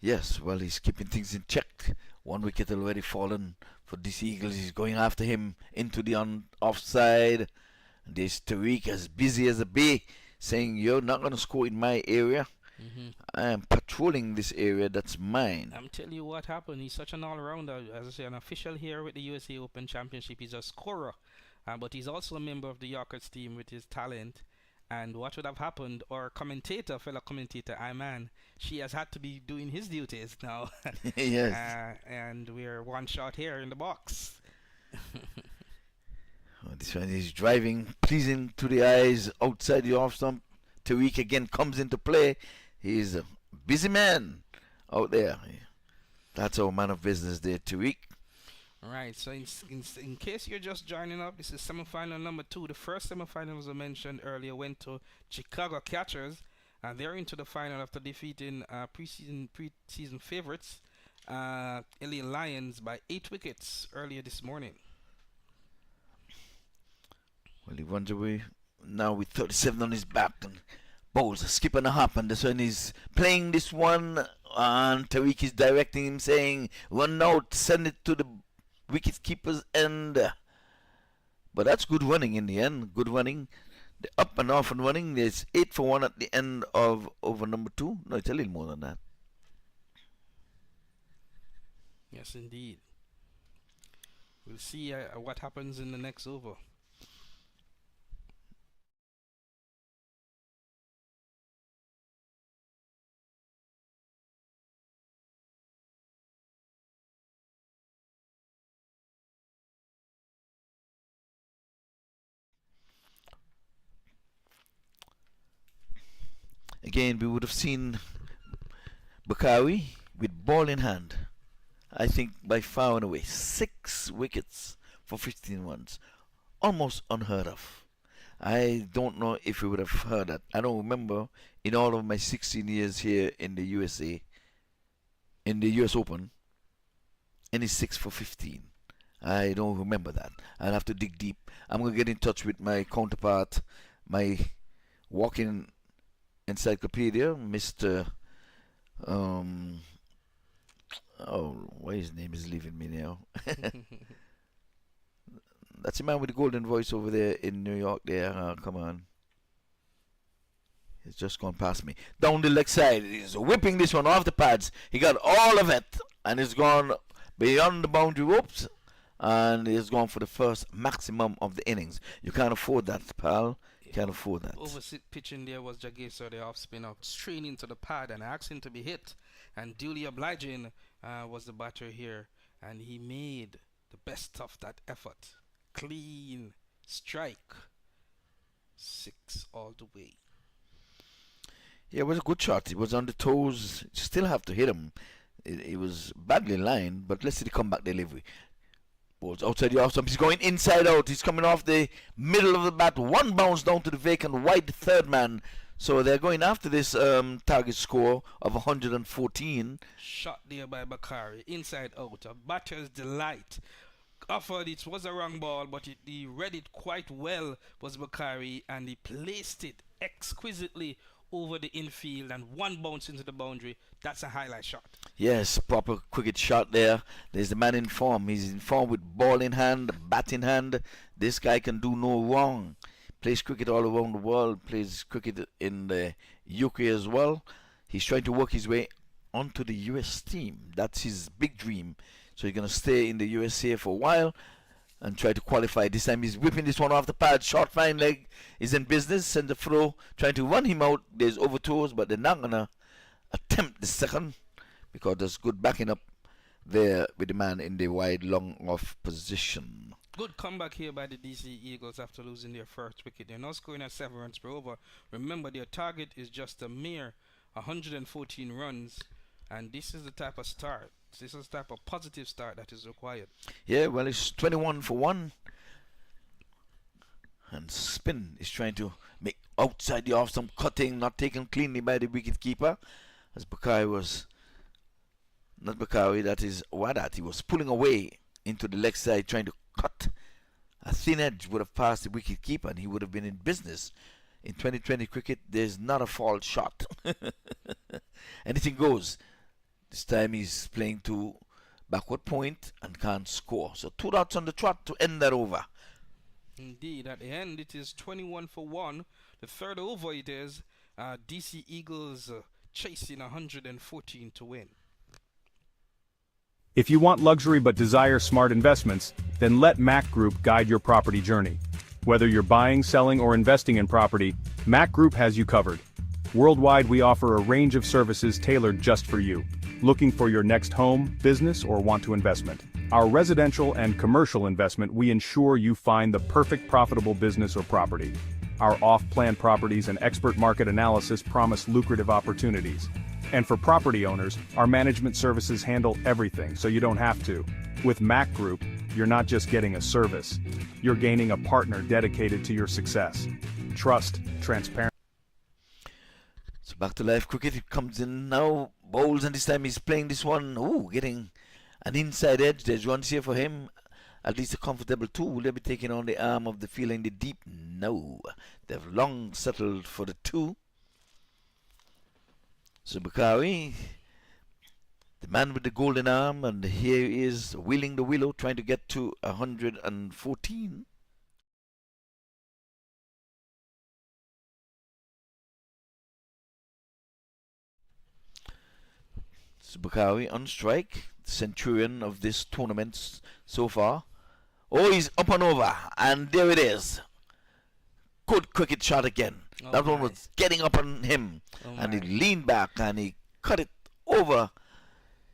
Yes, well, he's keeping things in check. One wicket already fallen for DC Eagles. He's going after him into the offside. This Tariq as busy as a bee, saying, "You're not going to score in my area. I am patrolling this area that's mine." I'm telling you what happened. He's such an all-rounder. As I say, an official here with the USA Open Championship. He's a scorer, but he's also a member of the Yorkers team with his talent. And what would have happened, or fellow commentator, Iman, she has had to be doing his duties now. Yes. And we're one shot here in the box. This one is driving, pleasing to the eyes outside the off stump. Tariq again comes into play. He's a busy man out there. That's our man of business there, Tariq. Right, so in case you're just joining up, this is semifinal number 2. The first semifinal, as I mentioned earlier, went to Chicago Catchers, and they're into the final after defeating preseason favorites, LA Lions, by 8 wickets earlier this morning. Well, he runs away now with 37 on his back and bowls a skip and a hop, and this one is playing this one, and Tariq is directing him, saying, "Run out, send it to the wicket keeper's end." But that's good running in the end. Good running. The up and off and running. There's 8 for 1 at the end of over number 2. No, it's a little more than that. Yes, indeed. We'll see what happens in the next over. Again, we would have seen Bakari with ball in hand. I think by far and away. 6 wickets for 15 runs. Almost unheard of. I don't know if we would have heard that. I don't remember in all of my 16 years here in the USA, in the US Open, any 6 for 15. I don't remember that. I'll have to dig deep. I'm going to get in touch with my counterpart, my walking encyclopedia, Mr. Why his name is leaving me now? That's the man with the golden voice over there in New York there. Come on. He's just gone past me. Down the leg side. He's whipping this one off the pads. He got all of it. And he's gone beyond the boundary ropes. And he's gone for the first maximum of the innings. You can't afford that, pal. Can't afford that. Over pitching there was Jagesa, the off spinner, straight into the pad and asking to be hit. And duly obliging was the batter here. And he made the best of that effort. Clean strike. 6 all the way. Yeah, it was a good shot. It was on the toes. You still have to hit him. It was badly lined, but let's see the comeback delivery. Balls outside the off stump. He's going inside out. He's coming off the middle of the bat. One bounce down to the vacant wide third man. So they're going after this target score of 114. Shot there by Bakari. Inside out. A batter's delight. Offered it was a wrong ball, but he read it quite well, was Bakari, and he placed it exquisitely over the infield and one bounce into the boundary. That's a highlight shot. Yes, proper cricket shot there. There's the man in form. He's in form with ball in hand, bat in hand. This guy can do no wrong. Plays cricket all around the world. Plays cricket in the UK as well. He's trying to work his way onto the US team. That's his big dream. So he's going to stay in the USA for a while and try to qualify. This time he's whipping this one off the pad. Short fine leg is in business. Send the throw, trying to run him out. There's over toes, but they're not going to attempt the second because there's good backing up there with the man in the wide long off position. Good comeback here by the DC Eagles after losing their first wicket. They're now scoring at 7 runs per over. Remember, their target is just a mere 114 runs, and this is the type of start. This is the type of positive start that is required. Yeah, well, it's 21 for 1. And Spin is trying to make outside the off stump cutting, not taken cleanly by the wicket keeper. As Bakari was, not Bakari, that is Wadat. He was pulling away into the leg side, trying to cut. A thin edge would have passed the wicket keeper, and he would have been in business. In 2020 cricket, there's not a false shot. Anything goes. This time he's playing to backward point and can't score. So 2 dots on the trot to end that over. Indeed, at the end it is 21 for 1. The third over it is DC Eagles chasing 114 to win. If you want luxury but desire smart investments, then let Mac Group guide your property journey. Whether you're buying, selling, or investing in property, Mac Group has you covered. Worldwide, we offer a range of services tailored just for you. Looking for your next home, business, or want to investment? Our residential and commercial investment, we ensure you find the perfect profitable business or property. Our off-plan properties and expert market analysis promise lucrative opportunities. And for property owners, our management services handle everything so you don't have to. With Mac Group, you're not just getting a service, you're gaining a partner dedicated to your success. Trust, transparency. So back to live cricket. It comes in now. Bowls, and this time he's playing this one. Ooh, getting an inside edge. There's runs here for him. At least a comfortable 2. Will they be taking on the arm of the fielder in the deep? No. They've long settled for the 2. So Bakari, the man with the golden arm, and here he is wheeling the willow, trying to get to 114. Bakari on strike, centurion of this tournament so far. Oh, he's up and over, and there it is. Good cricket shot again. That one was getting up on him, and he leaned back and he cut it over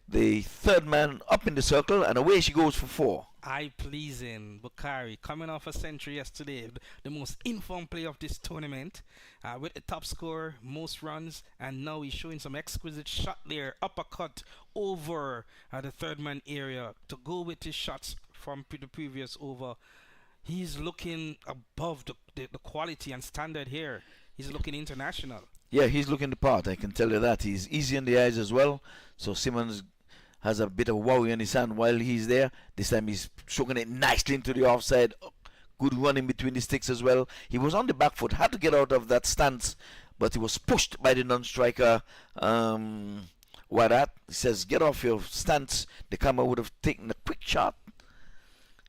the third man up in the circle, and away she goes for 4. Eye pleasing. Bakari coming off a century yesterday, the most informed player of this tournament, with the top scorer, most runs, and now he's showing some exquisite shot there, uppercut over the third man area to go with his shots from the previous over. He's looking above the quality and standard here. He's looking international. Yeah, he's looking the part, I can tell you that. He's easy in the eyes as well, so Simmons has a bit of worry on his hand while he's there. This time he's stroking it nicely into the offside. Good running between the sticks as well. He was on the back foot, had to get out of that stance, but he was pushed by the non-striker. Wadat, he says, get off your stance. The camera would have taken a quick shot.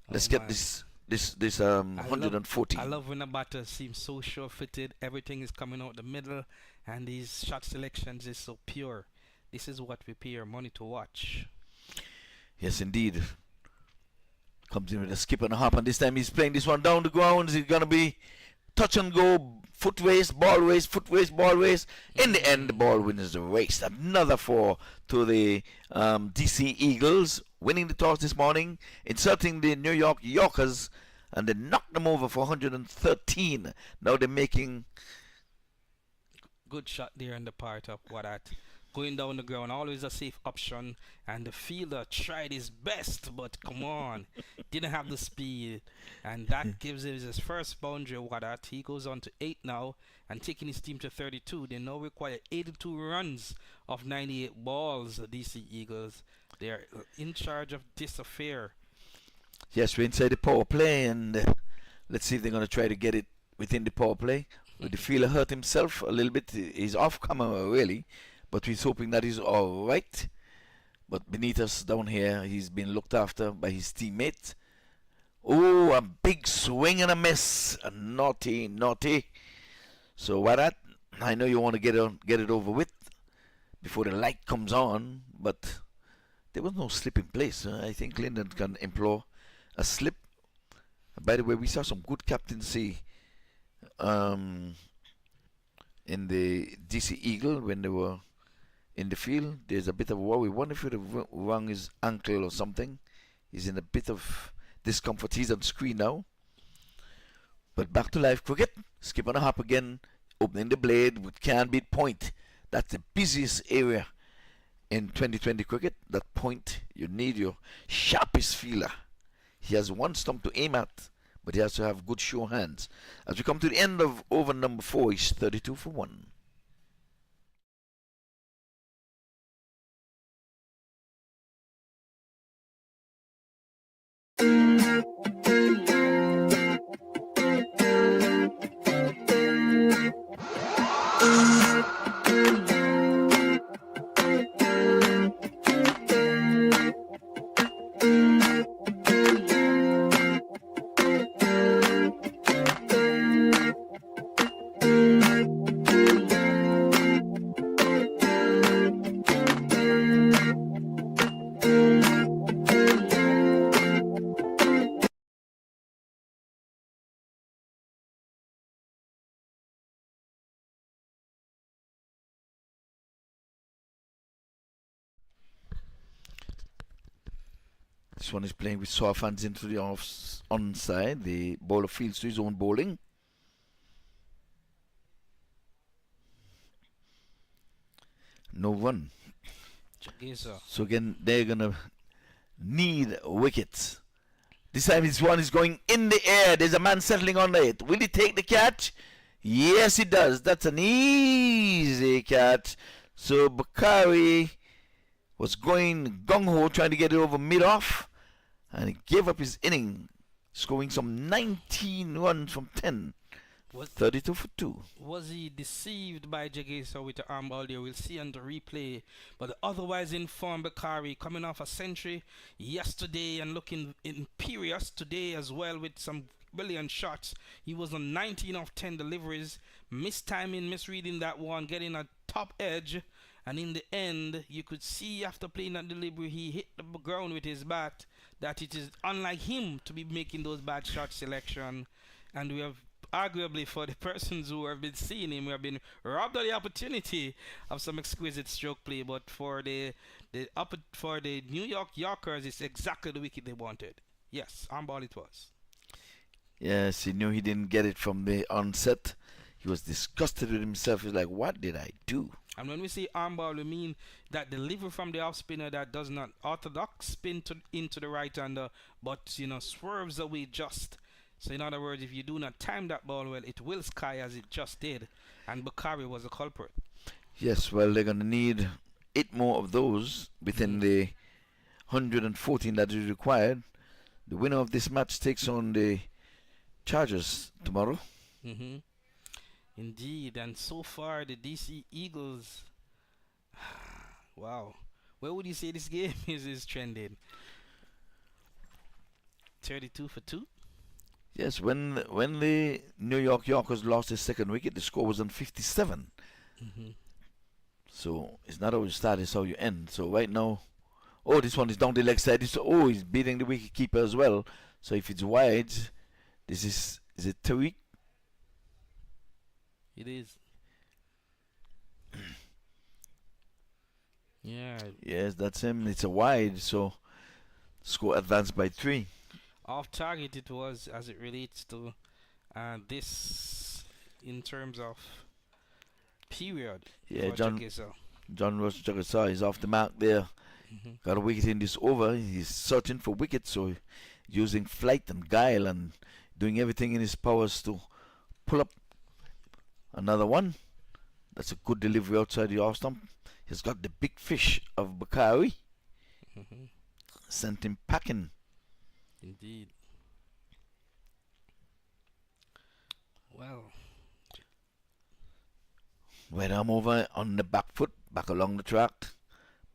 Let's get this 140. I love when a batter seems so sure-footed. Everything is coming out the middle, and his shot selections is so pure. This is what we pay our money to watch. Yes, indeed. Comes in with a skip and a hop, and this time he's playing this one down the ground. Is it going to be touch and go, foot race, ball race, foot race, ball race? In the end, the ball wins the race. Another 4 to the DC Eagles, winning the toss this morning, inserting the New York Yorkers, and they knocked them over for 113. Now they're making... Good shot there on the part of Wadat going down the ground, always a safe option. And the fielder tried his best, but come on, didn't have the speed. And that gives him his first boundary. What that? He goes on to 8 now and taking his team to 32. They now require 82 runs of 98 balls, the DC Eagles. They are in charge of this affair. Yes, we're inside the power play, and let's see if they're going to try to get it within the power play. The fielder hurt himself a little bit. He's off camera, really, but we're hoping that he's all right. But beneath us down here, he's been looked after by his teammate. Oh, a big swing and a miss. A naughty, naughty. So why that? I know you want to get it over with before the light comes on, but there was no slip in place. I think Lyndon can implore a slip. By the way, we saw some good captaincy in the DC Eagle when they were in the field. There's a bit of worry. We wonder if it wrung his ankle or something. He's in a bit of discomfort. He's on screen now. But back to live cricket. Skip on a hop again, opening the blade with can beat point. That's the busiest area in 2020 cricket. That point, you need your sharpest fielder. He has one stump to aim at, but he has to have good sure hands. As we come to the end of over number 4, he's 32 for 1. This one is playing with soft hands into the onside. The bowler fields to his own bowling. No run. So again, they're gonna need wickets. This time this one is going in the air. There's a man settling under it. Will he take the catch? Yes, he does. That's an easy catch. So Bakari was going gung-ho, trying to get it over mid-off, and he gave up his inning, scoring some 19 runs from 10. 32 for 2. Was he deceived by Jagesa with the arm ball there? We'll see on the replay. But the otherwise informed Bakari coming off a century yesterday and looking imperious today as well with some brilliant shots. He was on 19 of 10 deliveries, mistiming, misreading that one, getting a top edge. And in the end, you could see after playing that delivery, he hit the ground with his bat, that it is unlike him to be making those bad shot selection. And we have arguably, for the persons who have been seeing him, we have been robbed of the opportunity of some exquisite stroke play. But for the New York Yorkers, it's exactly the wicket they wanted. Yes, arm ball it was. Yes, he knew he didn't get it from the onset. He was disgusted with himself. He's like, what did I do? And when we say arm ball, we mean that delivery from the off spinner that does not orthodox spin into the right hander, but swerves away just. So in other words, if you do not time that ball well, it will sky as it just did. And Bakari was a culprit. Yes, well, they're going to need 8 more of those within the 114 that is required. The winner of this match takes on the Chargers tomorrow. Indeed, and so far the DC Eagles, wow, where would you say this game is trending? 32 for 2? Yes, when the New York Yorkers lost their second wicket, the score was on 57. So it's not how you start, it's how you end. So right now, this one is down the leg side. He's beating the wicket keeper as well. So if it's wide, this is it Tariq? It is. Yeah. Yes, that's him. It's a wide, so score advanced by 3. Off target it was as it relates to this in terms of period. Yeah, John Ross Jagasaw is off the mark there. Got a wicket in this over. He's searching for wickets, so using flight and guile and doing everything in his powers to pull up another one. That's a good delivery outside the off stump. He's got the big fish of Bakari. Sent him packing. Indeed. Well. When I'm over on the back foot, back along the track,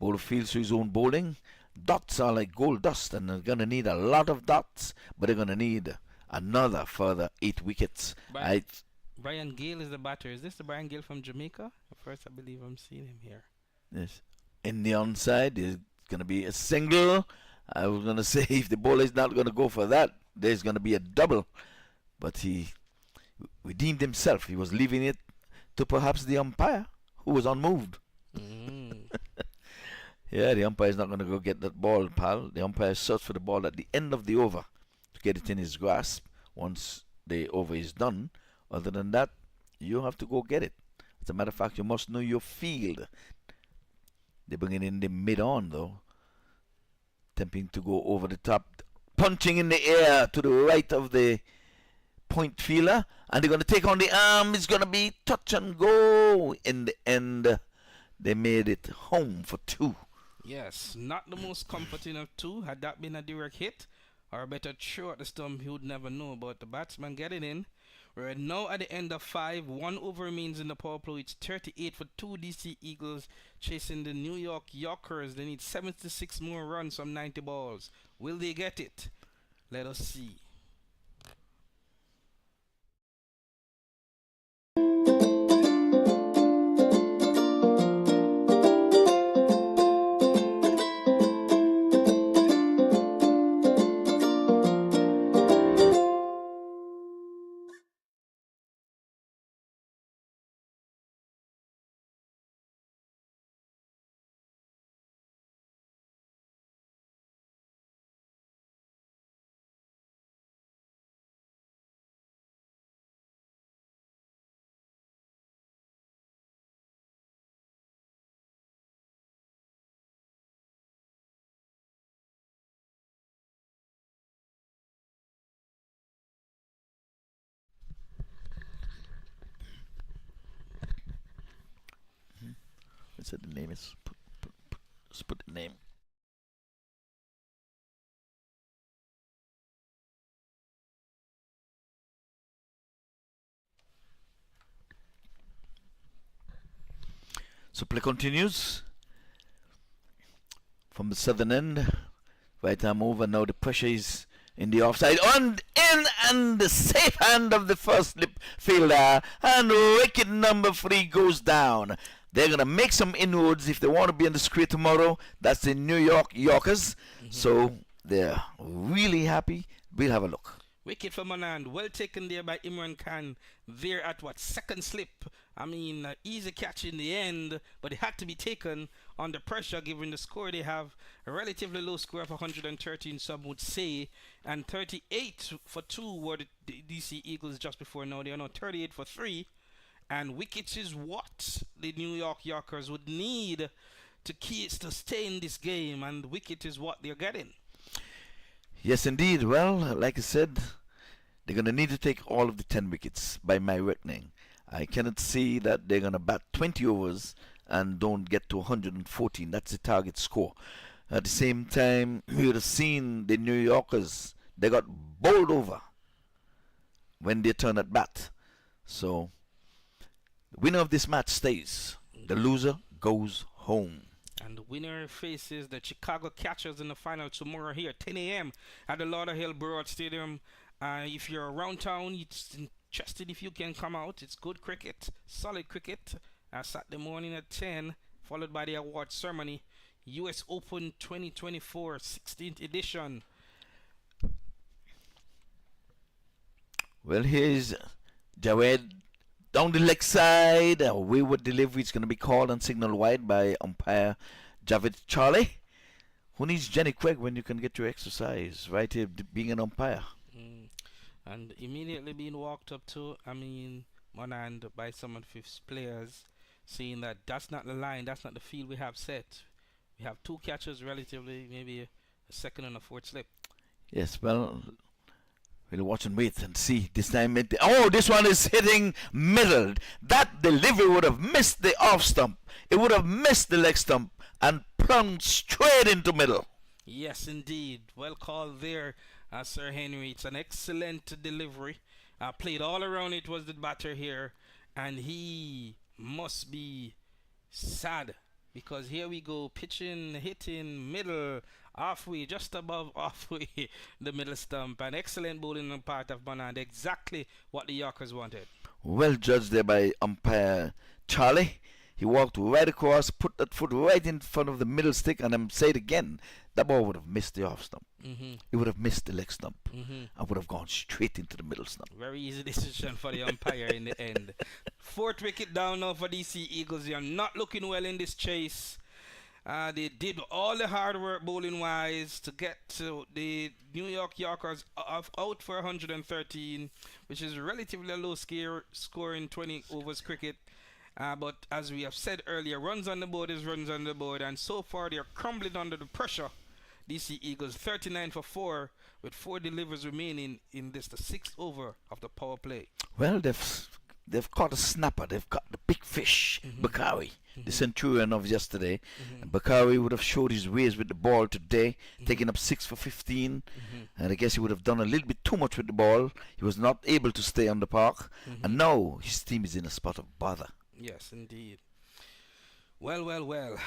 bowler feels to his own bowling. Dots are like gold dust, and they're going to need a lot of dots, but they're going to need another further 8 wickets. Brian Gale is the batter. Is this the Brian Gale from Jamaica? First, I believe I'm seeing him here. Yes. In the onside, there's going to be a single. I was going to say if the bowler is not going to go for that, there's going to be a double. But he redeemed himself. He was leaving it to perhaps the umpire, who was unmoved. Yeah, the umpire is not going to go get that ball, pal. The umpire searched for the ball at the end of the over to get it in his grasp once the over is done. Other than that, you have to go get it. As a matter of fact, you must know your field. They're bringing in the mid-on, though. Attempting to go over the top. Punching in the air to the right of the point fielder. And they're going to take on the arm. It's going to be touch and go. In the end, they made it home for 2. Yes, not the most comforting of 2. Had that been a direct hit or a better throw at the stump, he would never know. But the batsman getting in. We're now at the end of 5. 1 over remains in the power play. It's 38 for 2 DC Eagles chasing the New York Yorkers. They need 76 more runs from 90 balls. Will they get it? Let us see. Let's say the name is. Let's put the name. So play continues from the southern end. Right arm over. Now the pressure is in the offside. On in and the safe hand of the first slip fielder. And wicket number 3 goes down. They're going to make some inroads if they want to be on the square tomorrow. That's the New York Yorkers. So they're really happy. We'll have a look. Wicket for Manand. Well taken there by Imran Khan. There at what? Second slip. I mean, easy catch in the end. But it had to be taken under pressure given the score. They have a relatively low score of 113, some would say. And 38 for 2 were the DC Eagles just before now. They are now 38 for 3. And wickets is what the New York Yorkers would need to stay in this game, and wicket is what they're getting. Yes, indeed. Well, like I said, they're going to need to take all of the 10 wickets by my reckoning. I cannot see that they're going to bat 20 overs and don't get to 114. That's the target score. At the same time, we would have seen the New Yorkers. They got bowled over when they turn at bat. So the winner of this match stays. The loser goes home. And the winner faces the Chicago Catchers in the final tomorrow here, 10 a.m. at the Lauderhill Broward Stadium. If you're around town, it's interested if you can come out. It's good cricket, solid cricket. Saturday morning at 10, followed by the award ceremony. U.S. Open 2024, 16th edition. Well, here's Jawed down the leg side. A wayward delivery is going to be called and signal wide by umpire Javid Charlie. Who needs Jenny Craig when you can get your exercise right here being an umpire? And immediately being walked up to, Monand by some of his players. saying that that's not the line, that's not the field we have set. We have 2 catchers relatively, maybe a second and a fourth slip. Yes, well, we'll watch and wait and see. This time, this one is hitting middle. That delivery would have missed the off stump. It would have missed the leg stump and plunged straight into middle. Yes, indeed. Well called there, Sir Henry. It's an excellent delivery. Played all around it was the batter here, and he must be sad because here we go, pitching, hitting, middle, halfway, just above halfway, the middle stump. An excellent bowling on part of Bonand, exactly what the Yorkers wanted. Well judged there by umpire Charlie. He walked right across, put that foot right in front of the middle stick, and I'm say it again, that ball would have missed the off stump. It would have missed the leg stump and would have gone straight into the middle stump. Very easy decision for the umpire in the end. 4th wicket down now for DC Eagles. They are not looking well in this chase. They did all the hard work bowling wise to get to the New York Yorkers out for 113, which is relatively a low score in 20 overs cricket. But as we have said earlier, runs on the board is runs on the board, and so far they are crumbling under the pressure. DC Eagles 39 for 4 with 4 deliveries remaining in this, the 6th over of the power play. Well, they've caught a snapper. They've got the big fish, Bakari, the centurion of yesterday. Bakari would have showed his ways with the ball today, taking up 6 for 15. And I guess he would have done a little bit too much with the ball. He was not able to stay on the park. And now his team is in a spot of bother. Yes, indeed. Well.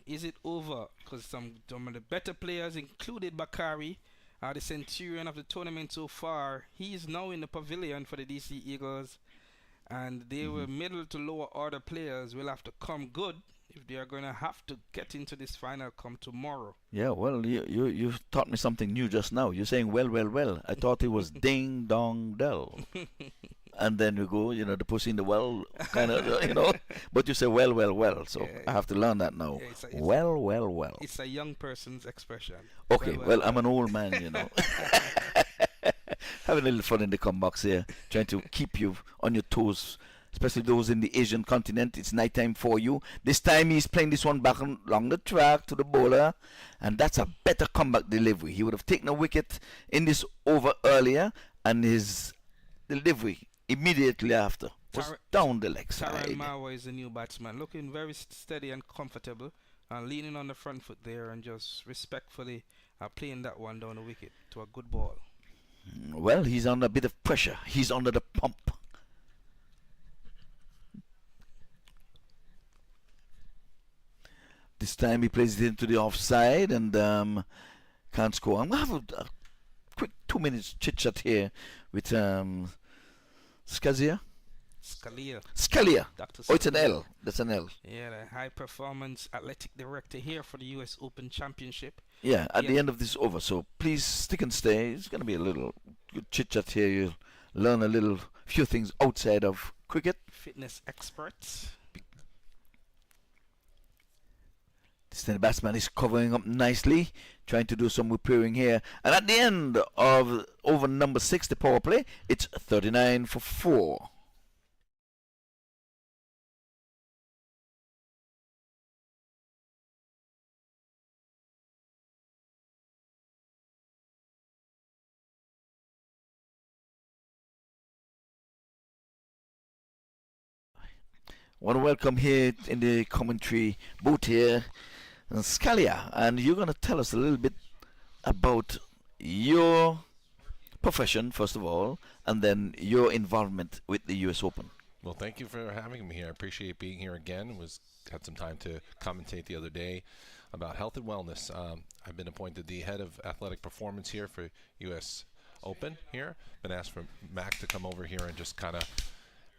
Is it over? Because some of the better players, included Bakari, the centurion of the tournament so far, he is now in the pavilion for the DC Eagles, and they were middle to lower order players will have to come good if they are going to have to get into this final come tomorrow. Yeah, well, you taught me something new just now. You're saying well. I thought it was ding dong dell. And then you go, the pussy in the well, kind of, But you say well. So I have to learn that now. Yeah, well. It's a young person's expression. Okay, well, I'm an old man, Having a little fun in the come box here, trying to keep you on your toes, especially those in the Asian continent. It's nighttime for you. This time he's playing this one back along the track to the bowler, and that's a better comeback delivery. He would have taken a wicket in this over earlier, and his delivery immediately after was down the leg side. Taran Marwa is the new batsman, looking very steady and comfortable, and leaning on the front foot there and just respectfully playing that one down the wicket to a good ball. Well, he's under a bit of pressure. He's under the pump. This time he plays it into the offside and can't score. I'm going to have a quick 2 minutes chit-chat here with Scalia. Oh, it's an L. That's an L. Yeah, the high performance athletic director here for the US Open Championship. Yeah, at the end of this over. So please stick and stay. It's going to be a little good chit chat here. You'll learn a few things outside of cricket. Fitness experts. This batsman is covering up nicely, trying to do some repairing here. And at the end of over number 6, the power play, it's 39 for 4. Want to welcome here in the commentary booth here, Scalia, and you're going to tell us a little bit about your profession, first of all, and then your involvement with the U.S. Open. Well, thank you for having me here. I appreciate being here again. Had some time to commentate the other day about health and wellness. I've been appointed the head of athletic performance here for U.S. Open here. Been asked for Mac to come over here and just kind of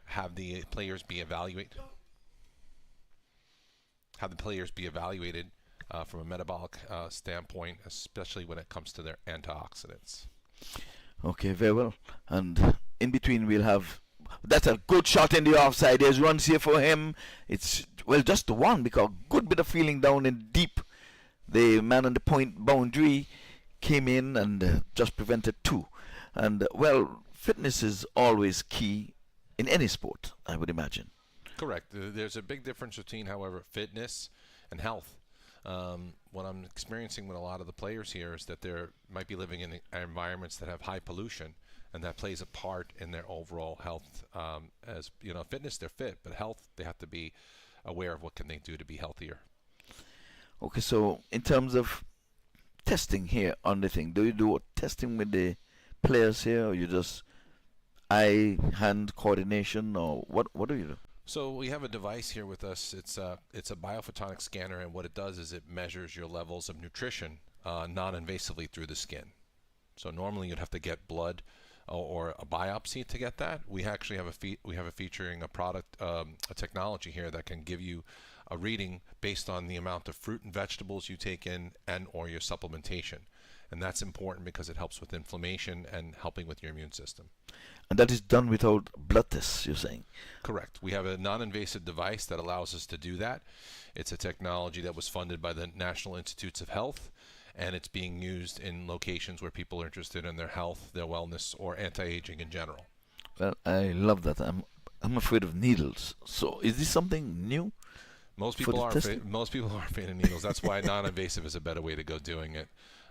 have the players be evaluated. From a metabolic standpoint, especially when it comes to their antioxidants. Okay, very well. And in between we'll have, that's a good shot in the offside. There's runs here for him. It's, well, just the one, because good bit of feeling down in deep. The man on the point boundary came in and just prevented 2. And, well, fitness is always key in any sport, I would imagine. Correct. There's a big difference between, however, fitness and health. What I'm experiencing with a lot of the players here is that they might be living in environments that have high pollution, and that plays a part in their overall health. As you know, fitness, they're fit, but health, they have to be aware of what can they do to be healthier. Okay, so in terms of testing here on the thing, do you do testing with the players here, or you just eye-hand coordination, or what do you do? So we have a device here with us. It's a biophotonic scanner, and what it does is it measures your levels of nutrition non-invasively through the skin. So normally you'd have to get blood or a biopsy to get that. We actually have featuring a product, a technology here that can give you a reading based on the amount of fruit and vegetables you take in and or your supplementation. And that's important because it helps with inflammation and helping with your immune system. And that is done without blood tests, you're saying? Correct. We have a non-invasive device that allows us to do that. It's a technology that was funded by the National Institutes of Health, and it's being used in locations where people are interested in their health, their wellness, or anti-aging in general. Well, I love that. I'm afraid of needles. So is this something new? Most people are afraid of needles. That's why non-invasive is a better way to go doing it.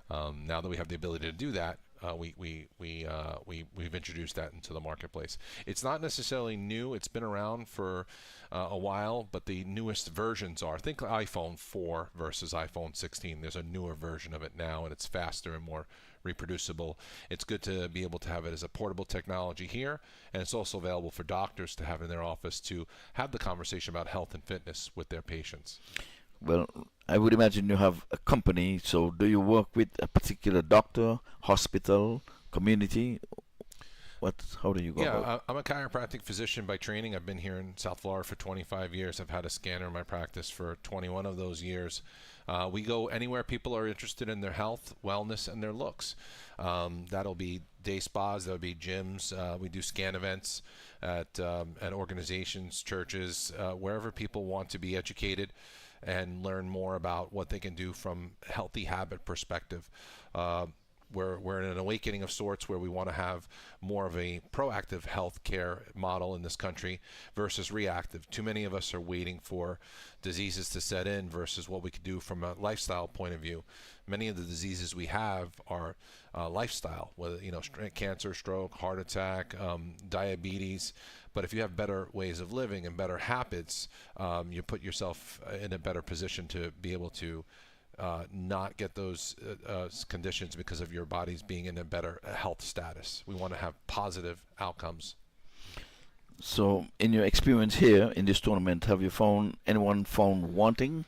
Now that we have the ability to do that, we've introduced that into the marketplace. It's not necessarily new. It's been around for a while, but the newest versions are, think iPhone 4 versus iPhone 16. There's a newer version of it now, and it's faster and more reproducible. It's good to be able to have it as a portable technology here, and it's also available for doctors to have in their office to have the conversation about health and fitness with their patients. Well, I would imagine you have a company, so do you work with a particular doctor, hospital, community? How do you go about it? Yeah, I'm a chiropractic physician by training. I've been here in South Florida for 25 years. I've had a scanner in my practice for 21 of those years. We go anywhere people are interested in their health, wellness, and their looks. That'll be day spas, that'll be gyms. We do scan events at organizations, churches, wherever people want to be educated and learn more about what they can do from a healthy habit perspective. We're in an awakening of sorts where we want to have more of a proactive health care model in this country versus reactive. Too many of us are waiting for diseases to set in versus what we could do from a lifestyle point of view. Many of the diseases we have are lifestyle, whether cancer, stroke, heart attack, diabetes. But if you have better ways of living and better habits, you put yourself in a better position to be able to not get those conditions because of your body's being in a better health status. We want to have positive outcomes. So, in your experience here in this tournament, have you found anyone wanting?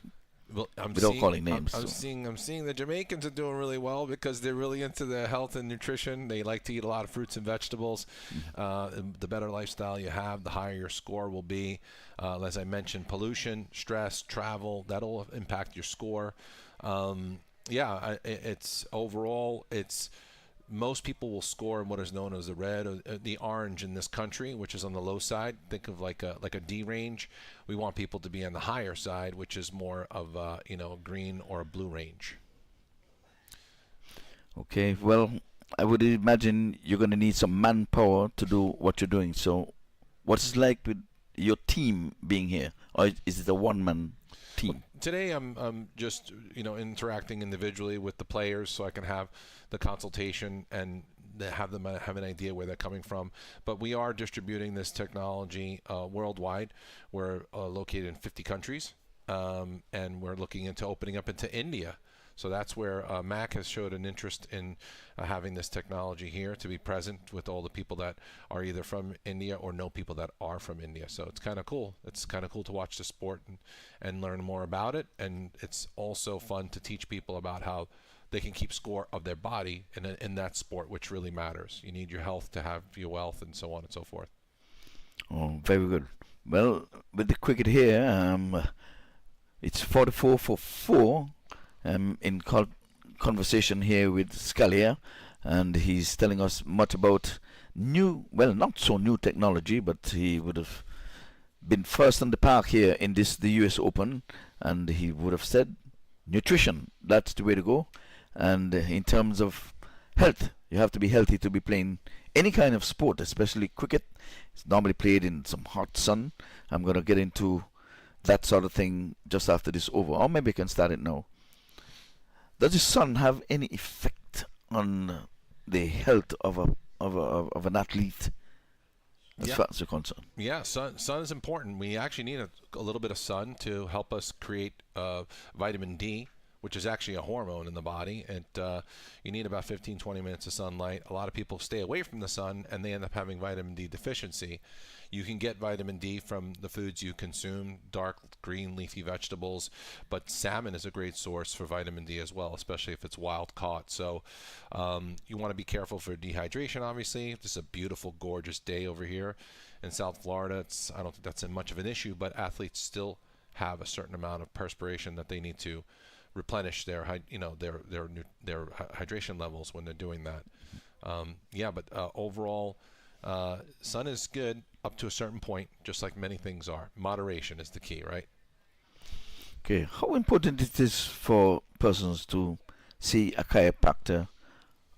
Well, without calling names. I'm seeing the Jamaicans are doing really well because they're really into the health and nutrition. They like to eat a lot of fruits and vegetables. The better lifestyle you have, the higher your score will be. As I mentioned, pollution, stress, travel, that'll impact your score. It's overall, most people will score in what is known as the red or the orange in this country, which is on the low side. Think of like a D range. We want people to be on the higher side, which is more of a green or a blue range. Okay, well, I would imagine you're going to need some manpower to do what you're doing. So, what's it like with your team being here, or is it a one-man team? Well, today I'm just interacting individually with the players so I can have the consultation and have them have an idea where they're coming from. But we are distributing this technology worldwide. We're located in 50 countries, and we're looking into opening up into India. So that's where MAC has showed an interest in having this technology here to be present with all the people that are either from India or know people that are from India. So it's kind of cool. It's kind of cool to watch the sport and learn more about it. And it's also fun to teach people about how they can keep score of their body in that sport, which really matters. You need your health to have your wealth and so on and so forth. Oh, very good. Well, with the cricket here, it's 44 for 4. In conversation here with Scalia, and he's telling us much about not so new technology, but he would have been first on the park here in the US Open, and he would have said nutrition, that's the way to go. And in terms of health, You have to be healthy to be playing any kind of sport, especially cricket. It's normally played in some hot sun. I'm going to get into that sort of thing just after this over, or maybe I can start it now. Does the sun have any effect on the health of an athlete as far as you're concerned? Yeah, sun is important. We actually need a little bit of sun to help us create vitamin D, which is actually a hormone in the body. And you need about 15-20 minutes of sunlight. A lot of people stay away from the sun and they end up having vitamin D deficiency. You can get vitamin D from the foods you consume, dark green leafy vegetables, but salmon is a great source for vitamin D as well, especially if it's wild caught. So you want to be careful for dehydration, obviously. This is a beautiful, gorgeous day over here in South Florida. I don't think that's much of an issue, but athletes still have a certain amount of perspiration that they need to replenish their hydration levels when they're doing that. Overall, sun is good up to a certain point, just like many things are. Moderation is the key, right? Okay, how important it is for persons to see a chiropractor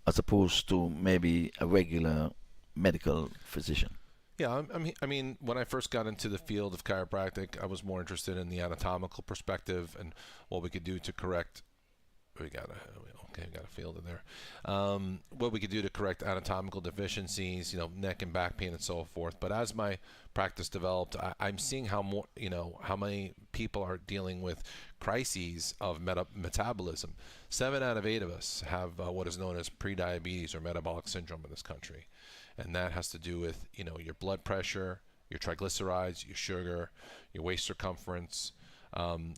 as opposed to maybe a regular medical physician? Yeah, I mean, when I first got into the field of chiropractic, I was more interested in the anatomical perspective and what we could do to correct. We got a field in there. What we could do to correct anatomical deficiencies, neck and back pain and so forth. But as my practice developed, I'm seeing how many people are dealing with crises of metabolism. 7 out of 8 of us have what is known as prediabetes or metabolic syndrome in this country. And that has to do with, your blood pressure, your triglycerides, your sugar, your waist circumference, the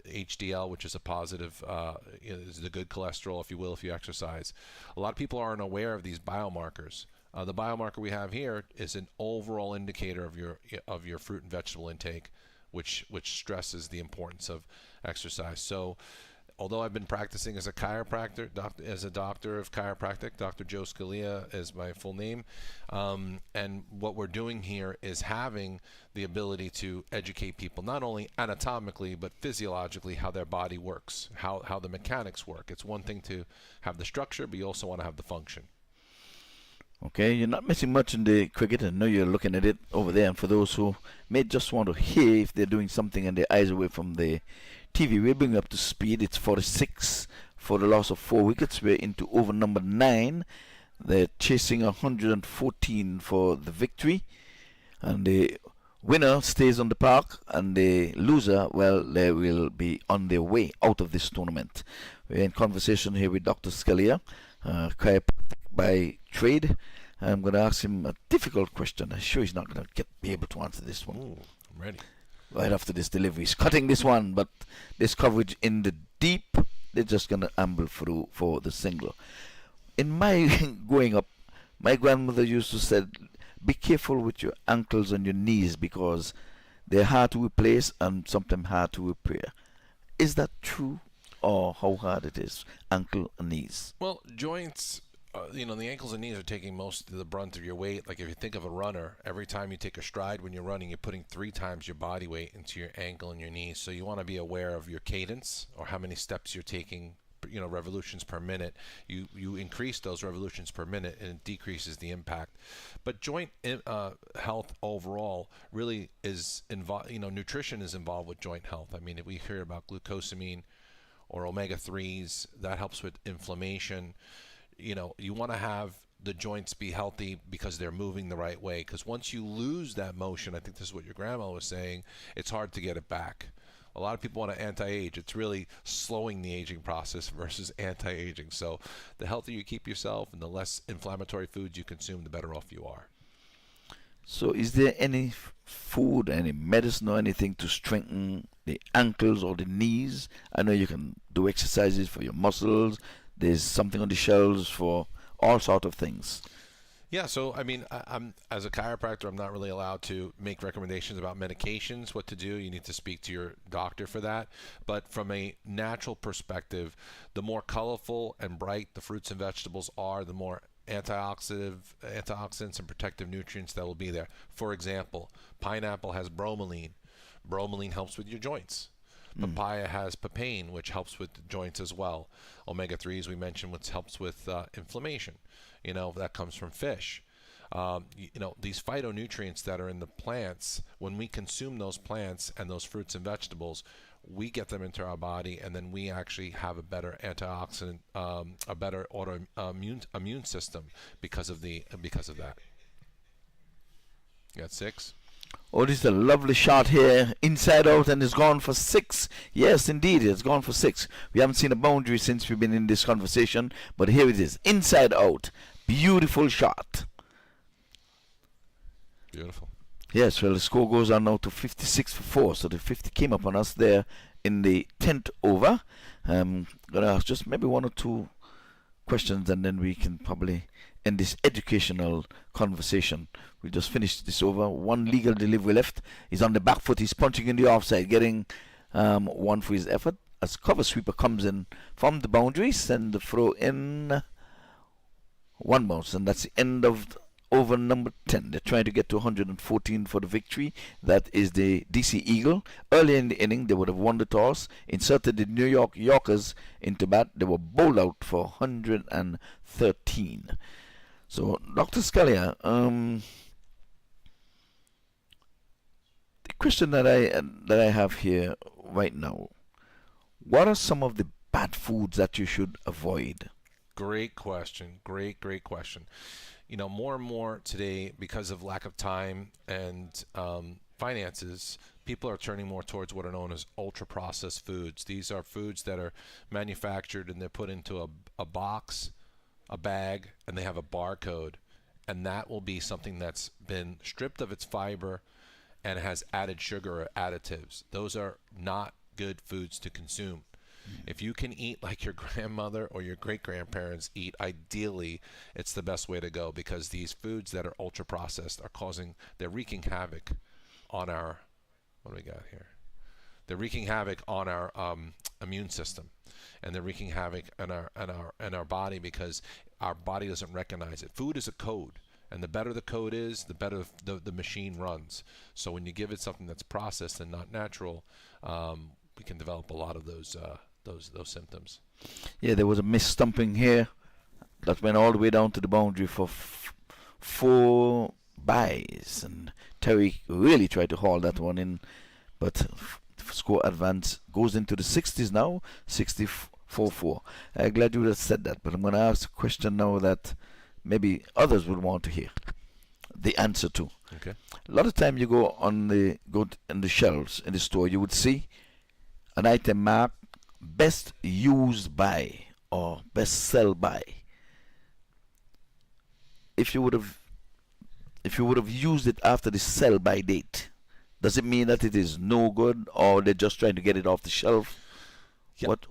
HDL, which is a positive, is the good cholesterol, if you will, if you exercise. A lot of people aren't aware of these biomarkers. The biomarker we have here is an overall indicator of your fruit and vegetable intake, which stresses the importance of exercise. So, although I've been practicing as a chiropractor, as a doctor of chiropractic, Dr. Joe Scalia is my full name, and what we're doing here is having the ability to educate people not only anatomically but physiologically how their body works, how the mechanics work. It's one thing to have the structure, but you also want to have the function. Okay, you're not missing much in the cricket. I know you're looking at it over there. And for those who may just want to hear if they're doing something and their eyes away from the TV, we're bringing up to speed. It's 46 for the loss of 4 wickets. We're into over number 9. They're chasing 114 for the victory. And the winner stays on the park, and the loser, well, they will be on their way out of this tournament. We're in conversation here with Dr. Scalia, chiropractic by trade. I'm going to ask him a difficult question. I'm sure he's not going to be able to answer this one. Ooh, I'm ready. Right after this delivery. He's cutting this one, but this coverage in the deep, they're just going to amble through for the single. In my growing up, my grandmother used to say, be careful with your ankles and your knees because they're hard to replace and sometimes hard to repair. Is that true, or how hard it is, ankle and knees? Well, joints, the ankles and knees are taking most of the brunt of your weight. Like if you think of a runner, every time you take a stride when you're running, you're putting 3 times your body weight into your ankle and your knees. So you want to be aware of your cadence or how many steps you're taking, revolutions per minute. You increase those revolutions per minute and it decreases the impact. But joint health overall really is involved. Nutrition is involved with joint health. I mean, if we hear about glucosamine or omega-3s, that helps with inflammation. You want to have the joints be healthy because they're moving the right way. Because once you lose that motion, I think this is what your grandma was saying, it's hard to get it back. A lot of people want to anti-age. It's really slowing the aging process versus anti-aging. So the healthier you keep yourself and the less inflammatory foods you consume, the better off you are. So is there any food, any medicine or anything to strengthen the ankles or the knees? I know you can do exercises for your muscles. There's something on the shelves for all sorts of things. Yeah, so I mean, I'm as a chiropractor, I'm not really allowed to make recommendations about medications, what to do. You need to speak to your doctor for that. But from a natural perspective, the more colorful and bright the fruits and vegetables are, the more antioxidants and protective nutrients that will be there. For example, pineapple has bromelain. Bromelain helps with your joints. Papaya has papain, which helps with the joints as well. Omega-3s we mentioned, which helps with inflammation. That comes from fish. These phytonutrients that are in the plants, when we consume those plants and those fruits and vegetables, we get them into our body, and then we actually have a better antioxidant, a better immune system because of that. You got 6? Oh, this is a lovely shot here, inside out, and it's gone for 6. Yes, indeed, it's gone for 6. We haven't seen a boundary since we've been in this conversation, but here it is, inside out. Beautiful shot. Beautiful. Yes, well, the score goes on now to 56 for 4, so the 50 came up on us there in the 10th over. Gonna ask just maybe 1 or 2 questions, and then we can probably end this educational conversation. We just finished this over. 1 legal delivery left. He's on the back foot. He's punching in the offside, getting 1 for his effort. As cover sweeper comes in from the boundaries, and the throw in 1 bounce, and that's the end of over number 10. They're trying to get to 114 for the victory. That is the DC Eagle. Early in the inning, they would have won the toss, inserted the New York Yorkers into bat. They were bowled out for 113. So, Dr. Scalia, the question that I have here right now, what are some of the bad foods that you should avoid? Great question. Great question. More and more today, because of lack of time and finances, people are turning more towards what are known as ultra-processed foods. These are foods that are manufactured and they're put into a box, a bag, and they have a barcode. And that will be something that's been stripped of its fiber and has added sugar or additives. Those are not good foods to consume. If you can eat like your grandmother or your great-grandparents eat, ideally, it's the best way to go, because these foods that are ultra-processed they're wreaking havoc on our, what do we got here? They're wreaking havoc on our immune system, and they're wreaking havoc in our body, because our body doesn't recognize it. Food is a code, and the better the code is, the better the machine runs. So when you give it something that's processed and not natural, we can develop a lot of those symptoms. Yeah, there was a miss stumping here that went all the way down to the boundary for 4 byes, and Terry really tried to haul that one in, but score advance goes into the 60s now, 64-4. I'm glad you just said that, but I'm going to ask a question now that maybe others would want to hear the answer to. Okay. A lot of time you go in the shelves in the store, you would see an item marked best used by or best sell by. If you would have used it after the sell by date, does it mean that it is no good, or they're just trying to get it off the shelf? Yeah. What?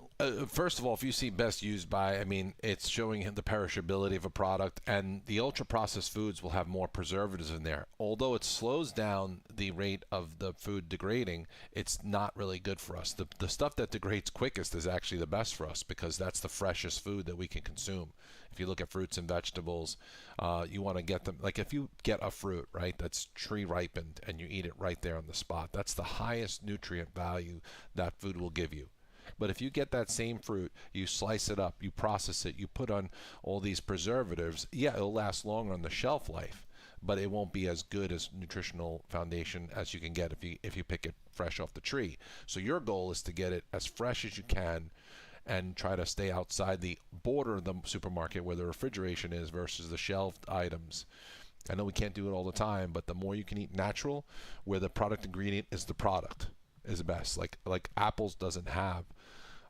First of all, if you see best used by, it's showing the perishability of a product, and the ultra-processed foods will have more preservatives in there. Although it slows down the rate of the food degrading, it's not really good for us. The stuff that degrades quickest is actually the best for us, because that's the freshest food that we can consume. If you look at fruits and vegetables, you want to get them, like if you get a fruit, right, that's tree ripened, and you eat it right there on the spot, that's the highest nutrient value that food will give you. But if you get that same fruit, you slice it up, you process it, you put on all these preservatives, yeah, it'll last longer on the shelf life, but it won't be as good as nutritional foundation as you can get if you pick it fresh off the tree. So your goal is to get it as fresh as you can and try to stay outside the border of the supermarket where the refrigeration is versus the shelved items. I know we can't do it all the time, but the more you can eat natural, where the product ingredient is the product, is the best. Like apples doesn't have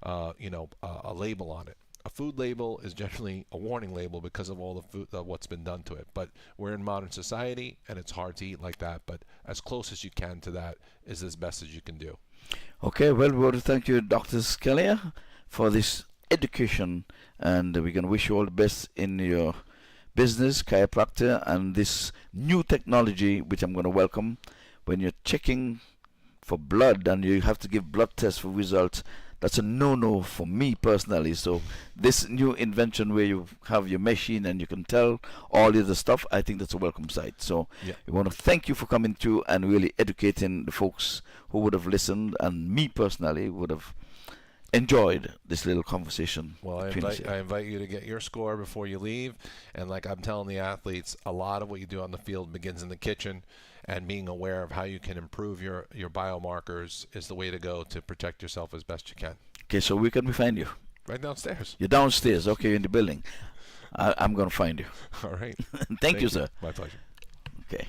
a label on it. A food label is generally a warning label because of all the food, what's been done to it. But we're in modern society, and it's hard to eat like that. But as close as you can to that is as best as you can do. Okay, well, we want to thank you, Dr. Scalia, for this education, and we're going to wish you all the best in your business, chiropractor, and this new technology, which I'm going to welcome, when you're checking for blood and you have to give blood tests for results. That's a no-no for me personally. So this new invention where you have your machine and you can tell all the other stuff, I think that's a welcome sight. So we want to thank you for coming through and really educating the folks who would have listened, and me personally would have enjoyed this little conversation. Well, I invite you to get your score before you leave. And like I'm telling the athletes, a lot of what you do on the field begins in the kitchen, and being aware of how you can improve your biomarkers is the way to go to protect yourself as best you can. Okay, so where can we find you? Right downstairs. You're downstairs. Okay, you're in the building. I'm going to find you. All right. Thank you, sir. My pleasure. Okay.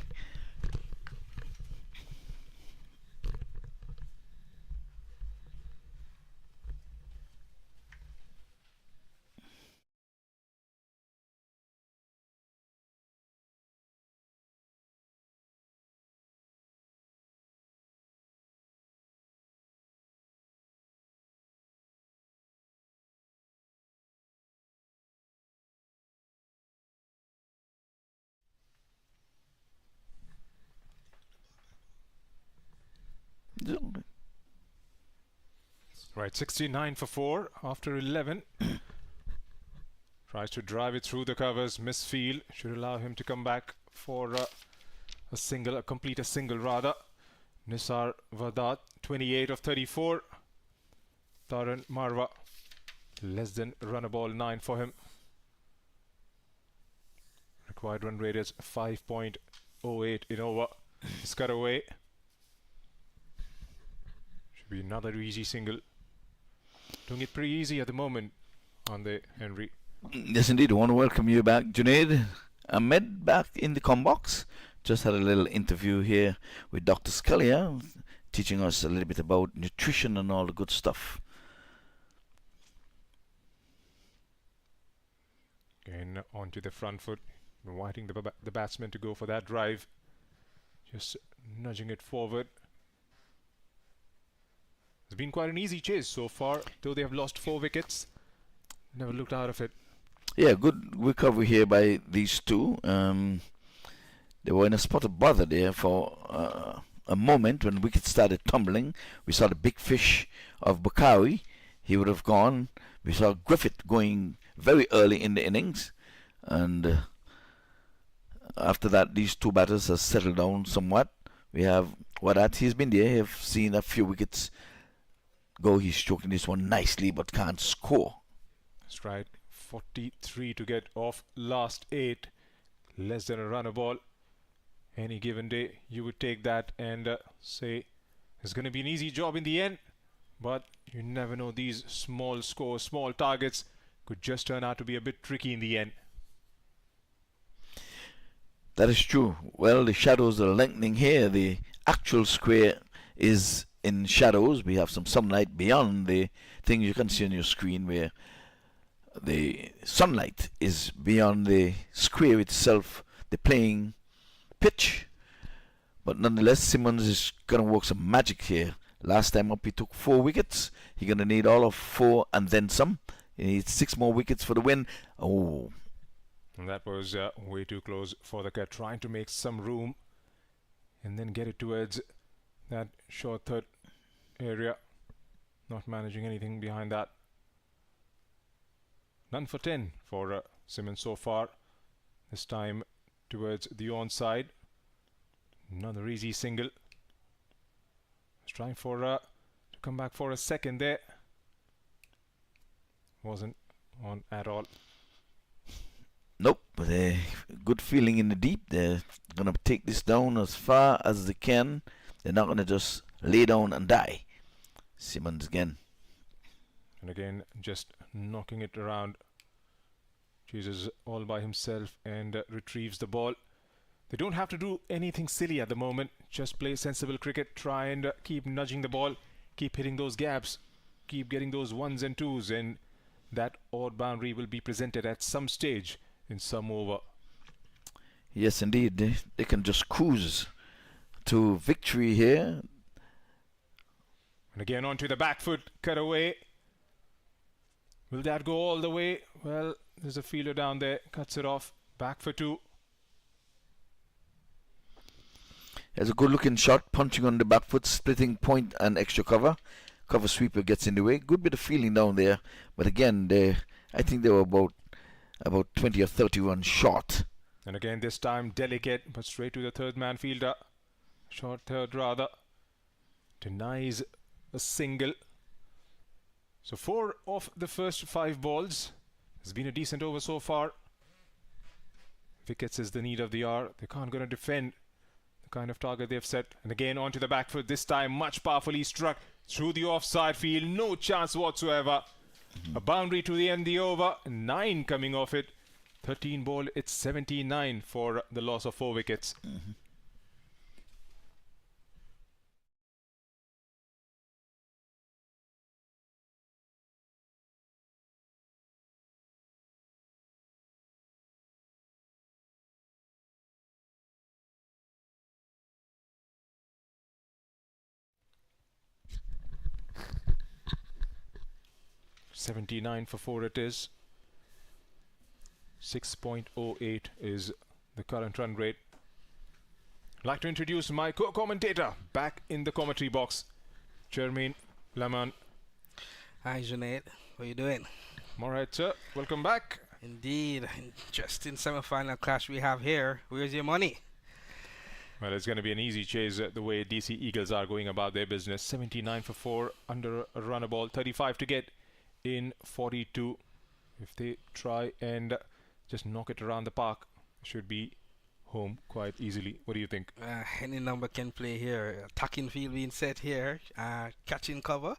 Right, 69 for 4 after 11. Tries to drive it through the covers, misfield. Should allow him to come back for a single, complete a single rather. Nisar Vadat, 28 of 34. Taran Marwa, less than run a ball, 9 for him. Required run rate is 5.08 in over. He's cut away. Should be another easy single. Doing it pretty easy at the moment on the Henry. Yes, indeed. I want to welcome you back, Junaid Ahmed, back in the combox. Just had a little interview here with Dr. Scalia, teaching us a little bit about nutrition and all the good stuff. Again, onto the front foot, inviting the batsman to go for that drive. Just nudging it forward. It's been quite an easy chase so far, though they have lost 4 wickets. Never looked out of it. Yeah, good recovery here by these two. They were in a spot of bother there for a moment when wickets started tumbling. We saw the big fish of Bakari. He would have gone. We saw Griffith going very early in the innings. And after that, these two batters have settled down somewhat. We have Wadat. He's been there. Have seen a few wickets go. He's stroking this one nicely but can't score. That's right. 43 to get off last 8. Less than a run a ball. Any given day you would take that and say it's going to be an easy job in the end, but you never know. These small scores, small targets could just turn out to be a bit tricky in the end. That is true. Well, the shadows are lengthening here. The actual square is in shadows. We have some sunlight beyond the thing you can see on your screen, where the sunlight is beyond the square itself, the playing pitch. But nonetheless, Simmons is going to work some magic here. Last time up he took 4 wickets. He's going to need all of 4 and then some. He needs 6 more wickets for the win. Oh. And that was way too close for the cat, trying to make some room and then get it towards that short third area. Not managing anything behind that. None for 10 for Simmons so far. This time towards the onside. Another easy single. Was trying for to come back for a second there. Wasn't on at all. Nope, but a good feeling in the deep. They're going to take this down as far as they can. They're not going to just lay down and die. Simmons again. And again, just knocking it around. Chases all by himself and retrieves the ball. They don't have to do anything silly at the moment. Just play sensible cricket. Try and keep nudging the ball. Keep hitting those gaps. Keep getting those 1s and 2s. And that odd boundary will be presented at some stage in some over. Yes, indeed. They can just cruise to victory here. And again onto the back foot. Cut away. Will that go all the way? Well, there's a fielder down there. Cuts it off. Back for 2. Has a good looking shot, punching on the back foot, splitting point and extra cover. cover sweeper gets in the way. Good bit of fielding down there, but again, I think they were about 20 or 30 runs short. And again, this time delicate, but straight to the third man fielder. Short third rather. Denies a single. So 4 of the first 5 balls. It's been a decent over so far. Wickets is the need of the hour. They can't gonna defend the kind of target they've set. And again onto the back foot. This time much powerfully struck through the offside field. No chance whatsoever. A boundary to the end of the over. 9 coming off it. 13 ball. It's 79 for the loss of 4 wickets. 79 for 4 it is. 6.08 is the current run rate. I'd like to introduce my co-commentator back in the commentary box, Jermaine Lamont. Hi, Junaid. How you doing? I'm alright, sir. Welcome back. Indeed. Interesting semi-final clash we have here. Where's your money? Well, it's going to be an easy chase the way DC Eagles are going about their business. 79 for 4 under a runner ball. 35 to get in 42. If they try and just knock it around the park, should be home quite easily. What do you think? Any number can play here. Attacking field being set here. Catching cover.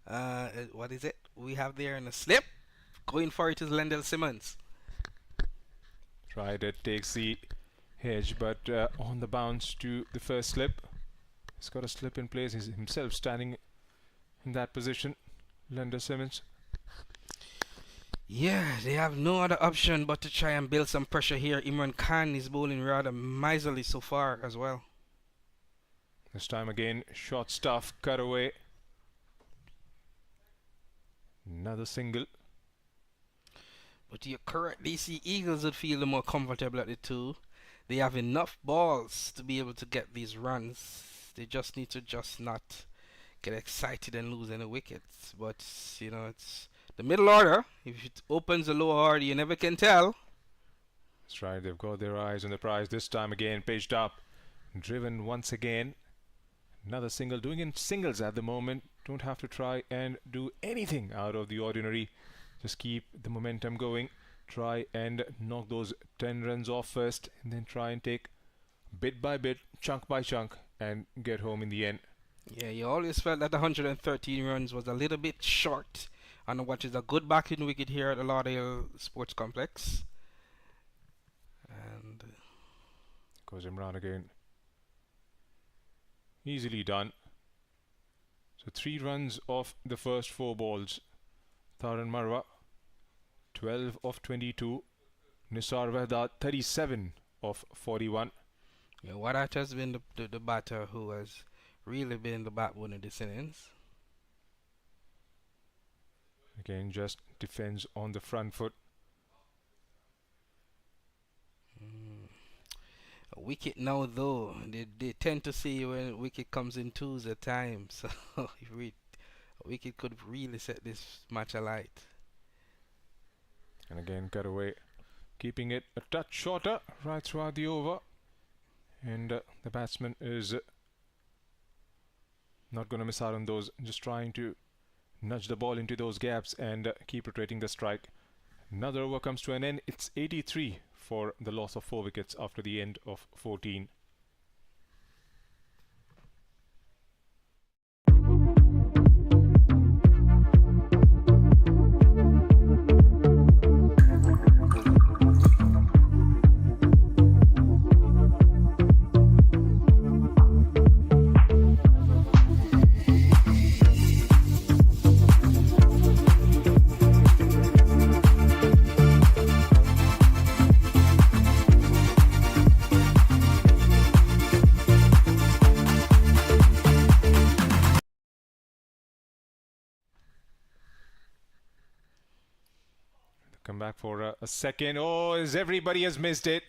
What is it? We have there in a slip. Going for it is Lendell Simmons. Tried it, takes the hedge, but on the bounce to the first slip. He's got a slip in place. He's himself standing in that position. Lendell Simmons. Yeah, they have no other option but to try and build some pressure here. Imran Khan is bowling rather miserly so far as well. This time again, short stuff, cut away. Another single. But your correct DC Eagles would feel the more comfortable at the 2. They have enough balls to be able to get these runs. They just need to just not get excited and lose any wickets. But, you know, it's the middle order. If it opens the lower order, you never can tell. That's right, they've got their eyes on the prize. This time again, pitched up. Driven once again. Another single. Doing in singles at the moment. Don't have to try and do anything out of the ordinary. Just keep the momentum going. Try and knock those 10 runs off first. And then try and take bit by bit, chunk by chunk, and get home in the end. Yeah, you always felt that 113 runs was a little bit short on what is a good backing wicket here at the Lauderdale Sports Complex. And goes Imran again. Easily done. So 3 runs off the first 4 balls. Taran Marwa, 12 of 22. Nisar Wahdat, 37 of 41. Yeah, Wadat has been the batter who has really been the backbone of this innings. Again, just defends on the front foot. A wicket now, though, they tend to see when a wicket comes in 2s at times. So if a wicket could really set this match alight. And again, cut away, keeping it a touch shorter right throughout the over. And the batsman is not going to miss out on those, just trying to nudge the ball into those gaps and keep rotating the strike. Another over comes to an end. It's 83 for the loss of 4 wickets after the end of 14. Come back for a second. Oh, as everybody has missed it.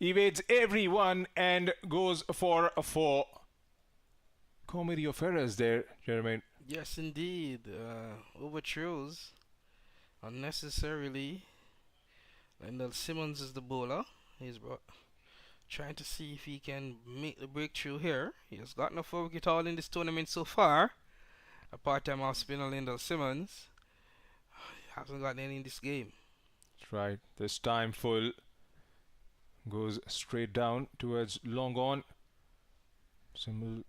Evades everyone and goes for a 4. Comedy of errors there, Jermaine. Yes, indeed. Overthrows unnecessarily. Lendl Simmons is the bowler. Trying to see if he can make the breakthrough here. He has gotten a 4 wicket haul in this tournament so far. A part-time off spinner Lendl Simmons hasn't gotten any in this game. That's right. This time full goes straight down towards long on. Simmons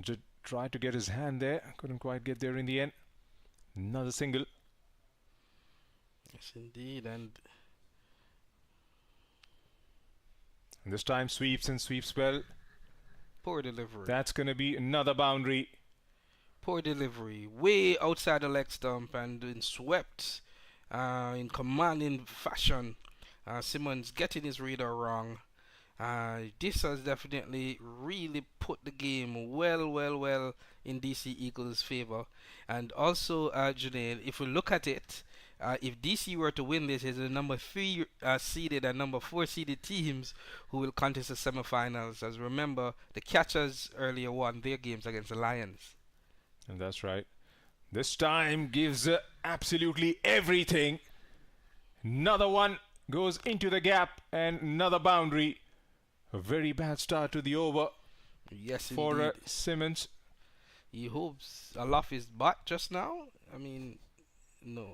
did try to get his hand there. Couldn't quite get there in the end. Another single. Yes, indeed. And this time sweeps and sweeps well. poor delivery. That's going to be another boundary. Poor delivery. Way outside the leg stump and then swept in commanding fashion. Simmons getting his reader wrong. This has definitely really put the game well in DC Eagles' favor. And also, Junaid, if we look at it, if DC were to win this, it's the number 3 seeded and number 4 seeded teams who will contest the semifinals. As remember, the Catchers earlier won their games against the Lions. And that's right. This time gives absolutely everything. Another one goes into the gap and another boundary. A very bad start to the over. Yes, for indeed. Simmons. He hopes a off his butt just now. I mean, no.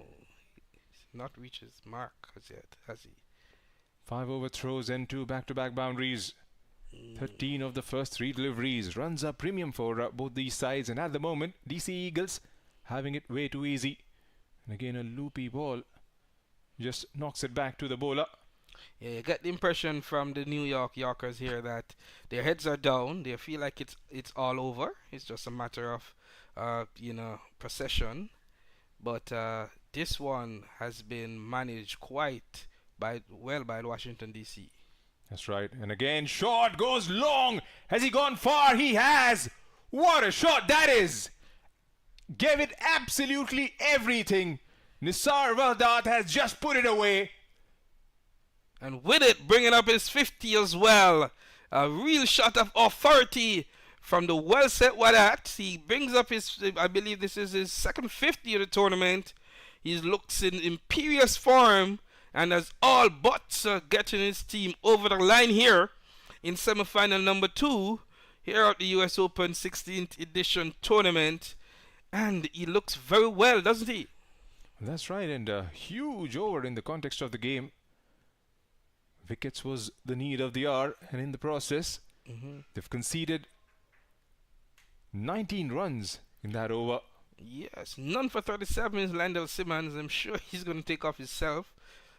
He's not reached his mark as yet, has he? 5 overthrows and 2 back-to-back boundaries. 13 of the first 3 deliveries. Runs are premium for both these sides. And at the moment, DC Eagles having it way too easy. And again, a loopy ball. Just knocks it back to the bowler. Yeah, you get the impression from the New York Yorkers here that their heads are down. They feel like it's all over. It's just a matter of, procession. But this one has been managed quite well by Washington, D.C. That's right. And again, shot goes long. Has he gone far? He has. What a shot that is. Gave it absolutely everything. Nisar Valdat has just put it away. And with it, bringing up his 50 as well. A real shot of authority from the well-set Wadat. He brings up his, I believe this is his second 50 of the tournament. He looks in imperious form and has all but getting his team over the line here in semi-final number 2 here at the US Open 16th edition tournament. And he looks very well, doesn't he? That's right, and a huge over in the context of the game. Wickets was the need of the hour, and in the process, they've conceded 19 runs in that over. Yes, none for 37 is Lendl Simmons. I'm sure he's going to take off himself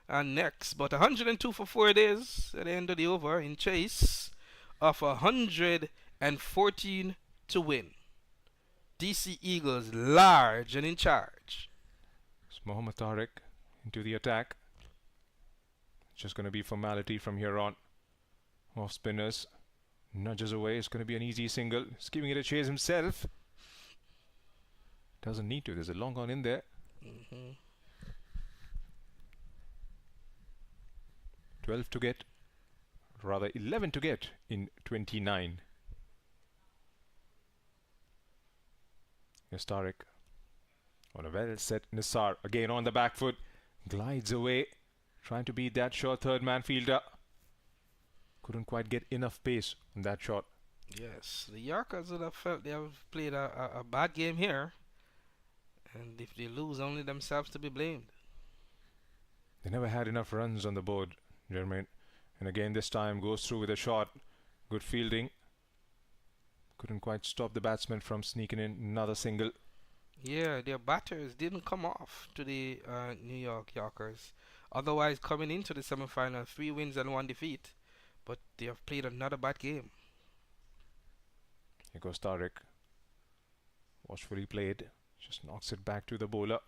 next. But 102 for 4 it is at the end of the over in chase of 114 to win. DC Eagles large and in charge. It's Mohammad Tariq into the attack. Just going to be formality from here on. Off spinners. Nudges away. It's going to be an easy single. He's giving it a chase himself. Doesn't need to. There's a long on in there. 12 to get. Rather 11 to get in 29. Here's Tariq. On a well set Nisar. Again on the back foot. Glides away. Trying to beat that short third man fielder. Couldn't quite get enough pace on that shot. Yes, the Yorkers would have felt they have played a bad game here. And if they lose, only themselves to be blamed. They never had enough runs on the board, Jermaine. And again this time goes through with a shot. Good fielding. Couldn't quite stop the batsman from sneaking in another single. Yeah, their batters didn't come off to the New York Yorkers. Otherwise, coming into the semi-final, 3 wins and 1 defeat. But they have played another bad game. Here goes Tariq. Watchfully played. Just knocks it back to the bowler.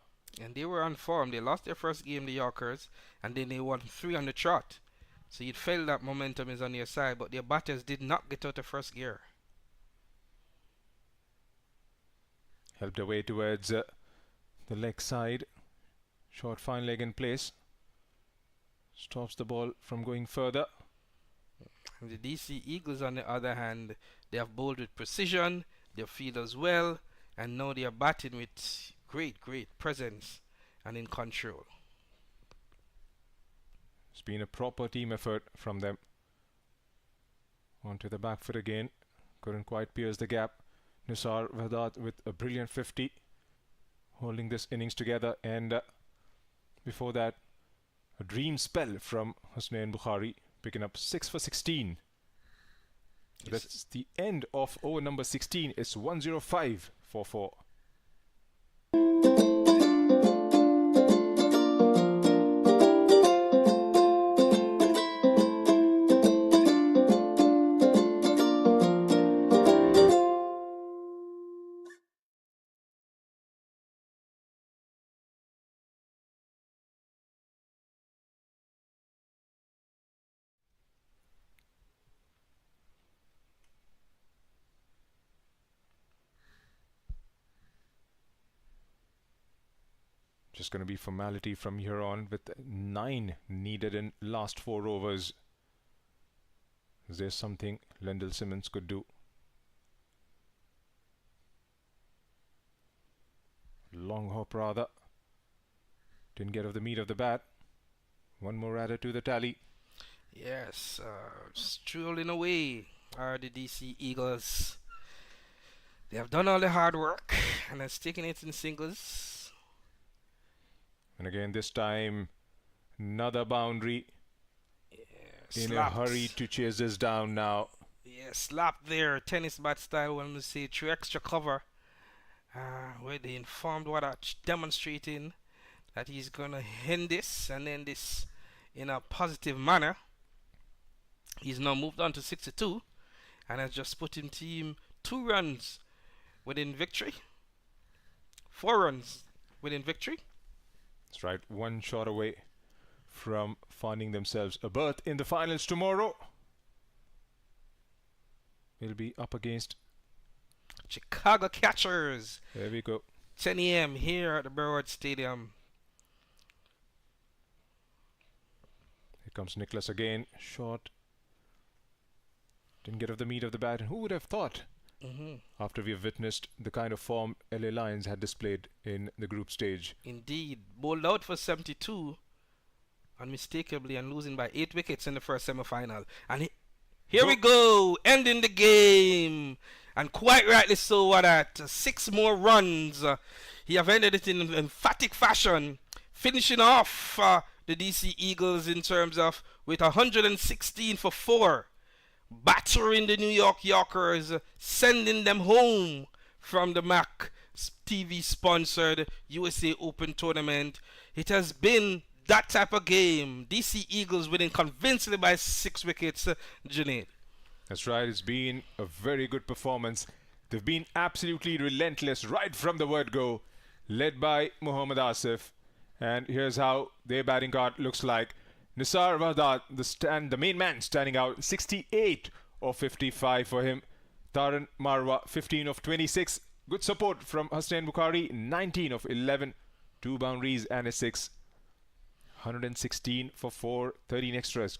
And they were on form. They lost their first game, the Yorkers, and then they won 3 on the trot. So you'd feel that momentum is on their side, but their batters did not get out of first gear. Helped away towards the leg side. Short fine leg in place. Stops the ball from going further. And the DC Eagles, on the other hand, they have bowled with precision. Their fielders well. and now they are batting with great presence and in control. It's been a proper team effort from them. Onto the back foot again. Couldn't quite pierce the gap. Nisar Vadat with a brilliant 50, holding this innings together. And before that, a dream spell from Husnain Bukhari, picking up 6 for 16. So that's the end of over number 16. It's 105 for 4. Just going to be formality from here on, with 9 needed in last 4 overs. Is there something Lendl Simmons could do? Long hop rather. Didn't get off the meat of the bat. One more added to the tally. Yes, strolling away are the DC Eagles. They have done all the hard work and are sticking it in singles. And again, this time, another boundary. Yeah, in a hurry to chase this down now. Yeah, slap there, tennis bat style, when we say through extra cover. Where they informed what are demonstrating that he's going to end this and end this in a positive manner. He's now moved on to 62 and has just put in team 2 runs within victory. 4 runs within victory. That's right, 1 shot away from finding themselves a berth in the finals tomorrow. We'll be up against Chicago Catchers. There we go. 10 a.m. here at the Broward Stadium. Here comes Nicholas again. Short. Didn't get off the meat of the bat. And who would have thought, after we have witnessed the kind of form LA Lions had displayed in the group stage? Indeed. Bowled out for 72 unmistakably and losing by 8 wickets in the first semi-final. And here we go, ending the game. And quite rightly so, what at 6 more runs. He have ended it in emphatic fashion, finishing off the DC Eagles in terms of with 116 for 4. Battering the New York Yorkers, sending them home from the MAC TV sponsored USA Open tournament. It has been that type of game. DC Eagles winning convincingly by 6 wickets, Junaid. That's right, it's been a very good performance. They've been absolutely relentless right from the word go, led by Muhammad Asif. And here's how their batting card looks like. Nisar Wahdad, the main man, standing out, 68 of 55 for him. Taran Marwa, 15 of 26. Good support from Husnain Bukhari, 19 of 11. 2 boundaries and a 6. 116 for 4, 13 extras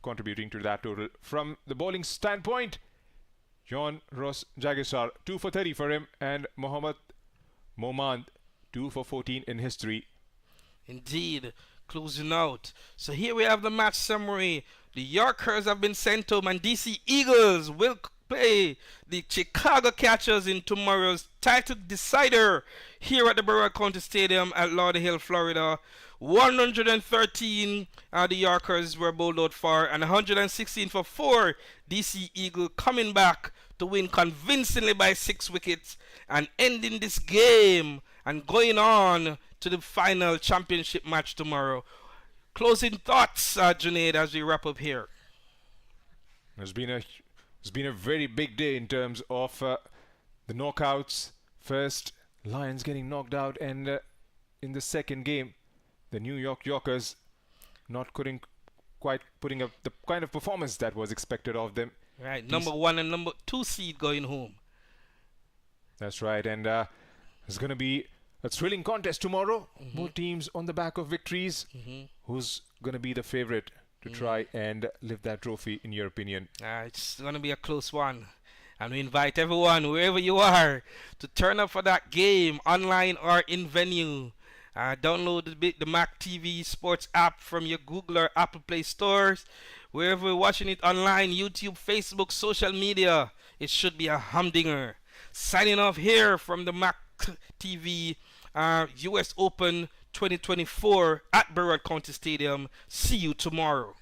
contributing to that total. From the bowling standpoint, John Ross Jagisar, 2 for 30 for him, and Mohammad Momand, 2 for 14 in history. Indeed, closing out. So here we have the match summary. The Yorkers have been sent home, and DC Eagles will play the Chicago Catchers in tomorrow's title decider here at the Broward County Stadium at Lauderhill, Florida. 113 the Yorkers were bowled out for, and 116 for 4. DC Eagle coming back to win convincingly by 6 wickets and ending this game and going on to the final championship match tomorrow. Closing thoughts, Junaid, as we wrap up here. It's been a very big day in terms of the knockouts. First, Lions getting knocked out, and in the second game, the New York Yorkers not quite putting up the kind of performance that was expected of them. Right, number 1 and number 2 seed going home. That's right, and it's going to be a thrilling contest tomorrow. Both teams on the back of victories. Who's going to be the favorite to try and lift that trophy, in your opinion? It's going to be a close one. And we invite everyone, wherever you are, to turn up for that game, online or in venue. Download the Mac TV Sports app from your Google or Apple Play stores. Wherever you're watching it online, YouTube, Facebook, social media, it should be a humdinger. Signing off here from the Mac TV US Open 2024 at Broward County Stadium. See you tomorrow.